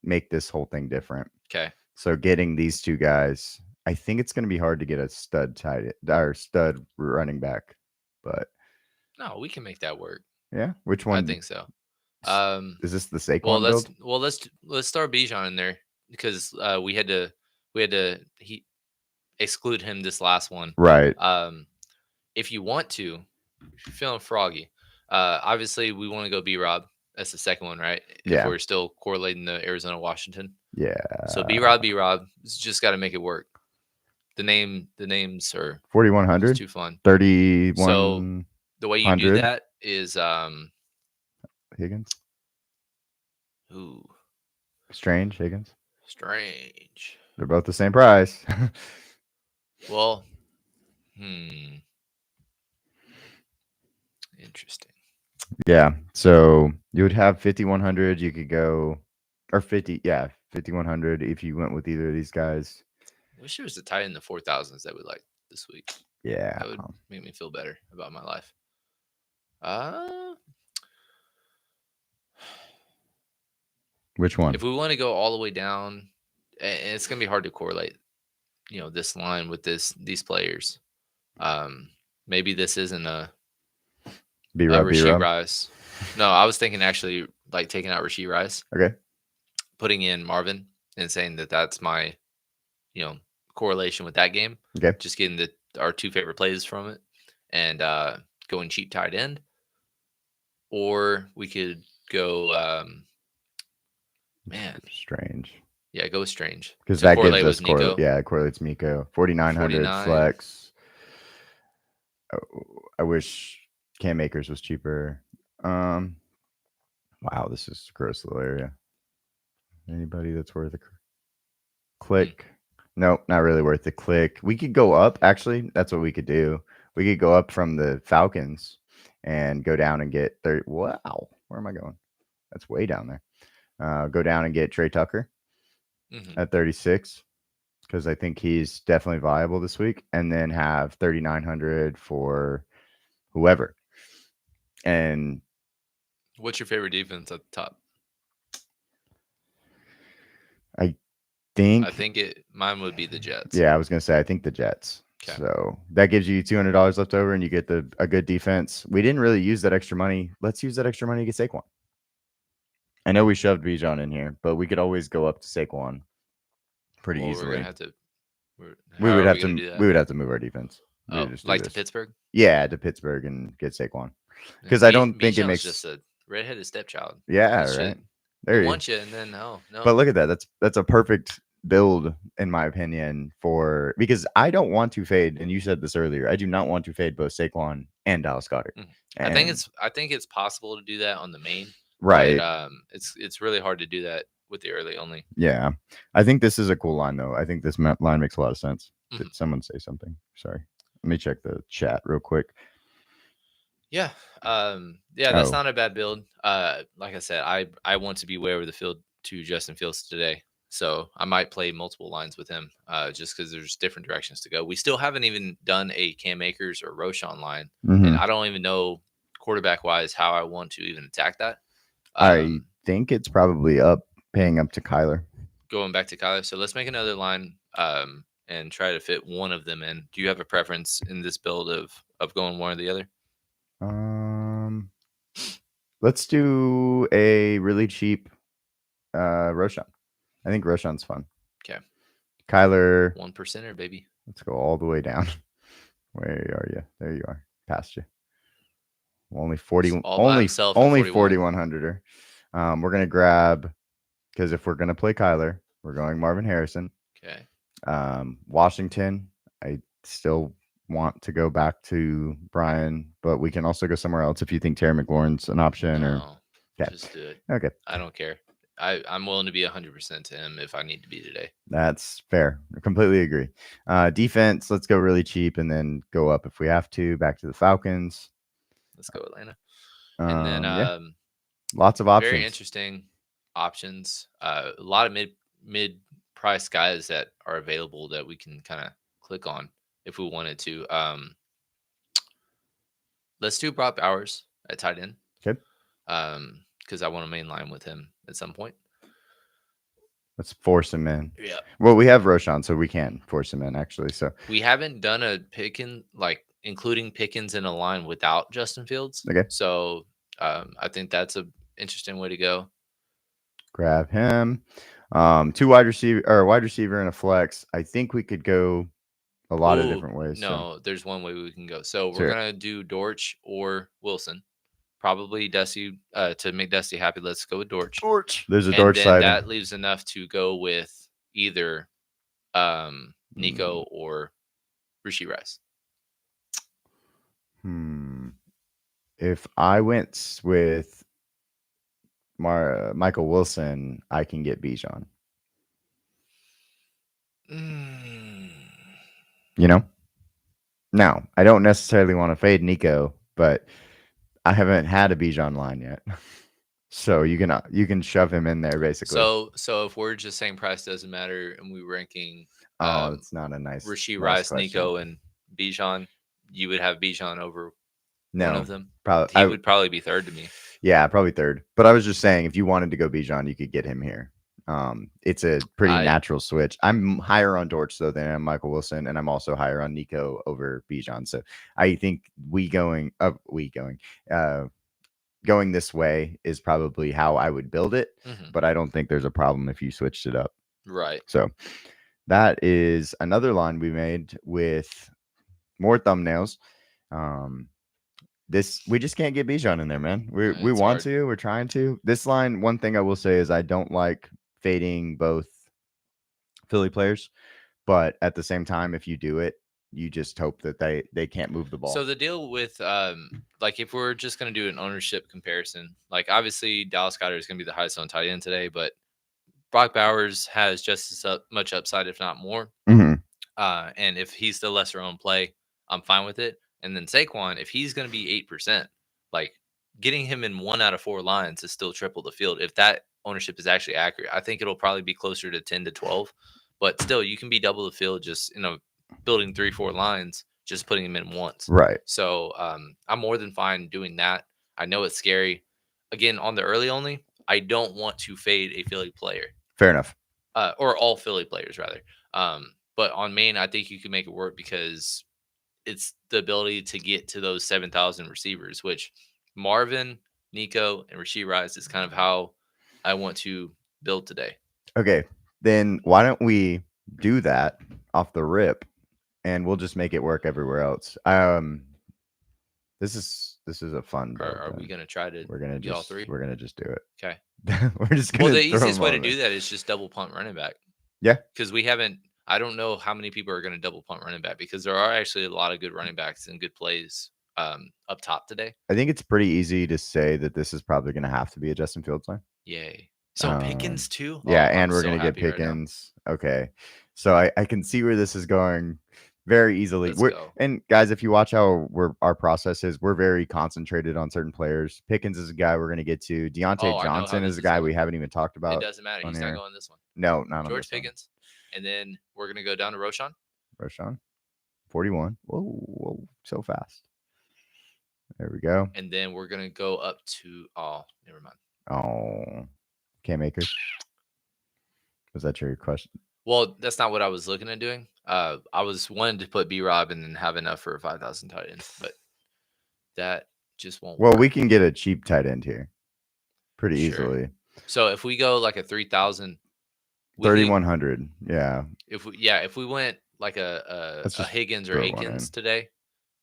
make this whole thing different. Okay. So getting these two guys, I think it's going to be hard to get a stud running back, but no, we can make that work. Yeah, which one? I think so. Is this the Saquon build? Let's start Bijan in there because we had to exclude him this last one. Right. If you want to, if you're feeling froggy, obviously we want to go B-Rob. That's the second one, right? Yeah. If we're still correlating the Arizona-Washington. Yeah. So B-Rob. It's just got to make it work. The names are 4,100. Too fun. 31. So the way you do that is Higgins. Ooh. Strange Higgins. Strange. They're both the same price. Well, interesting. Yeah. So you would have 5,100. You could go, or 5,100 if you went with either of these guys. I wish there was a tight in the 4,000s that we like this week. Yeah. That would make me feel better about my life. Which one? If we want to go all the way down, and it's gonna be hard to correlate, this line with these players. Maybe this isn't a Rashee Rice. No, I was thinking actually like taking out Rashee Rice. Okay. Putting in Marvin and saying that's my, correlation with that game. Okay. Just getting our two favorite plays from it and going cheap tight end. Or we could go Strange. Yeah, go with Strange. Because that gives us it correlates Miko. 4,900 flex. Oh, I wish Cam Akers was cheaper. Wow, this is a gross little area. Anybody that's worth a click? Nope, not really worth the click. We could go up. Actually, that's what we could do. We could go up from the Falcons and go down and get 30. Wow, where am I going? That's way down there. Go down and get Trey Tucker at 36 because I think he's definitely viable this week, and then have 3,900 for whoever. And what's your favorite defense at the top? I think mine would be the Jets. Yeah, I was gonna say I think the Jets. Okay. So that gives you $200 left over, and you get a good defense. We didn't really use that extra money. Let's use that extra money to get Saquon. I know we shoved Bijan in here, but we could always go up to Saquon pretty easily. We're gonna have to. We would have to move our defense. Like to Pittsburgh. Yeah, to Pittsburgh and get Saquon because I don't think it makes just a redheaded stepchild. Yeah, right. There you want you, and then no. But look at that. That's a perfect build in my opinion because I don't want to fade, and you said this earlier. I do not want to fade both Saquon and Dallas Goedert. I think it's possible to do that on the main. Right. But, it's really hard to do that with the early only. Yeah. I think this is a cool line though. I think this line makes a lot of sense. Did someone say something? Sorry. Let me check the chat real quick. Yeah. That's not a bad build. Like I said, I want to be way over the field to Justin Fields today. So I might play multiple lines with him just because there's different directions to go. We still haven't even done a Cam Akers or Roschon line. And I don't even know quarterback wise how I want to even attack that. think it's probably paying up to Kyler. Going back to Kyler. So let's make another line and try to fit one of them in. Do you have a preference in this build of going one or the other? Let's do a really cheap Roshan. I think Roshan's fun. Okay. Kyler. 1%er, baby. Let's go all the way down. Where are you? There you are. Past you. Only 40. All by himself at Only 41. 4100er. We're gonna grab, because if we're gonna play Kyler, we're going Marvin Harrison. Okay. Washington. I still want to go back to Brian, but we can also go somewhere else if you think Terry McLaurin's an option. Just do it. Okay. I don't care. I'm willing to be 100% to him if I need to be today. That's fair. I completely agree. Defense, let's go really cheap and then go up if we have to. Back to the Falcons. Let's go Atlanta. And then lots of options. Very interesting options. A lot of mid price guys that are available that we can kind of click on if we wanted to. Let's do Brock Bowers at tight end. Okay. Because I want to mainline with him at some point. Let's force him in. Yeah. Well, we have Roshan, so we can force him in, actually. So we haven't done a Pickens, like including Pickens in a line without Justin Fields. Okay. So I think that's an interesting way to go. Grab him. Two wide receiver and a flex. I think we could go a lot of different ways. No, there's one way we can go. So we're gonna do Dortch or Wilson. Probably Dusty to make Dusty happy. Let's go with Dortch. There's a Dortch side. That leaves enough to go with either Nico or Rishi Rice. If I went with Michael Wilson, I can get Bijan. You know? Now, I don't necessarily want to fade Nico, but I haven't had a Bijan line yet. So you can shove him in there basically. So if we're just saying price doesn't matter and we're ranking it's not a nice Rishi Rice, Nico, and Bijan, you would have Bijan over one of them? He would probably be third to me. Yeah, probably third. But I was just saying, if you wanted to go Bijan, you could get him here. It's a pretty natural switch. I'm higher on Dortch though than I am Michael Wilson, and I'm also higher on Nico over Bijan. So I think going this way is probably how I would build it. But I don't think there's a problem if you switched it up. Right. So that is another line we made with more thumbnails. We just can't get Bijan in there, man. We want to. We're trying to. This line, one thing I will say is I don't like fading both Philly players, but at the same time, if you do it, you just hope that they can't move the ball. So the deal with like if we're just going to do an ownership comparison, like obviously Dallas Goedert is going to be the highest on tight end today, but Brock Bowers has just as much upside, if not more. And if he's the lesser owned play, I'm fine with it. And then Saquon, if he's going to be 8%, like getting him in 1 out of 4 lines is still triple the field. If that ownership is actually accurate, I think it'll probably be closer to 10 to 12. But still, you can be double the field just building 3-4 lines, just putting him in once. Right. So I'm more than fine doing that. I know it's scary. Again, on the early only, I don't want to fade a Philly player. Fair enough. Or all Philly players, rather. But on main, I think you can make it work because it's the ability to get to those 7,000 receivers, which Marvin, Nico, and Rashee Rice is kind of how I want to build today. Okay, then why don't we do that off the rip, and we'll just make it work everywhere else. This is a fun build. Are we gonna try to? We're gonna get all 3. We're gonna just do it. Okay. We're just gonna. Well, the easiest way to do that is just double punt running back. Yeah. Because we haven't. I don't know how many people are going to double punt running back because there are actually a lot of good running backs and good plays up top today. I think it's pretty easy to say that this is probably going to have to be a Justin Fields line. Yay. So Pickens too? Yeah, and we're going to get Pickens. Right, okay. So I can see where this is going very easily. And guys, if you watch how our process is, we're very concentrated on certain players. Pickens is a guy we're going to get to. Deontay Johnson is a guy we haven't even talked about. It doesn't matter. He's not going this one. No, not on George Pickens. And then we're going to go down to Roshan. 41. Whoa, so fast. There we go. And then we're going to go up to, never mind. Oh, Cam Akers. Was that your question? Well, that's not what I was looking at doing. I was wanting to put B-Rob and then have enough for a 5,000 tight end, but that just won't Well, work. we can get a cheap tight end here pretty Sure. easily. So if we go like a 3,000, 3,100. Yeah. if we went like Let's a just Higgins or throw one Akins in. today,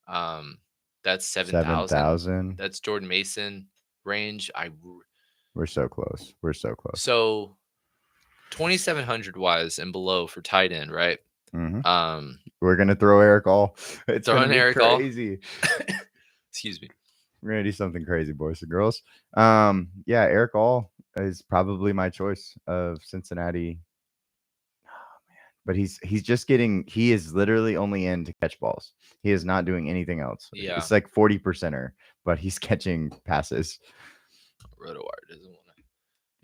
that's 7,000. 7,000. That's Jordan Mason range. We're so close. We're so close. So 2,700 wise and below for tight end, right? Mhm. Um, We're gonna throw Eric All. It's gonna throwing be Eric All. crazy. Excuse me. We're gonna do something crazy, boys and girls. Yeah, Eric All is probably my choice of Cincinnati. Oh, man. But he's just getting. He is literally only in to catch balls. He is not doing anything else. Yeah. It's like 40%er, but he's catching passes. RotoWire doesn't want to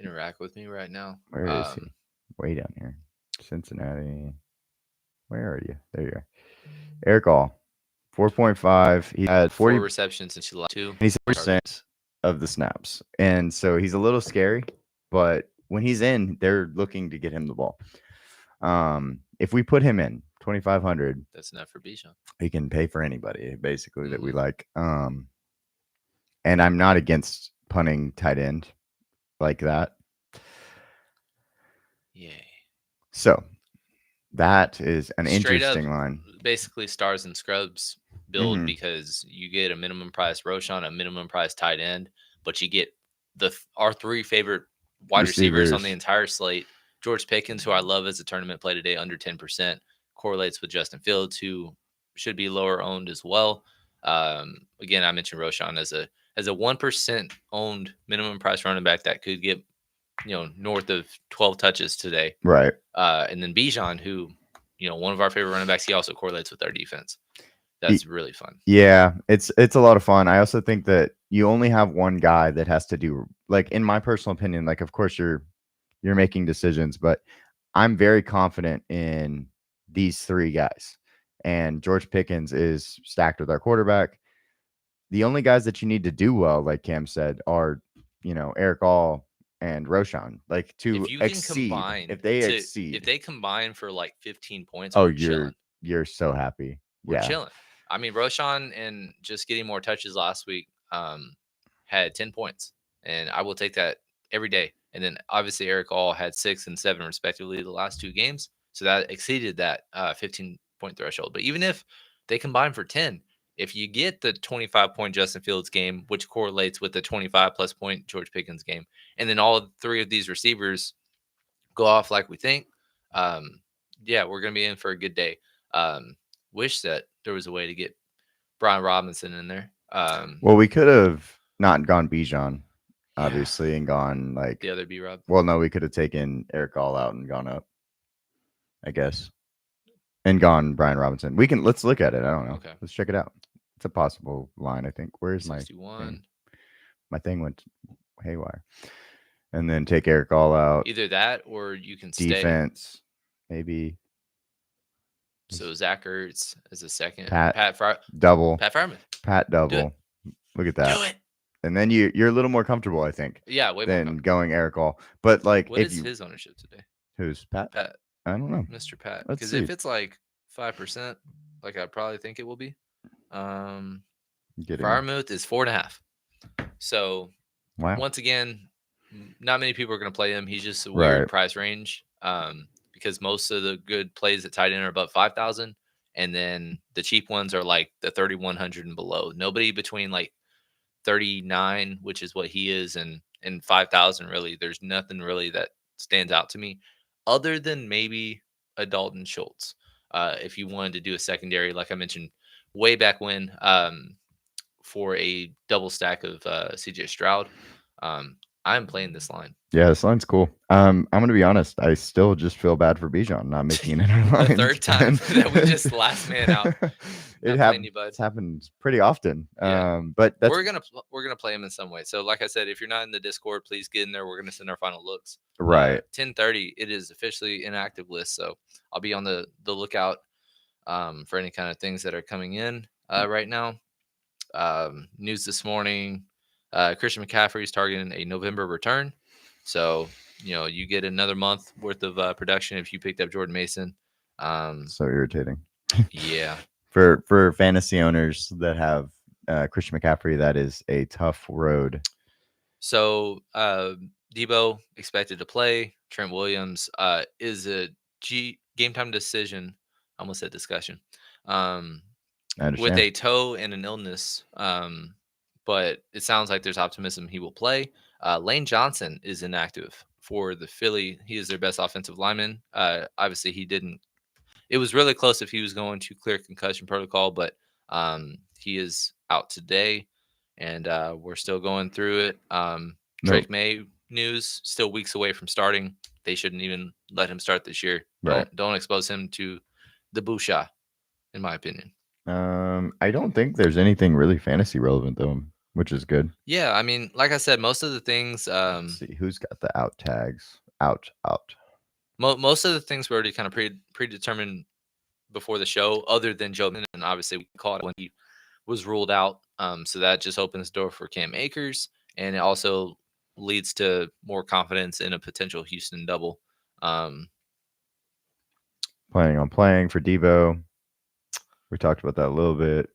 interact with me right now. Where is he? Way down here. Cincinnati. Where are you? There you are. Eric All. 4.5. He had 4 40 receptions since you last 2. He's percent of the snaps, and so he's a little scary. But when he's in, they're looking to get him the ball. If we put him in 2,500, that's enough for Bijan. He can pay for anybody basically that we like. And I'm not against punting tight end like that. Yay! So that is an Straight interesting up, line. Basically, stars and scrubs build because you get a minimum price Roshan, a minimum price tight end, but you get our 3 favorite wide receivers on the entire slate. George Pickens, who I love as a tournament play today, under 10%, correlates with Justin Fields, who should be lower owned as well. Again, I mentioned Roshan as a 1% owned minimum price running back that could get north of 12 touches today. Right. And then Bijan, who one of our favorite running backs, he also correlates with our defense. That's really fun. Yeah, it's a lot of fun. I also think that you only have one guy that has to do, like, in my personal opinion, like, of course you're making decisions, but I'm very confident in these 3 guys. And George Pickens is stacked with our quarterback. The only guys that you need to do well, like Cam said, are, Eric All and Roshan, like, to exceed. If they combine for like 15 points, you're so happy. We're chilling. I mean, Roshan and just getting more touches last week had 10 points, and I will take that every day. And then obviously Eric All had 6 and 7 respectively the last 2 games, so that exceeded that 15-point threshold. But even if they combine for 10, if you get the 25-point Justin Fields game, which correlates with the 25+ point George Pickens game, and then all 3 of these receivers go off like we think, yeah, we're going to be in for a good day. Wish that there was a way to get Brian Robinson in there. Well, we could have not gone Bijan, obviously, and gone like the other B-Rob. Well, no, we could have taken Eric All out and gone up, I guess, and gone Brian Robinson. Let's look at it. I don't know. Okay. Let's check it out. It's a possible line, I think. Where's 61? My thing went haywire. And then take Eric All out. Either that or you can defense, maybe. So Zach Ertz as a second. Double. Pat Fireman. Pat double. Look at that. Do it. And then you're a little more comfortable, I think. Yeah, way more than going Eric All. But like, what is his ownership today? Who's Pat? Pat. I don't know. Mr. Pat. Let's Because see. if it's like 5%, like I probably think it will be, Firemouth is 4.5. So once again, not many people are going to play him. He's just a weird price range. Because most of the good plays at tight end are above 5,000, and then the cheap ones are like the 3,100 and below. Nobody between like 39, which is what he is, and 5,000 really. There's nothing really that stands out to me, other than maybe a Dalton Schultz. If you wanted to do a secondary, like I mentioned way back when, for a double stack of CJ Stroud, I'm playing this line. Yeah, this line's cool. I'm going to be honest. I still just feel bad for Bijan not making it in our line. The third time that we just last man out. It's happened pretty often. Yeah. But we're gonna play him in some way. So like I said, if you're not in the Discord, please get in there. We're gonna send our final looks. Right. 10:30. It is officially inactive list. So I'll be on the lookout for any kind of things that are coming in right now. News this morning. Christian McCaffrey is targeting a November return. So, you get another month worth of production if you picked up Jordan Mason. So irritating. Yeah. For fantasy owners that have Christian McCaffrey, that is a tough road. So, Debo expected to play. Trent Williams is a game time decision. I almost said discussion. Um, I with understand. a toe and an illness. But it sounds like there's optimism he will play. Lane Johnson is inactive for the Philly. He is their best offensive lineman. Obviously, he didn't. It was really close if he was going to clear concussion protocol, but he is out today, and we're still going through it. Nope. Drake May news still weeks away from starting. They shouldn't even let him start this year. Right. Don't expose him to the Busha, in my opinion. I don't think there's anything really fantasy relevant though, which is good. Yeah, I mean, like I said, most of the things. Let's see who's got the out tags. Out. Most of the things were already kind of predetermined before the show, other than Joe Mixon, and obviously we caught it when he was ruled out. So that just opens the door for Cam Akers, and it also leads to more confidence in a potential Houston double. Planning on playing for Devo. We talked about that a little bit.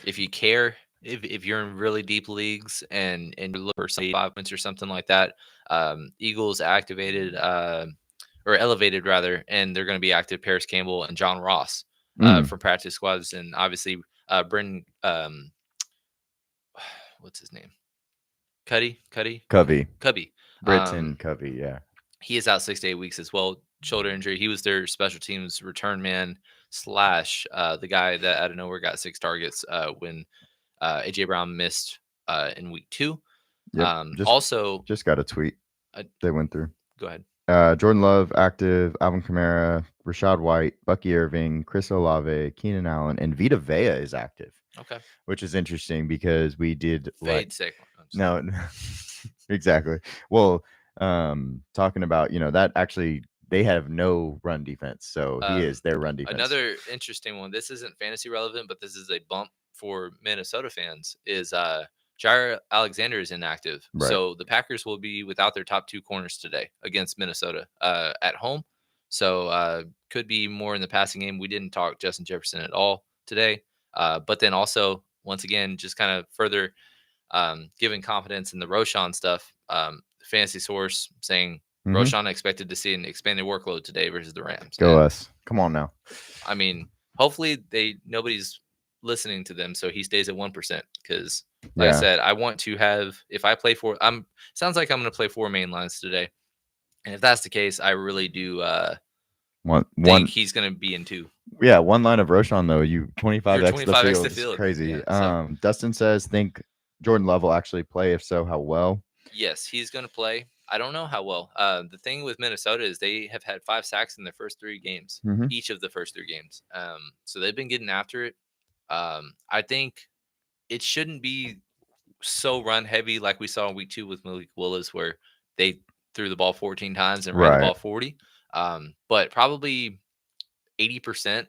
If you care, if you're in really deep leagues and you look for 5 points or something like that, Eagles activated or elevated rather, and they're going to be active Paris Campbell and John Ross for practice squads, and obviously Brendan, what's his name? Covey. Britton Covey, yeah. He is out 6 to 8 weeks as well. Shoulder injury. He was their special teams return man / the guy that out of nowhere got 6 targets when AJ Brown missed in week 2. Yep. Just got a tweet they went through. Go ahead. Jordan Love active, Alvin Kamara, Rashad White, Bucky Irving, Chris Olave, Keenan Allen, and Vita Vea is active. Okay. Which is interesting because we did Saquon. No, exactly. Well, talking about, that actually they have no run defense, so he is their run defense. Another interesting one. This isn't fantasy relevant, but this is a bump for Minnesota fans. Is Jair Alexander is inactive, Right. So the Packers will be without their top 2 corners today against Minnesota at home. So could be more in the passing game. We didn't talk Justin Jefferson at all today, but then also once again just kind of further giving confidence in the Roschon stuff. Fantasy source saying Roschon expected to see an expanded workload today versus the Rams. Go us. Come on now. I mean, hopefully nobody's listening to them, so he stays at 1%. Because, like I said, I want to have if I play sounds like I'm going to play 4 main lines today, and if that's the case, I really do think he's going to be in 2. Yeah, one line of Roschon though. You 25x the field. The field. Crazy. Yeah, Dustin says think Jordan Love will actually play. If so, how well? Yes, he's going to play. I don't know how well. The thing with Minnesota is they have had 5 sacks in their first 3 games, each of the first 3 games. So they've been getting after it. I think it shouldn't be so run heavy like we saw in week 2 with Malik Willis, where they threw the ball 14 times and ran the ball 40. But probably 80%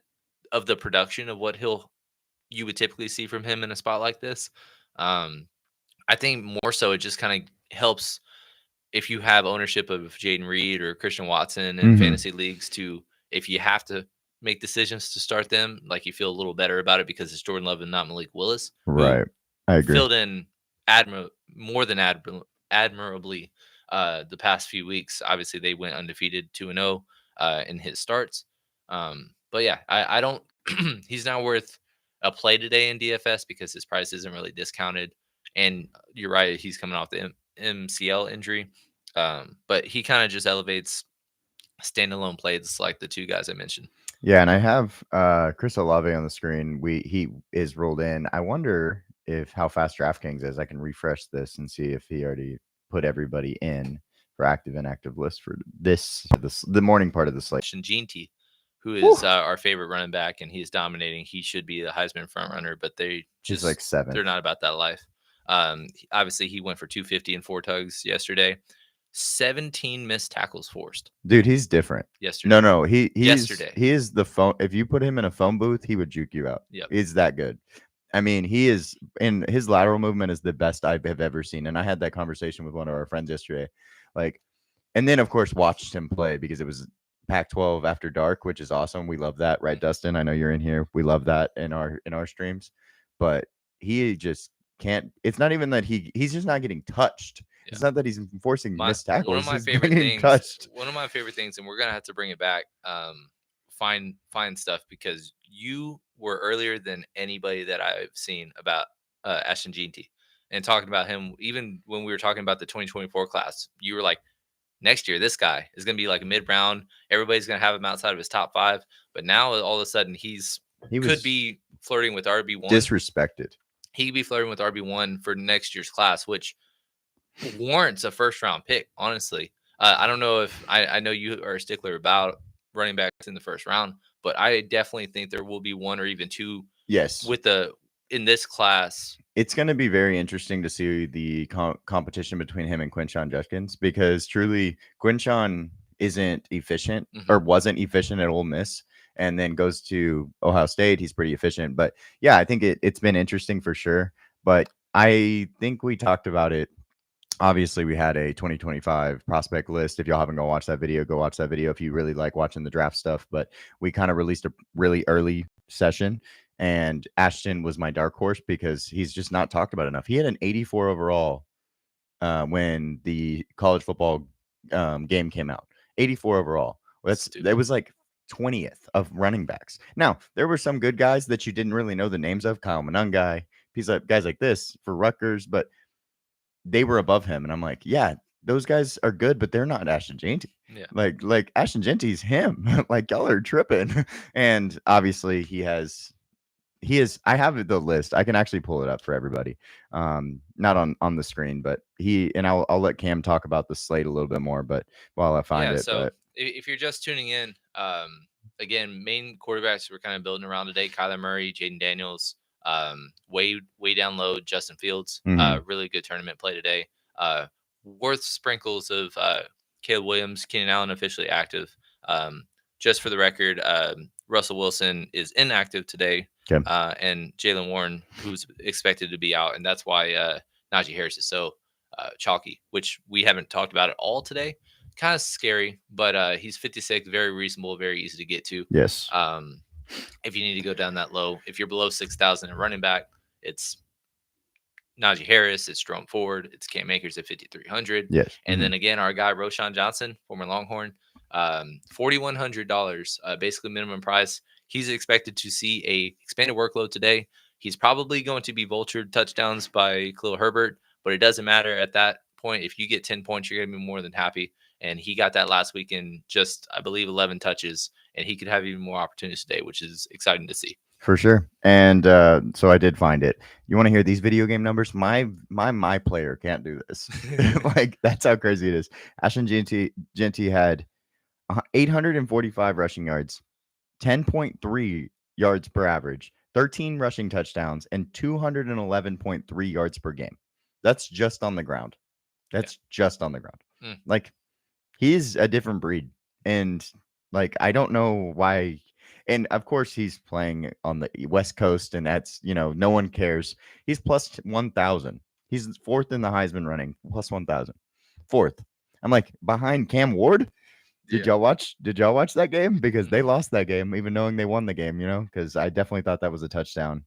of the production of what you would typically see from him in a spot like this. I think more so it just kind of helps if you have ownership of Jaden Reed or Christian Watson in fantasy leagues if you have to make decisions to start them, like you feel a little better about it because it's Jordan Love and not Malik Willis. Right. I agree. Filled in more than admirably the past few weeks. Obviously, they went undefeated 2-0 in his starts. But yeah, I don't he's not worth a play today in DFS because his price isn't really discounted. And you're right, he's coming off the MCL injury. But he kind of just elevates standalone plays like the 2 guys I mentioned. Yeah, and I have Chris Olave on the screen. He is rolled in. I wonder if how fast DraftKings is. I can refresh this and see if he already put everybody in for active and inactive list for the morning part of the slate. Gene T, who is our favorite running back, and he's dominating. He should be the Heisman front runner, but he's like 7. They're not about that life. Obviously, he went for 250 and 4 tugs yesterday. 17 missed tackles forced. Dude, he's different. Yesterday. No, he is the phone. If you put him in a phone booth, he would juke you out. Yep. He's that good. I mean, he is in his lateral movement is the best I have ever seen. And I had that conversation with one of our friends yesterday. Like, and then of course watched him play because it was Pac-12 after dark, which is awesome. We love that, right, Dustin? I know you're in here. We love that in our streams. But he just can't. It's not even that he's just not getting touched. Yeah. It's not that he's forcing missed One of tackles. my He's not favorite getting things. touched. One of my favorite things, and we're gonna have to bring it back. Find stuff because you were earlier than anybody that I've seen about Ashton Jeanty and talking about him. Even when we were talking about the 2024 class, you were like, next year this guy is gonna be like a mid round. Everybody's gonna have him outside of his top 5. But now all of a sudden He could was be flirting with RB1. disrespected. He could be flirting with RB1 for next year's class, which warrants a first round pick, honestly. I don't know if I know you are a stickler about running backs in the first round, but I definitely think there will be one or even two Yes. with in this class. It's going to be very interesting to see the competition between him and Quinshon Judkins because truly Quinshon isn't efficient or wasn't efficient at Ole Miss and then goes to Ohio State. He's pretty efficient. But yeah, I think it's been interesting for sure. But I think we talked about it. Obviously, we had a 2025 prospect list. If y'all haven't go watch that video, go watch that video if you really like watching the draft stuff. But we kind of released a really early session, and Ashton was my dark horse because he's just not talked about enough. He had an 84 overall when the college football game came out. 84 overall. That was like 20th of running backs. Now, there were some good guys that you didn't really know the names of, Kyle Monungai, guys like this for Rutgers, but they were above him. And I'm like, yeah, those guys are good, but they're not Ashton Jeanty. Yeah. Like Ashton Jeanty's him. Like y'all are tripping. And obviously he is I have the list. I can actually pull it up for everybody. Not on the screen, but I'll let Cam talk about the slate a little bit more, but while I find it. So but if you're just tuning in, again, main quarterbacks we're kind of building around today: Kyler Murray, Jaden Daniels, way down low, Justin Fields. Really good tournament play today. Worth sprinkles of Caleb Williams, Keenan Allen officially active. Just for the record, Russell Wilson is inactive today, and Jalen Warren, who's expected to be out, and that's why Najee Harris is so chalky, which we haven't talked about at all today. Kind of scary, but he's 56, very reasonable, very easy to get to. Yes. If you need to go down that low, if you're below 6,000 in running back, it's Najee Harris, it's Jerome Ford, it's Cam Akers at 5,300. Yes. And then again, our guy Roshan Johnson, former Longhorn, $4,100, basically minimum price. He's expected to see a expanded workload today. He's probably going to be vultured touchdowns by Khalil Herbert, but it doesn't matter at that point. If you get 10 points, you're going to be more than happy. And he got that last week in just, I believe, 11 touches, and he could have even more opportunities today, which is exciting to see. For sure. And so I did find it. You want to hear these video game numbers? My player can't do this. Like, that's how crazy it is. Ashton Jeanty had 845 rushing yards, 10.3 yards per average, 13 rushing touchdowns, and 211.3 yards per game. That's just on the ground. Just on the ground. Like, he's a different breed. And like, I don't know why. And of course, he's playing on the West Coast, and that's, no one cares. He's plus 1,000. He's fourth in the Heisman running, plus 1,000. Fourth. I'm like, behind Cam Ward. Did y'all watch that game? Because they lost that game, even knowing they won the game, because I definitely thought that was a touchdown.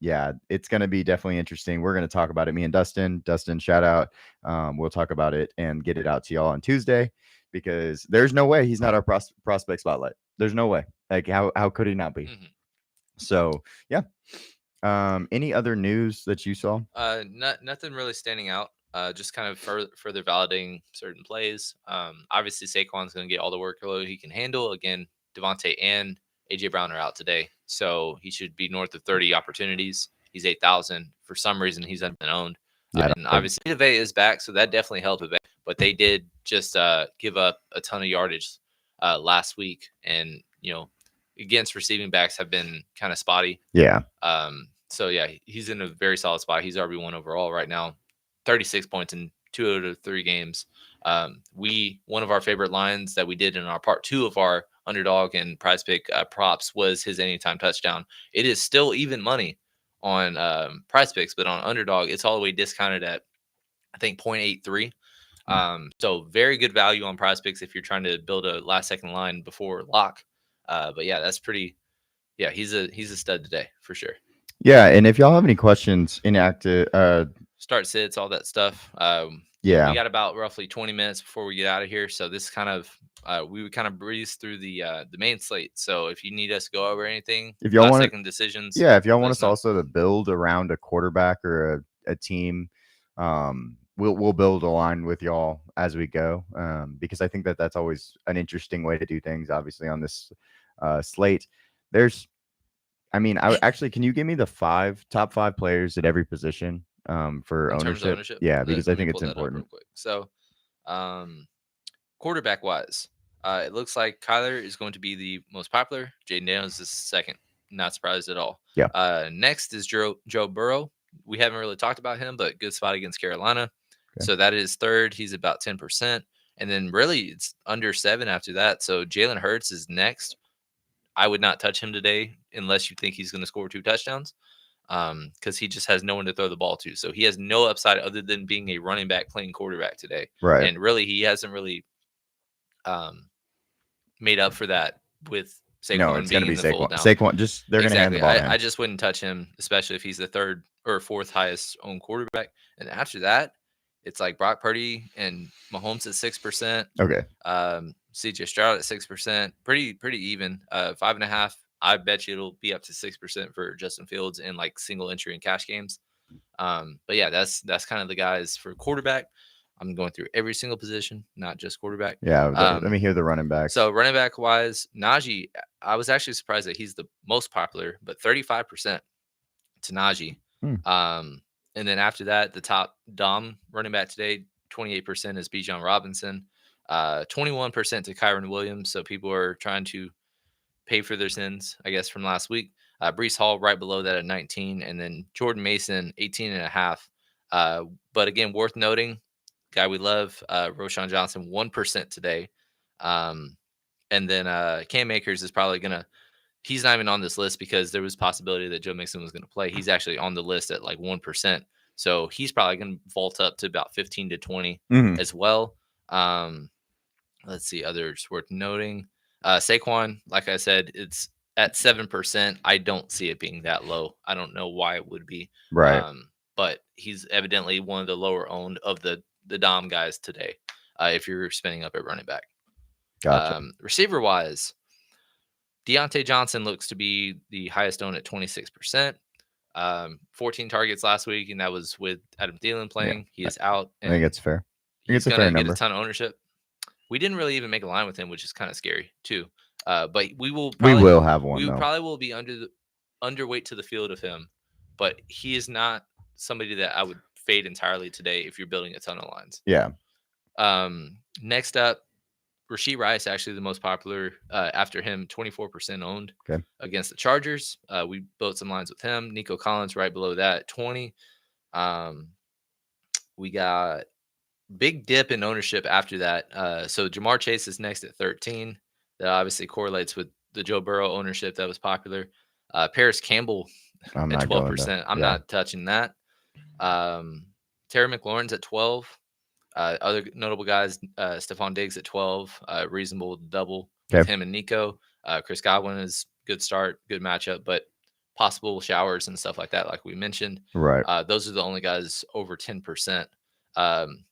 Yeah, it's going to be definitely interesting. We're going to talk about it. Me and Dustin, shout out. We'll talk about it and get it out to y'all on Tuesday, because there's no way he's not our prospect spotlight. There's no way. Like, how could he not be? So, yeah. Any other news that you saw? Nothing really standing out. Just kind of further validating certain plays. Obviously, Saquon's going to get all the workload he can handle. Again, Devontae and AJ Brown are out today, so he should be north of 30 opportunities. He's 8,000. For some reason, he's been owned. And obviously, Vay is back, so that definitely helped Vay. But they did just give up a ton of yardage last week, and against receiving backs have been kind of spotty. Yeah. So yeah, he's in a very solid spot. He's RB1 overall right now. 36 points in 2 out of 3 games. One of our favorite lines that we did in our part 2 of our Underdog and Prize Pick props was his anytime touchdown. It is still even money on Prize Picks, but on Underdog, it's all the way discounted at I think 0.83. So very good value on Prize Picks if you're trying to build a last second line before lock. But yeah, that's pretty. Yeah, he's a stud today for sure. Yeah, and if y'all have any questions, inactive, Start sits, all that stuff. yeah, we got about roughly 20 minutes before we get out of here, so this kind of we would kind of breeze through the main slate. So if you need us to go over anything, if y'all last want second decisions, yeah, if y'all let want us us know. also to build around a quarterback or a team, we'll build a line with y'all as we go, because I think that that's always an interesting way to do things. Obviously, on this slate, there's, I mean, actually, can you give me the top five players at every position for In terms of ownership? ownership, Yeah, because I let me think pull it's that up real important. quick. So, quarterback wise, it looks like Kyler is going to be the most popular. Jaden Daniels is second. Not surprised at all. Yeah. Next is Joe Burrow. We haven't really talked about him, but good spot against Carolina. Okay. So that is third. He's about 10%. And then really it's under 7 after that. So Jalen Hurts is next. I would not touch him today unless you think he's going to score 2 touchdowns, because he just has no one to throw the ball to. So he has no upside other than being a running back playing quarterback today. Right. And really, he hasn't really made up for that with Saquon No, it's being going to be in the fold Saquon. now. Saquon, just they're going to hand the Exactly. ball to him. I just wouldn't touch him, especially if he's the third or fourth highest owned quarterback. And after that, it's like Brock Purdy and Mahomes at 6%. Okay. CJ Stroud at 6%. Pretty even. 5.5. I bet you it'll be up to 6% for Justin Fields in like single entry and cash games. But yeah, that's kind of the guys for quarterback. I'm going through every single position, not just quarterback. Yeah, let me hear the running backs. So running back wise, Najee, I was actually surprised that he's the most popular, but 35% to Najee. And then after that, the top Dom running back today, 28% is Bijan Robinson, 21% to Kyron Williams. So people are trying to pay for their sins, I guess, from last week. Brees Hall right below that at 19, and then Jordan Mason 18.5. But again, worth noting, guy we love, Roshan Johnson 1% today. And then Cam Akers is probably gonna. He's not even on this list because there was possibility that Joe Mixon was going to play. He's actually on the list at like 1%. So he's probably going to vault up to about 15 to 20 as well. Let's see, others worth noting. Saquon, like I said, it's at 7%. I don't see it being that low. I don't know why it would be. Right. But he's evidently one of the lower owned of the Dom guys today, if you're spending up at running back. Gotcha. Receiver wise, Deontay Johnson looks to be the highest owned at 26%. 14 targets last week, and that was with Adam Thielen playing. Yeah. He is out. I think it's fair. He's going to get a ton of ownership. We didn't really even make a line with him, which is kind of scary too. But we will have one. We probably will be underweight to the field of him, but he is not somebody that I would fade entirely today if you're building a ton of lines. Yeah. Next up, Rashee Rice, actually the most popular. After him, 24% owned against the Chargers. We built some lines with him. Nico Collins right below that, 20. We got big dip in ownership after that. So Jamar Chase is next at 13. That obviously correlates with the Joe Burrow ownership that was popular. Paris Campbell at 12%. I'm not touching that. Terry McLaurin's at 12. Other notable guys, Stephon Diggs at 12. Reasonable double with him and Nico. Chris Godwin is good start, good matchup, but possible showers and stuff like that, like we mentioned. Right. Those are the only guys over 10%.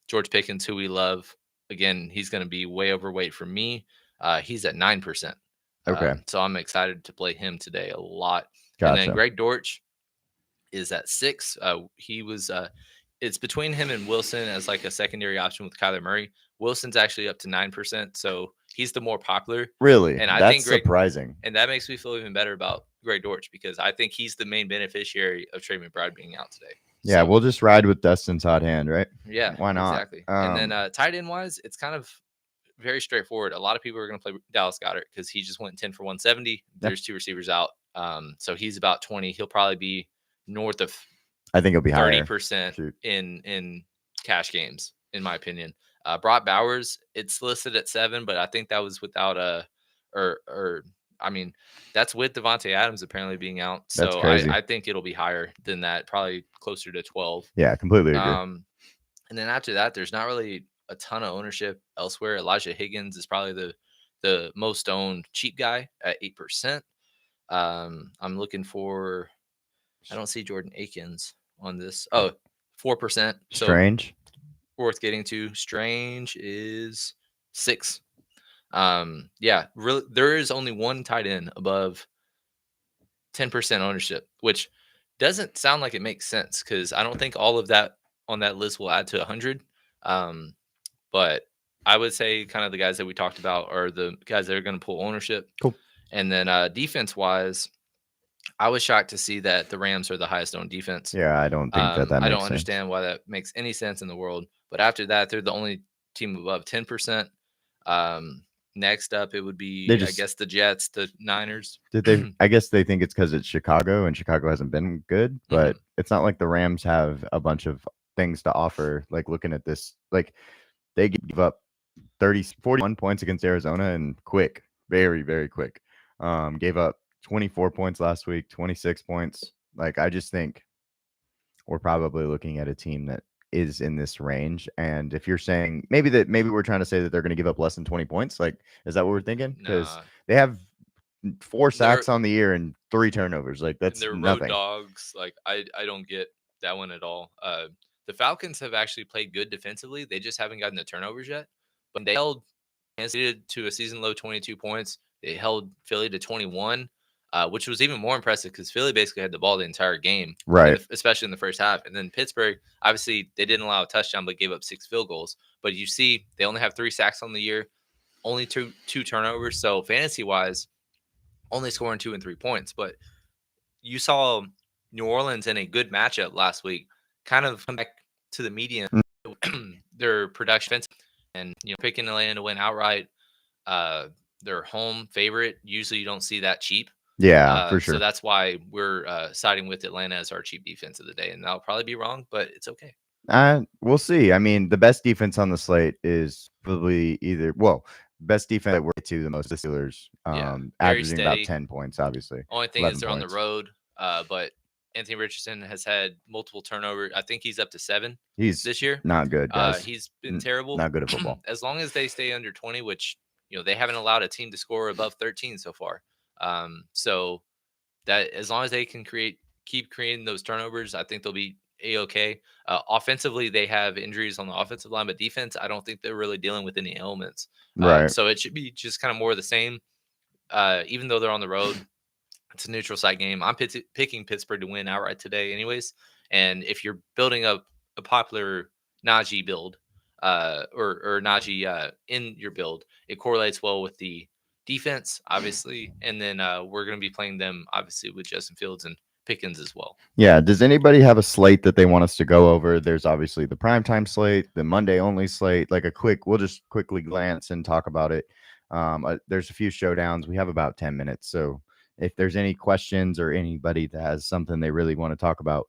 George Pickens, who we love, again, he's going to be way overweight for me. He's at 9%. Okay. So I'm excited to play him today a lot. Gotcha. And then Greg Dortch is at 6. He was it's between him and Wilson as like a secondary option with Kyler Murray. Wilson's actually up to 9%, so he's the more popular. Really? And I think Greg, surprising. And that makes me feel even better about Greg Dortch because I think he's the main beneficiary of Trey McBride being out today. Yeah, we'll just ride with Dustin's hot hand, right? Yeah, why not? Exactly. And then tight end wise, it's kind of very straightforward. A lot of people are going to play Dallas Goedert because he just went 10 for 170. There's 2 receivers out, so he's about 20. He'll probably be north of. I think he'll be 30% in cash games, in my opinion. Brock Bowers, it's listed at 7, but I think that was without or I mean, that's with Devontae Adams apparently being out. That's So crazy. I think it'll be higher than that, probably closer to 12. Yeah, completely agree. And then after that, there's not really a ton of ownership elsewhere. Elijah Higgins is probably the most owned cheap guy at 8%. I'm looking for. I don't see Jordan Akins on this. Oh, 4%. So Strange. worth getting to. Strange is 6. Yeah, really, there is only one tight end above 10% ownership, which doesn't sound like it makes sense because I don't think all of that on that list will add to 100. Um, but I would say kind of the guys that we talked about are the guys that are going to pull ownership. Cool. And then defense wise, I was shocked to see that the Rams are the highest owned defense. Yeah, I don't think that I makes don't sense. understand why that makes any sense in the world. But after that, they're the only team above 10%. Next up, it would be, I guess, the Jets, the Niners. Did they? I guess they think it's because it's Chicago and Chicago hasn't been good, but it's not like the Rams have a bunch of things to offer. Like looking at this, like they gave up 41 points against Arizona and quick, very, very quick. Gave up 24 points last week, 26 points. Like I just think we're probably looking at a team that is in this range. And if you're saying maybe we're trying to say that they're going to give up less than 20 points, like is that what we're thinking? Because they have 4 sacks on the year and 3 turnovers. Like that's they're nothing. Road dogs. Like I don't get that one at all. The Falcons have actually played good defensively. They just haven't gotten the turnovers yet. But they held Kansas City to a season low 22 points. They held Philly to 21. Which was even more impressive because Philly basically had the ball the entire game, right? Especially in the first half. And then Pittsburgh, obviously, they didn't allow a touchdown, but gave up 6 field goals. But you see, they only have 3 sacks on the year, only two turnovers. So fantasy-wise, only scoring 2 and 3 points. But you saw New Orleans in a good matchup last week, kind of come back to the median, their production, and picking Atlanta to win outright. Their home favorite. Usually, you don't see that cheap. Yeah, for sure. So that's why we're siding with Atlanta as our cheap defense of the day. And I'll probably be wrong, but it's okay. We'll see. I mean, the best defense on the slate is probably best defense that we're to the most, the Steelers, averaging about 10 points, obviously. Only thing is they're on the road, but Anthony Richardson has had multiple turnovers. I think he's up to 7 this year. Not good, guys. He's been terrible. Not good at football. As long as they stay under 20, which they haven't allowed a team to score above 13 so far. So that as long as they can keep creating those turnovers, I think they'll be a-okay. Offensively, they have injuries on the offensive line, but defense, I don't think they're really dealing with any ailments. Right. So it should be just kind of more of the same. Even though they're on the road, it's a neutral site game. I'm picking Pittsburgh to win outright today, anyways. And if you're building up a popular Najee build, or Najee in your build, it correlates well with the defense, obviously, and then we're going to be playing them obviously with Justin Fields and Pickens as well. Yeah. Does anybody have a slate that they want us to go over? There's obviously the primetime slate, the Monday only slate. Like we'll just quickly glance and talk about it. There's a few showdowns. We have about 10 minutes. So if there's any questions or anybody that has something they really want to talk about,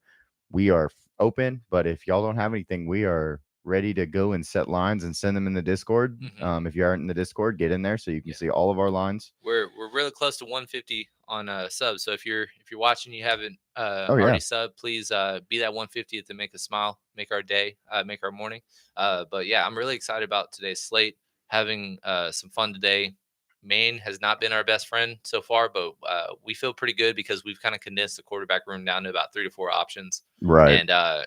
we are open. But if y'all don't have anything, we are ready to go and set lines and send them in the Discord. If you aren't in the Discord, get in there so you can see all of our lines. We're really close to 150 on subs. So if you're watching, you haven't already subbed, please be that 150th to make us smile, make our day, make our morning. But yeah, I'm really excited about today's slate. Having some fun today. Maine has not been our best friend so far, but we feel pretty good because we've kind of condensed the quarterback room down to about 3 to 4 options. Right. And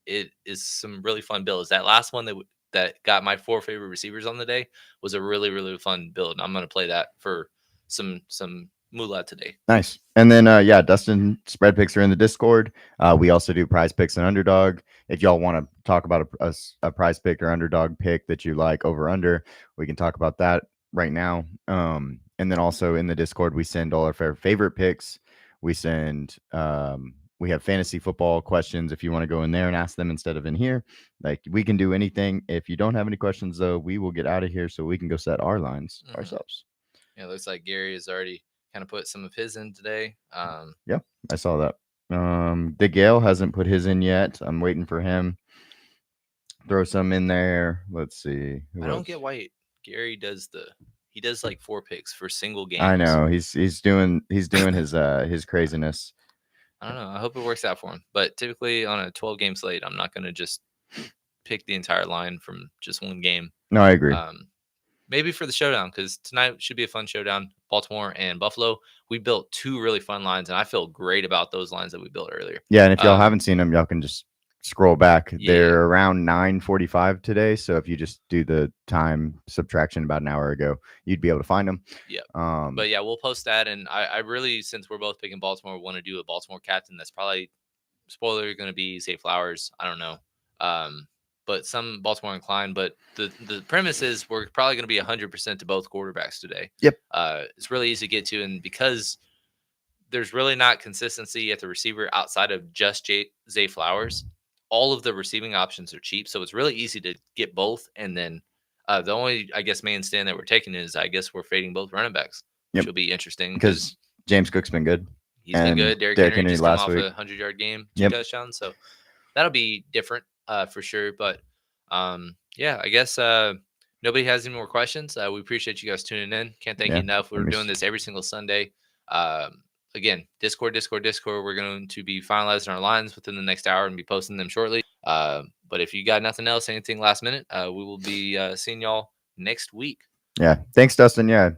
it is some really fun builds. That last one that got my 4 favorite receivers on the day was a really, really fun build. And I'm going to play that for some moolah today. Nice. And then, Dustin spread picks are in the Discord. We also do prize picks and underdog. If y'all want to talk about a prize pick or underdog pick that you like over under, we can talk about that right now. And then also in the Discord, we send all our favorite picks. We send, we have fantasy football questions. If you want to go in there and ask them instead of in here, like we can do anything. If you don't have any questions though, we will get out of here so we can go set our lines ourselves. Yeah. It looks like Gary has already kind of put some of his in today. Yeah, I saw that. DeGale hasn't put his in yet. I'm waiting for him. Throw some in there. Let's see. I don't get why Gary does he does like 4 picks for single games. I know he's doing his craziness. I don't know. I hope it works out for him. But typically on a 12-game slate, I'm not going to just pick the entire line from just one game. No, I agree. Maybe for the showdown, because tonight should be a fun showdown. Baltimore and Buffalo. We built 2 really fun lines, and I feel great about those lines that we built earlier. Yeah, and if y'all haven't seen them, y'all can just scroll back. Yeah. They're around 9:45 today, so if you just do the time subtraction about an hour ago, you'd be able to find them. Yeah. But yeah, we'll post that, and I really, since we're both picking Baltimore, want to do a Baltimore captain. That's probably, spoiler, going to be Zay Flowers. I don't know. But some Baltimore inclined. But the premise is we're probably going to be 100% to both quarterbacks today. Yep. It's really easy to get to, and because there's really not consistency at the receiver outside of just Zay Flowers, all of the receiving options are cheap, so it's really easy to get both. And then the only, I guess, main stand that we're taking is, I guess, we're fading both running backs, which will be interesting because James Cook's been good. He's been good. Derrick Henry just came off a 100-yard game, 2 touchdowns, so that'll be different for sure. But yeah, I guess nobody has any more questions. We appreciate you guys tuning in. Can't thank you enough. We're doing this every single Sunday. Again, Discord. We're going to be finalizing our lines within the next hour and be posting them shortly. But if you got nothing else, anything last minute, we will be seeing y'all next week. Yeah. Thanks, Dustin. Yeah.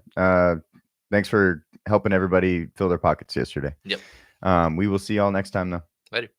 Thanks for helping everybody fill their pockets yesterday. Yep. We will see y'all next time, though. Later.